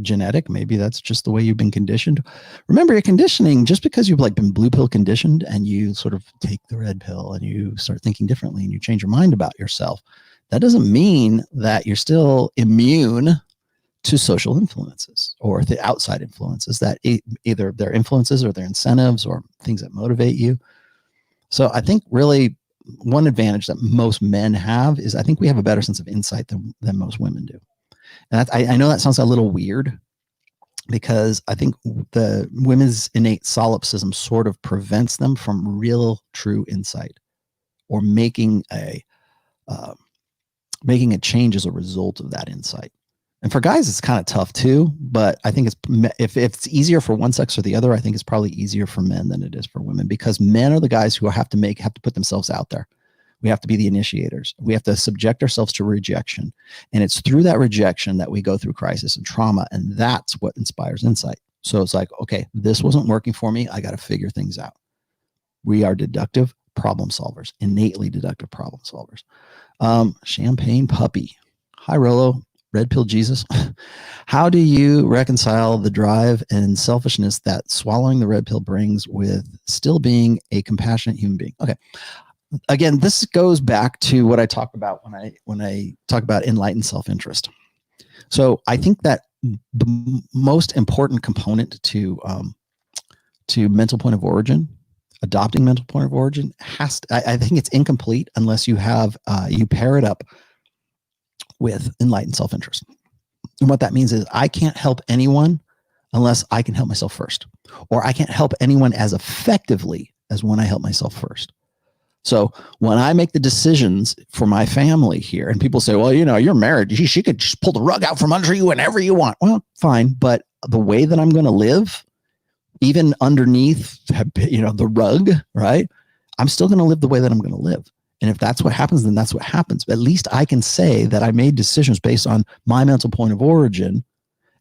genetic. Maybe that's just the way you've been conditioned. Remember, your conditioning, just because you've been blue pill conditioned and you sort of take the red pill and you start thinking differently and you change your mind about yourself, that doesn't mean that you're still immune to social influences or the outside influences that either they're influences or they're incentives or things that motivate you. So I think really one advantage that most men have is I think we have a better sense of insight than most women do. And I know that sounds a little weird because I think the women's innate solipsism sort of prevents them from real, true insight or making a change as a result of that insight. And for guys, it's kind of tough too, but I think if it's easier for one sex or the other, I think it's probably easier for men than it is for women because men are the guys who have to put themselves out there. We have to be the initiators. We have to subject ourselves to rejection. And it's through that rejection that we go through crisis and trauma. And that's what inspires insight. So it's like, okay, this wasn't working for me. I got to figure things out. We are deductive problem solvers, innately deductive problem solvers. Champagne puppy. Hi, Rollo. Red pill Jesus. How do you reconcile the drive and selfishness that swallowing the red pill brings with still being a compassionate human being? Okay. Again, this goes back to what I talk about when I talk about enlightened self-interest. So I think that the most important component to mental point of origin, adopting mental point of origin, I think it's incomplete unless you have you pair it up with enlightened self-interest. And what that means is I can't help anyone unless I can help myself first, or I can't help anyone as effectively as when I help myself first. So when I make the decisions for my family here and people say, well, you're married, she could just pull the rug out from under you whenever you want. Well, fine. But the way that I'm going to live, even underneath, the rug, right? I'm still going to live the way that I'm going to live. And if that's what happens, then that's what happens. But at least I can say that I made decisions based on my mental point of origin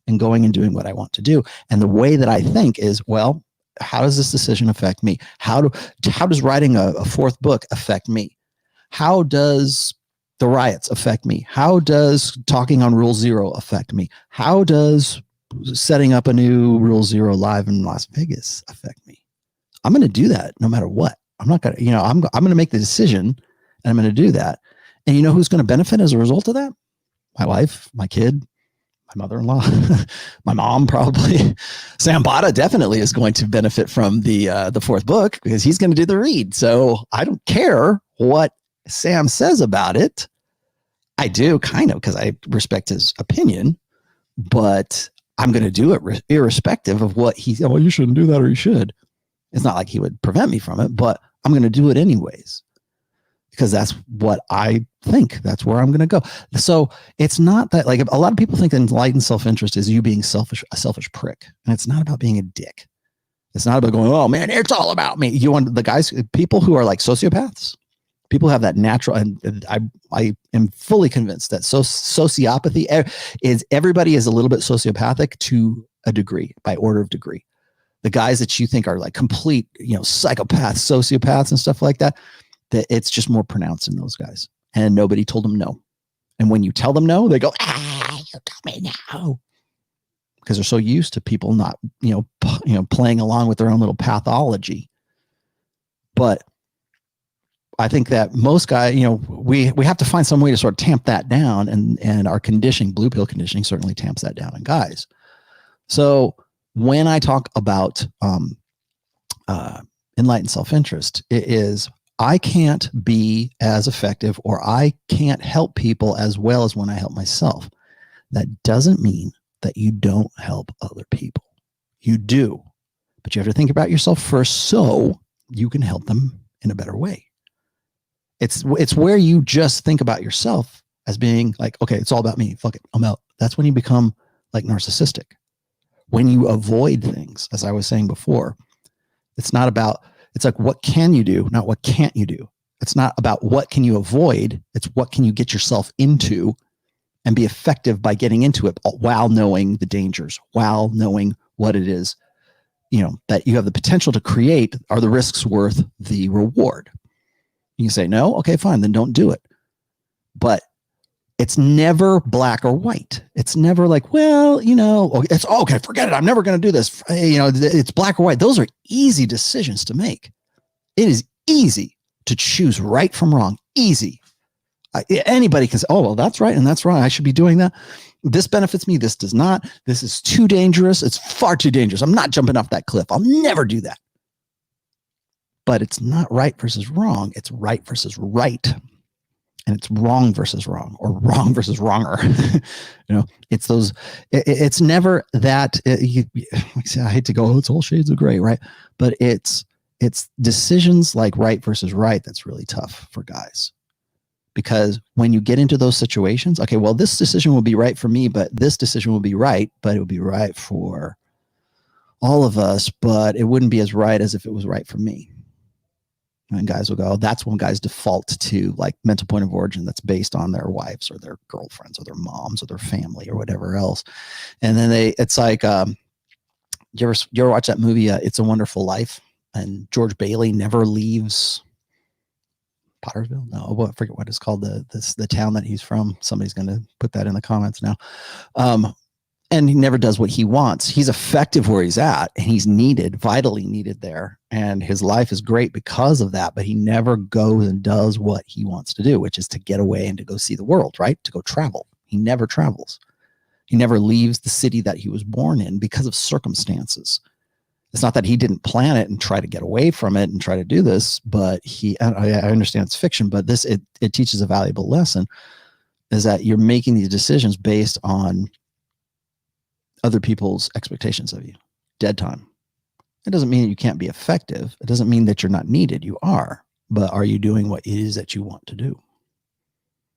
and going and doing what I want to do. And the way that I think is, well, how does this decision affect me? How does writing a fourth book affect me? How does the riots affect me? How does talking on Rule Zero affect me? How does setting up a new Rule Zero live in Las Vegas affect me? I'm going to do that no matter what. I'm not going to, I'm going to make the decision and I'm going to do that. And you know who's going to benefit as a result of that? My wife, my kid, my mother-in-law, my mom, probably. Sam Bada definitely is going to benefit from the fourth book because he's going to do the read. So I don't care what Sam says about it. I do kind of because I respect his opinion, but I'm going to do it irrespective of what well, you shouldn't do that or you should. It's not like he would prevent me from it, but I'm going to do it anyways because that's what I think. That's where I'm going to go. So it's not that like a lot of people think that enlightened self-interest is you being a selfish prick. And it's not about being a dick. It's not about going, oh man, it's all about me. You want people who are like sociopaths, people have that natural, and I am fully convinced that sociopathy is everybody is a little bit sociopathic to a degree, by order of degree. The guys that you think are like complete, psychopaths, sociopaths and stuff like that, that it's just more pronounced in those guys. And nobody told them no. And when you tell them no, they go, you tell me no. Because they're so used to people not, playing along with their own little pathology. But I think that most guys, we have to find some way to sort of tamp that down, and our conditioning, blue pill conditioning, certainly tamps that down in guys. So when I talk about enlightened self-interest, it is I can't be as effective, or I can't help people as well as when I help myself. That doesn't mean that you don't help other people. You do, but you have to think about yourself first so you can help them in a better way. It's where you just think about yourself as being like, okay, it's all about me. Fuck it, I'm out. That's when you become like narcissistic. When you avoid things, as I was saying before, it's like, what can you do, not what can't you do. It's not about what can you avoid. It's what can you get yourself into and be effective by getting into it while knowing the dangers, while knowing what it is, that you have the potential to create. Are the risks worth the reward? You can say, no, okay, fine, then don't do it. But it's never black or white. It's never like, well, it's okay, forget it, I'm never going to do this. It's black or white. Those are easy decisions to make. It is easy to choose right from wrong. Easy. Anybody can say, oh, well, that's right and that's wrong. I should be doing that. This benefits me. This does not. This is too dangerous. It's far too dangerous. I'm not jumping off that cliff. I'll never do that. But it's not right versus wrong. It's right versus right. And it's wrong versus wrong, or wrong versus wronger. It's those, it's never that, I hate to go, oh, it's all shades of gray, right? But it's decisions like right versus right that's really tough for guys. Because when you get into those situations, okay, well, this decision will be right for me, but this decision will be right, but it will be right for all of us, but it wouldn't be as right as if it was right for me. And guys will go, that's when guys default to like mental point of origin that's based on their wives or their girlfriends or their moms or their family or whatever else. And then it's like, you ever watch that movie, It's a Wonderful Life? And George Bailey never leaves Pottersville? No, I forget what it's called, the town that he's from. Somebody's going to put that in the comments now. And he never does what he wants. He's effective where he's at, and he's needed, vitally needed there. And his life is great because of that, but he never goes and does what he wants to do, which is to get away and to go see the world, right? To go travel. He never travels. He never leaves the city that he was born in because of circumstances. It's not that he didn't plan it and try to get away from it and try to do this, but I understand it's fiction, but it teaches a valuable lesson, is that you're making these decisions based on other people's expectations of you. Dead time. It doesn't mean you can't be effective. It doesn't mean that you're not needed. You are, but are you doing what it is that you want to do?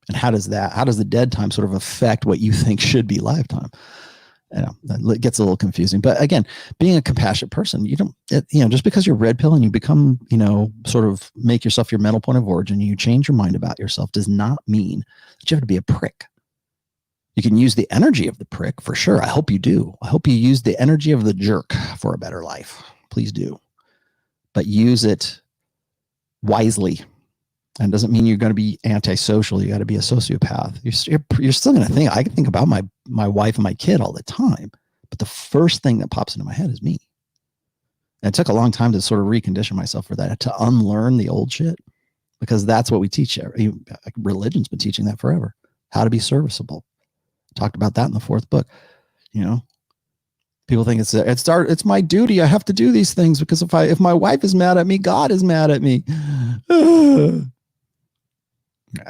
And how does the dead time sort of affect what you think should be lifetime? It gets a little confusing, but again, being a compassionate person, just because you're red pill and you become, sort of make yourself your mental point of origin, and you change your mind about yourself, does not mean that you have to be a prick. You can use the energy of the prick for sure. I hope you do. I hope you use the energy of the jerk for a better life. Please do. But use it wisely. And doesn't mean you're going to be antisocial. You got to be a sociopath. You're still going to think. I can think about my wife and my kid all the time, but the first thing that pops into my head is me. And it took a long time to sort of recondition myself for that, to unlearn the old shit, because that's what we teach. Religion's been teaching that forever. How to be serviceable. Talked about that in the 4th book. People think it's my duty. I have to do these things because if my wife is mad at me, God is mad at me.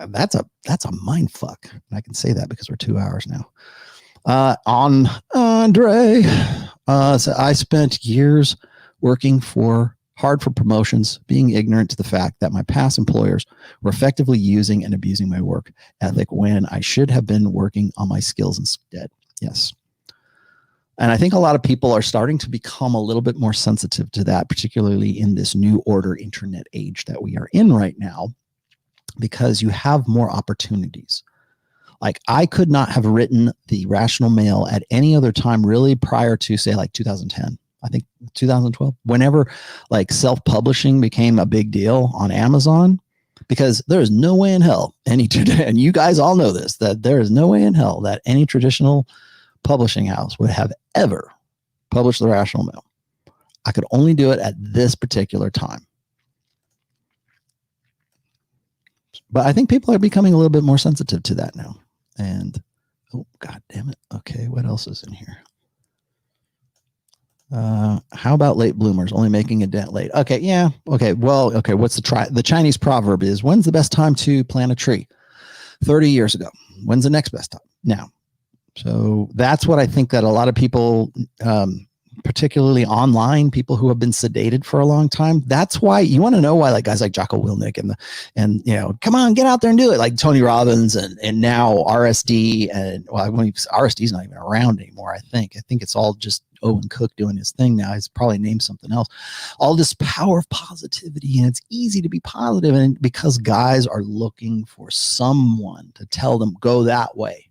That's a mind fuck. And I can say that because we're 2 hours now. On Andre, so I spent years working hard for promotions, being ignorant to the fact that my past employers were effectively using and abusing my work ethic when I should have been working on my skills instead. Yes. And I think a lot of people are starting to become a little bit more sensitive to that, particularly in this new order internet age that we are in right now, because you have more opportunities. Like, I could not have written the Rational Male at any other time really prior to, say, like 2010. I think 2012, whenever like self-publishing became a big deal on Amazon, because there is no way in hell and you guys all know this, that there is no way in hell that any traditional publishing house would have ever published the Rational Male. I could only do it at this particular time. But I think people are becoming a little bit more sensitive to that now. And, oh, God damn it. Okay, what else is in here? How about late bloomers only making a dent late? Okay, yeah. Okay, well, okay, what's the Chinese proverb is, when's the best time to plant a tree? 30 years ago. When's the next best time? Now. So that's what I think that a lot of people, particularly online, people who have been sedated for a long time. That's why you want to know why, like guys like Jocko Willink and you know, come on, get out there and do it, like Tony Robbins and now RSD and RSD is not even around anymore. I think it's all just Owen Cook doing his thing now. He's probably named something else. All this power of positivity, and it's easy to be positive, and because guys are looking for someone to tell them go that way.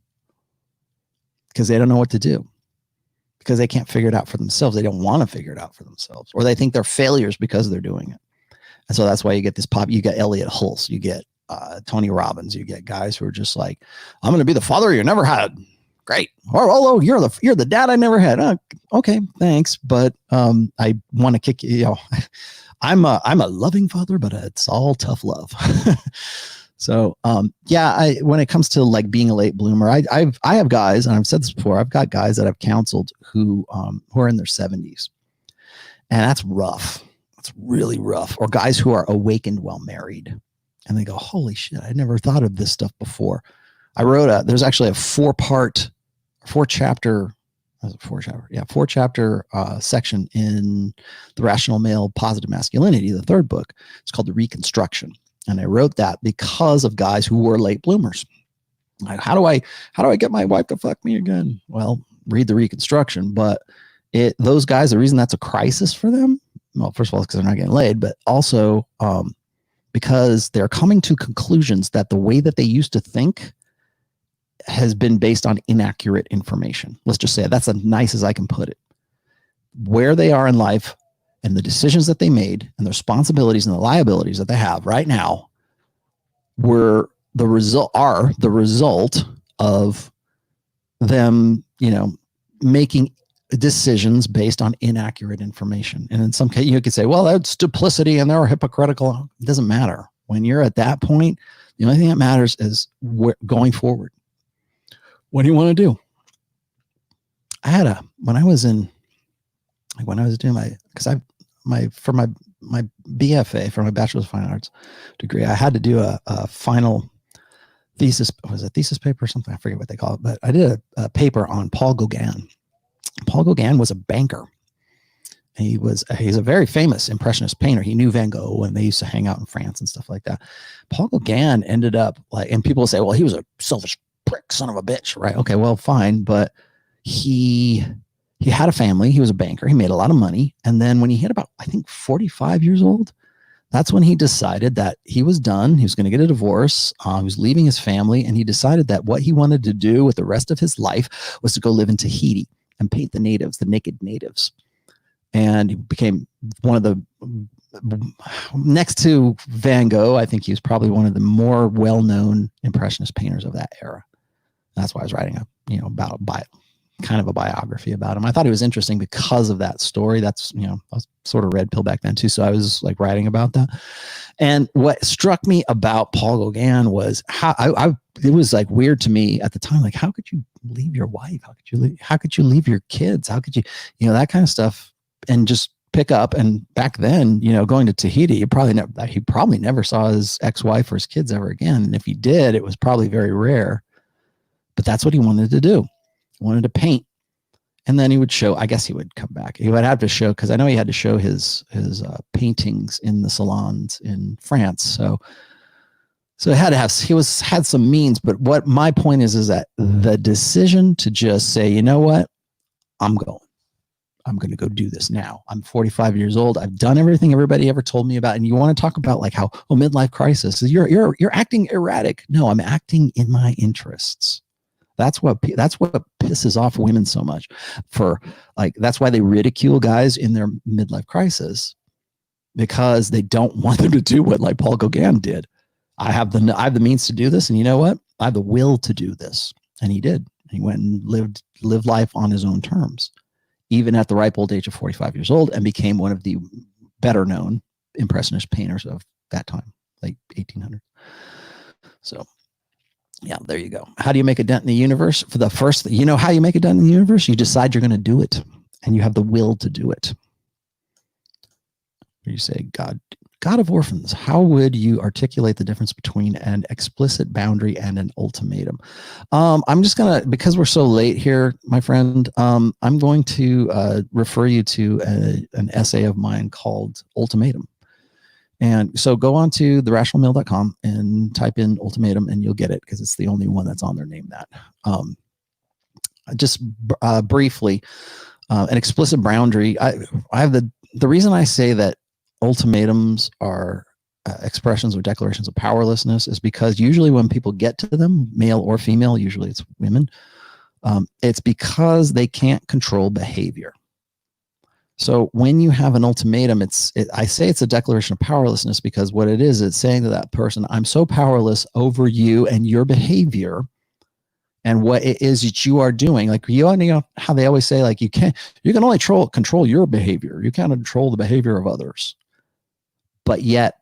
Because they don't know what to do, because they can't figure it out for themselves. They don't want to figure it out for themselves, or they think they're failures because they're doing it. And so that's why you get this you get Elliot Hulse, you get Tony Robbins, you get guys who are just like, I'm going to be the father you never had. Great. Or Rollo, you're the dad I never had. Okay, thanks. But I want to kick you. You know, I'm a loving father, but it's all tough love. So, yeah, when it comes to like being a late bloomer, I have guys, and I've said this before, I've got guys that I've counseled who are in their 70s, and that's rough. That's really rough. Or guys who are awakened while married, and they go, holy shit, I never thought of this stuff before. I wrote there's actually a four chapter section in The Rational Male Positive Masculinity, the third book. It's called The Reconstruction. And I wrote that because of guys who were late bloomers. Like, how do I get my wife to fuck me again? Well, read The Reconstruction. But those guys, the reason that's a crisis for them, well, first of all, because they're not getting laid, but also because they're coming to conclusions that the way that they used to think has been based on inaccurate information. Let's just say that's as nice as I can put it. Where they are in life, and the decisions that they made and the responsibilities and the liabilities that they have right now are the result of them, you know, making decisions based on inaccurate information. And in some case, you could say, well, that's duplicity and they're hypocritical. It doesn't matter. When you're at that point, the only thing that matters is going forward. What do you want to do? When I was doing for my BFA, for my Bachelor's of Fine Arts degree, I had to do a final thesis. Was it a thesis paper or something? I forget what they call it, but I did a paper on Paul Gauguin. Paul Gauguin was a banker. He's a very famous Impressionist painter. He knew Van Gogh, and they used to hang out in France and stuff like that. Paul Gauguin ended up like, and people say, well, he was a selfish prick, son of a bitch, right? Okay, well, fine, but he had a family. He was a banker. He made a lot of money. And then when he hit about, I think, 45 years old, that's when he decided that he was done. He was going to get a divorce. He was leaving his family. And he decided that what he wanted to do with the rest of his life was to go live in Tahiti and paint the natives, the naked natives. And he became one of the, next to Van Gogh, I think he was probably one of the more well-known Impressionist painters of that era. That's why I was writing kind of a biography about him. I thought it was interesting because of that story. That's, you know, I was sort of red pill back then too. So I was like writing about that. And what struck me about Paul Gauguin was how it was like weird to me at the time. Like, how could you leave your wife? How could you leave your kids? How could you, you know, that kind of stuff, and just pick up. And back then, you know, going to Tahiti, he probably never saw his ex-wife or his kids ever again. And if he did, it was probably very rare, but that's what he wanted to do. Wanted to paint. And then he would show, I guess he would come back. He would have to show, because I know he had to show his paintings in the salons in France. So he had some means. But what my point is that the decision to just say, you know what, I'm going to go do this now. I'm 45 years old. I've done everything everybody ever told me about. And you want to talk about like how, midlife crisis, you're acting erratic. No, I'm acting in my interests. That's what pisses off women so much. That's why they ridicule guys in their midlife crisis, because they don't want them to do what like Paul Gauguin did. I have the means to do this, and you know what? I have the will to do this, and he did. He went and lived life on his own terms, even at the ripe old age of 45 years old, and became one of the better known Impressionist painters of that time, like 1800. So yeah, there you go. How do you make a dent in the universe? For the first, you know how you make a dent in the universe? You decide you're going to do it, and you have the will to do it. You say, God of orphans, how would you articulate the difference between an explicit boundary and an ultimatum? I'm just going to, because we're so late here, my friend, I'm going to refer you to an essay of mine called Ultimatum. And so go on to therationalmale.com and type in ultimatum, and you'll get it because it's the only one that's on there named that. Just briefly, an explicit boundary. I have the reason I say that ultimatums are expressions or declarations of powerlessness is because usually when people get to them, male or female, usually it's women, it's because they can't control behavior. So when you have an ultimatum, I say it's a declaration of powerlessness because what it is, it's saying to that person, I'm so powerless over you and your behavior and what it is that you are doing. Like, you know how they always say, like, you can only control your behavior. You can't control the behavior of others. But yet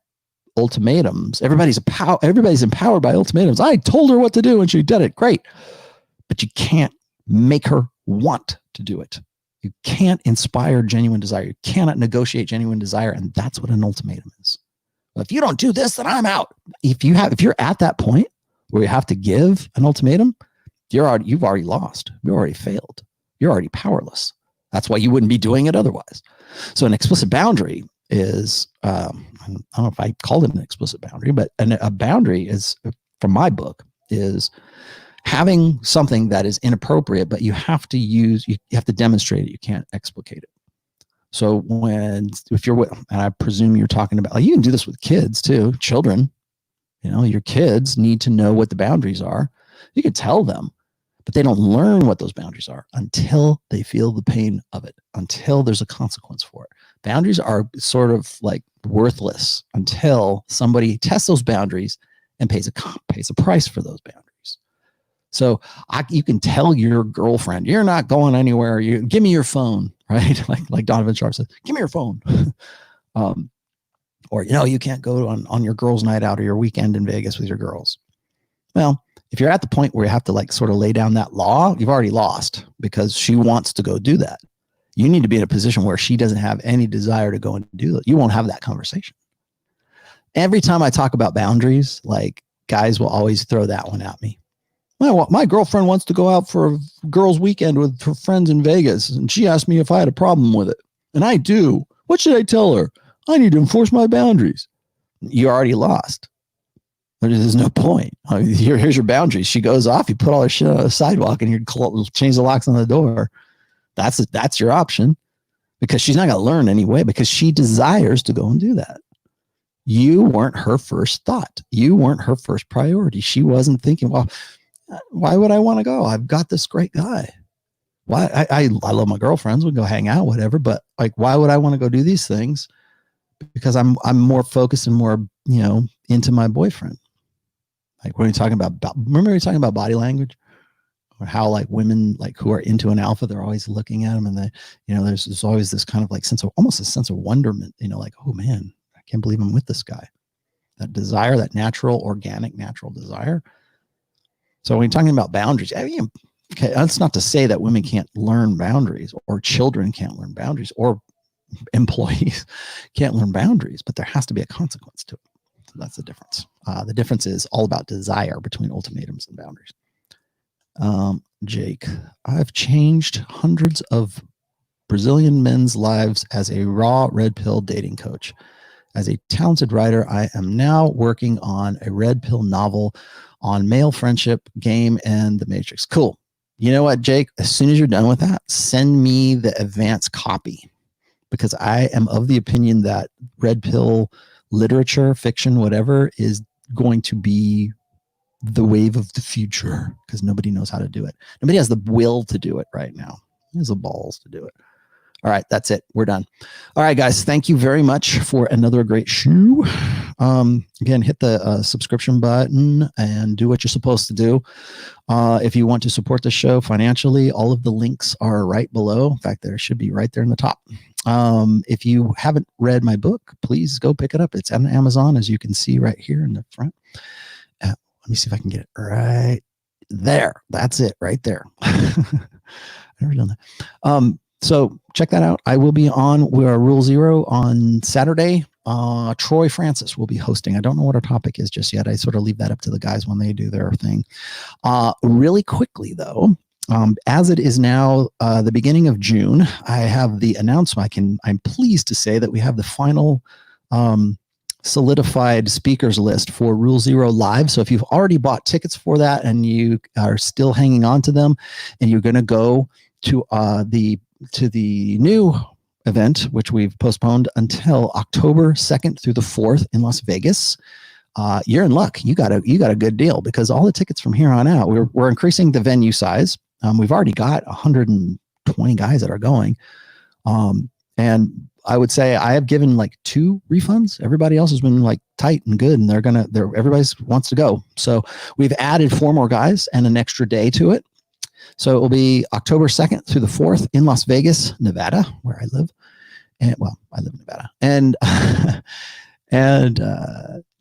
ultimatums, everybody's empowered by ultimatums. I told her what to do and she did it. Great. But you can't make her want to do it. You can't inspire genuine desire. You cannot negotiate genuine desire. And that's what an ultimatum is. Well, if you don't do this, then I'm out. If you're at that point where you have to give an ultimatum, you've already lost. You've already failed. You're already powerless. That's why you wouldn't be doing it otherwise. So an explicit boundary is, I don't know if I called it an explicit boundary, but a boundary is, from my book, is having something that is inappropriate, but you have to demonstrate it. You can't explicate it. So if you're with, and I presume you're talking about, you can do this with kids too, children, your kids need to know what the boundaries are. You can tell them, but they don't learn what those boundaries are until they feel the pain of it, until there's a consequence for it. Boundaries are sort of like worthless until somebody tests those boundaries and pays a price for those boundaries. So you can tell your girlfriend, you're not going anywhere. Give me your phone, right? Like Donovan Sharp said, give me your phone. Or, you can't go on your girls' night out or your weekend in Vegas with your girls. Well, if you're at the point where you have to sort of lay down that law, you've already lost because she wants to go do that. You need to be in a position where she doesn't have any desire to go and do that. You won't have that conversation. Every time I talk about boundaries, guys will always throw that one at me. Well, my girlfriend wants to go out for a girls' weekend with her friends in Vegas, and she asked me if I had a problem with it. And I do. What should I tell her? I need to enforce my boundaries. You already lost. There's no point. Here's your boundaries. She goes off. You put all her shit on the sidewalk and you change the locks on the door. That's your option because she's not going to learn anyway because she desires to go and do that. You weren't her first thought. You weren't her first priority. She wasn't thinking, well, why would I want to go? I've got this great guy. Why? I love my girlfriends. We go hang out, whatever. But why would I want to go do these things? Because I'm more focused and more, into my boyfriend. When you're talking about, remember we were talking about body language or how women who are into an alpha, they're always looking at them and they, there's always this kind of almost a sense of wonderment, oh man, I can't believe I'm with this guy. That desire, that natural desire. So when you're talking about boundaries, okay, that's not to say that women can't learn boundaries or children can't learn boundaries or employees can't learn boundaries, but there has to be a consequence to it. So that's the difference. The difference is all about desire between ultimatums and boundaries. Jake, I've changed hundreds of Brazilian men's lives as a raw red pill dating coach. As a talented writer, I am now working on a red pill novel on male friendship, game, and the Matrix. Cool. You know what, Jake? As soon as you're done with that, send me the advanced copy because I am of the opinion that red pill literature, fiction, whatever, is going to be the wave of the future because nobody knows how to do it. Nobody has the will to do it right now. There's the balls to do it. All right, that's it. We're done. All right, guys, thank you very much for another great show. Again, hit the subscription button and do what you're supposed to do. If you want to support the show financially, all of the links are right below. In fact, there should be right there in the top. If you haven't read my book, please go pick it up. It's on Amazon, as you can see right here in the front. Let me see if I can get it right there. That's it right there. I've never done that. So check that out. I will be on Rule Zero on Saturday. Troy Francis will be hosting. I don't know what our topic is just yet. I sort of leave that up to the guys when they do their thing. Really quickly though, as it is now the beginning of June, I have the announcement. I'm pleased to say that we have the final solidified speakers list for Rule Zero Live. So if you've already bought tickets for that and you are still hanging on to them, and you're going to go to the new event, which we've postponed until October 2nd through the 4th in Las Vegas, you're in luck. You got a good deal, because all the tickets from here on out, we're increasing the venue size. We've already got 120 guys that are going. And I would say I have given like 2 refunds. Everybody else has been like tight and good, and everybody wants to go. So we've added 4 more guys and an extra day to it. So it will be October 2nd through the 4th in Las Vegas, Nevada, where I live. And well, I live in Nevada. And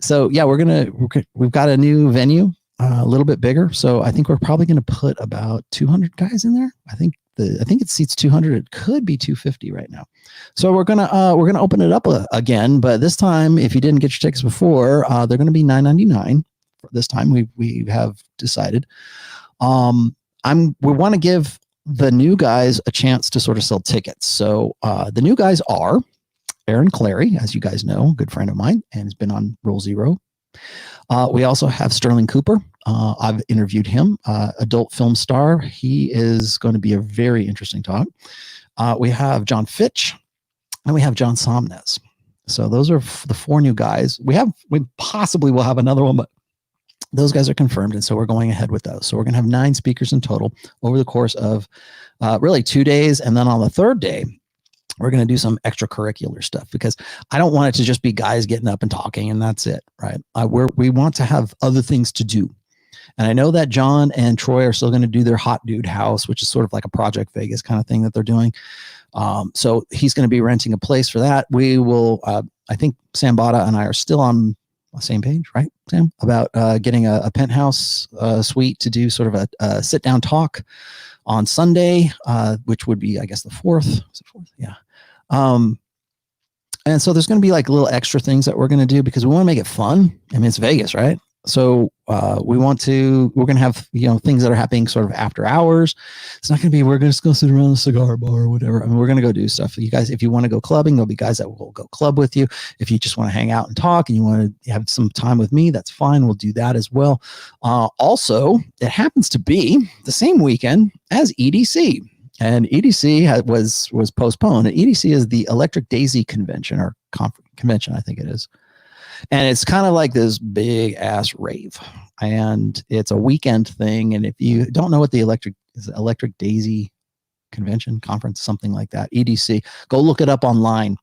so yeah, we've got a new venue, a little bit bigger. So I think we're probably going to put about 200 guys in there. I think it seats 200. It could be 250 right now. So we're gonna open it up again, but this time, if you didn't get your tickets before, they're going to be $9.99. This time we have decided. We want to give the new guys a chance to sort of sell tickets. So the new guys are Aaron Clary, as you guys know, a good friend of mine, and has been on Rule Zero. We also have Sterling Cooper. I've interviewed him, adult film star. He is going to be a very interesting talk. We have John Fitch, and we have John Somnes. So those are the 4 new guys. We possibly will have another one, but those guys are confirmed, and so we're going ahead with those. So we're going to have 9 speakers in total over the course of really 2 days, and then on the 3rd day, we're going to do some extracurricular stuff, because I don't want it to just be guys getting up and talking and that's it, right? We want to have other things to do. And I know that John and Troy are still going to do their Hot Dude House, which is sort of like a Project Vegas kind of thing that they're doing. So he's going to be renting a place for that. We will, I think Sam Bada and I are still on the same page, right, Sam? About getting a penthouse suite to do sort of a sit-down talk on Sunday, which would be, I guess, the 4th. Is it 4th? Yeah. And so there's going to be like little extra things that we're going to do, because we want to make it fun. I mean, it's Vegas, right? So we're going to have, things that are happening sort of after hours. It's not going to be, we're going to just go sit around the cigar bar or whatever. I mean, we're going to go do stuff. You guys, if you want to go clubbing, there'll be guys that will go club with you. If you just want to hang out and talk and you want to have some time with me, that's fine. We'll do that as well. Also, it happens to be the same weekend as EDC. And EDC was postponed. And EDC is the Electric Daisy Convention, or convention, I think it is. And it's kind of like this big ass rave, and it's a weekend thing. And if you don't know what the Electric Daisy Convention Conference, something like that, EDC, go look it up online.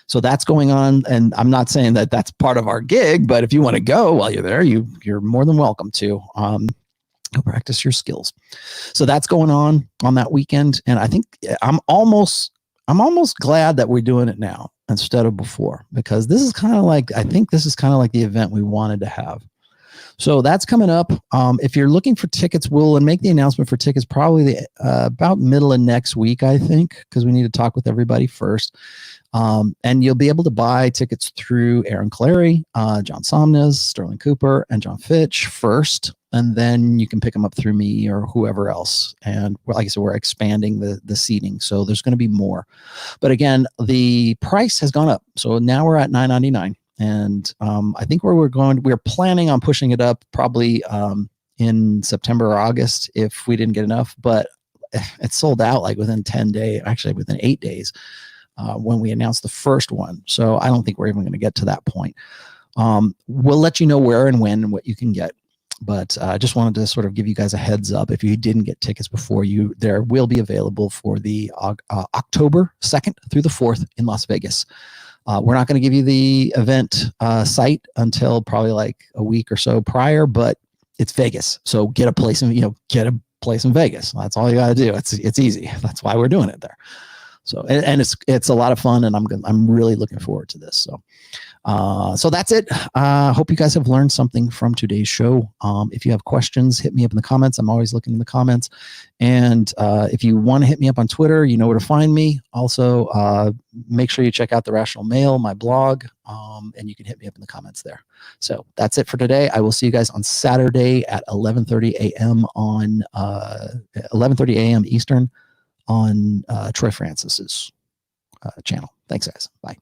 So that's going on, and I'm not saying that that's part of our gig, but if you want to go while you're there, you're more than welcome to. Go practice your skills. So that's going on that weekend, and I think I'm almost glad that we're doing it now instead of before, because this is kind of like the event we wanted to have. So that's coming up. If you're looking for tickets, we'll make the announcement for tickets probably about middle of next week, I think, because we need to talk with everybody first. And you'll be able to buy tickets through Aaron Clary, John Somnes, Sterling Cooper, and John Fitch first. And then you can pick them up through me or whoever else. And like I said, we're expanding the seating, so there's going to be more. But again, the price has gone up. So now we're at $9.99. And I think we're planning on pushing it up probably in September or August if we didn't get enough. But it sold out like within 10 days, actually within 8 days when we announced the first one. So I don't think we're even going to get to that point. We'll let you know where and when and what you can get. But I just wanted to sort of give you guys a heads up. If you didn't get tickets before, there will be available for the October 2nd through the 4th in Las Vegas. We're not going to give you the event site until probably like a week or so prior, but it's Vegas. So get a place in Vegas. That's all you got to do. It's easy. That's why we're doing it there. So, and it's a lot of fun, and I'm really looking forward to this. So that's it. Hope you guys have learned something from today's show. If you have questions, hit me up in the comments. I'm always looking in the comments. And if you want to hit me up on Twitter, you know where to find me. Also, make sure you check out The Rational Male, my blog, and you can hit me up in the comments there. So that's it for today. I will see you guys on Saturday at 11:30 a.m. on 11:30 a.m. Eastern on Troy Francis's channel. Thanks, guys. Bye.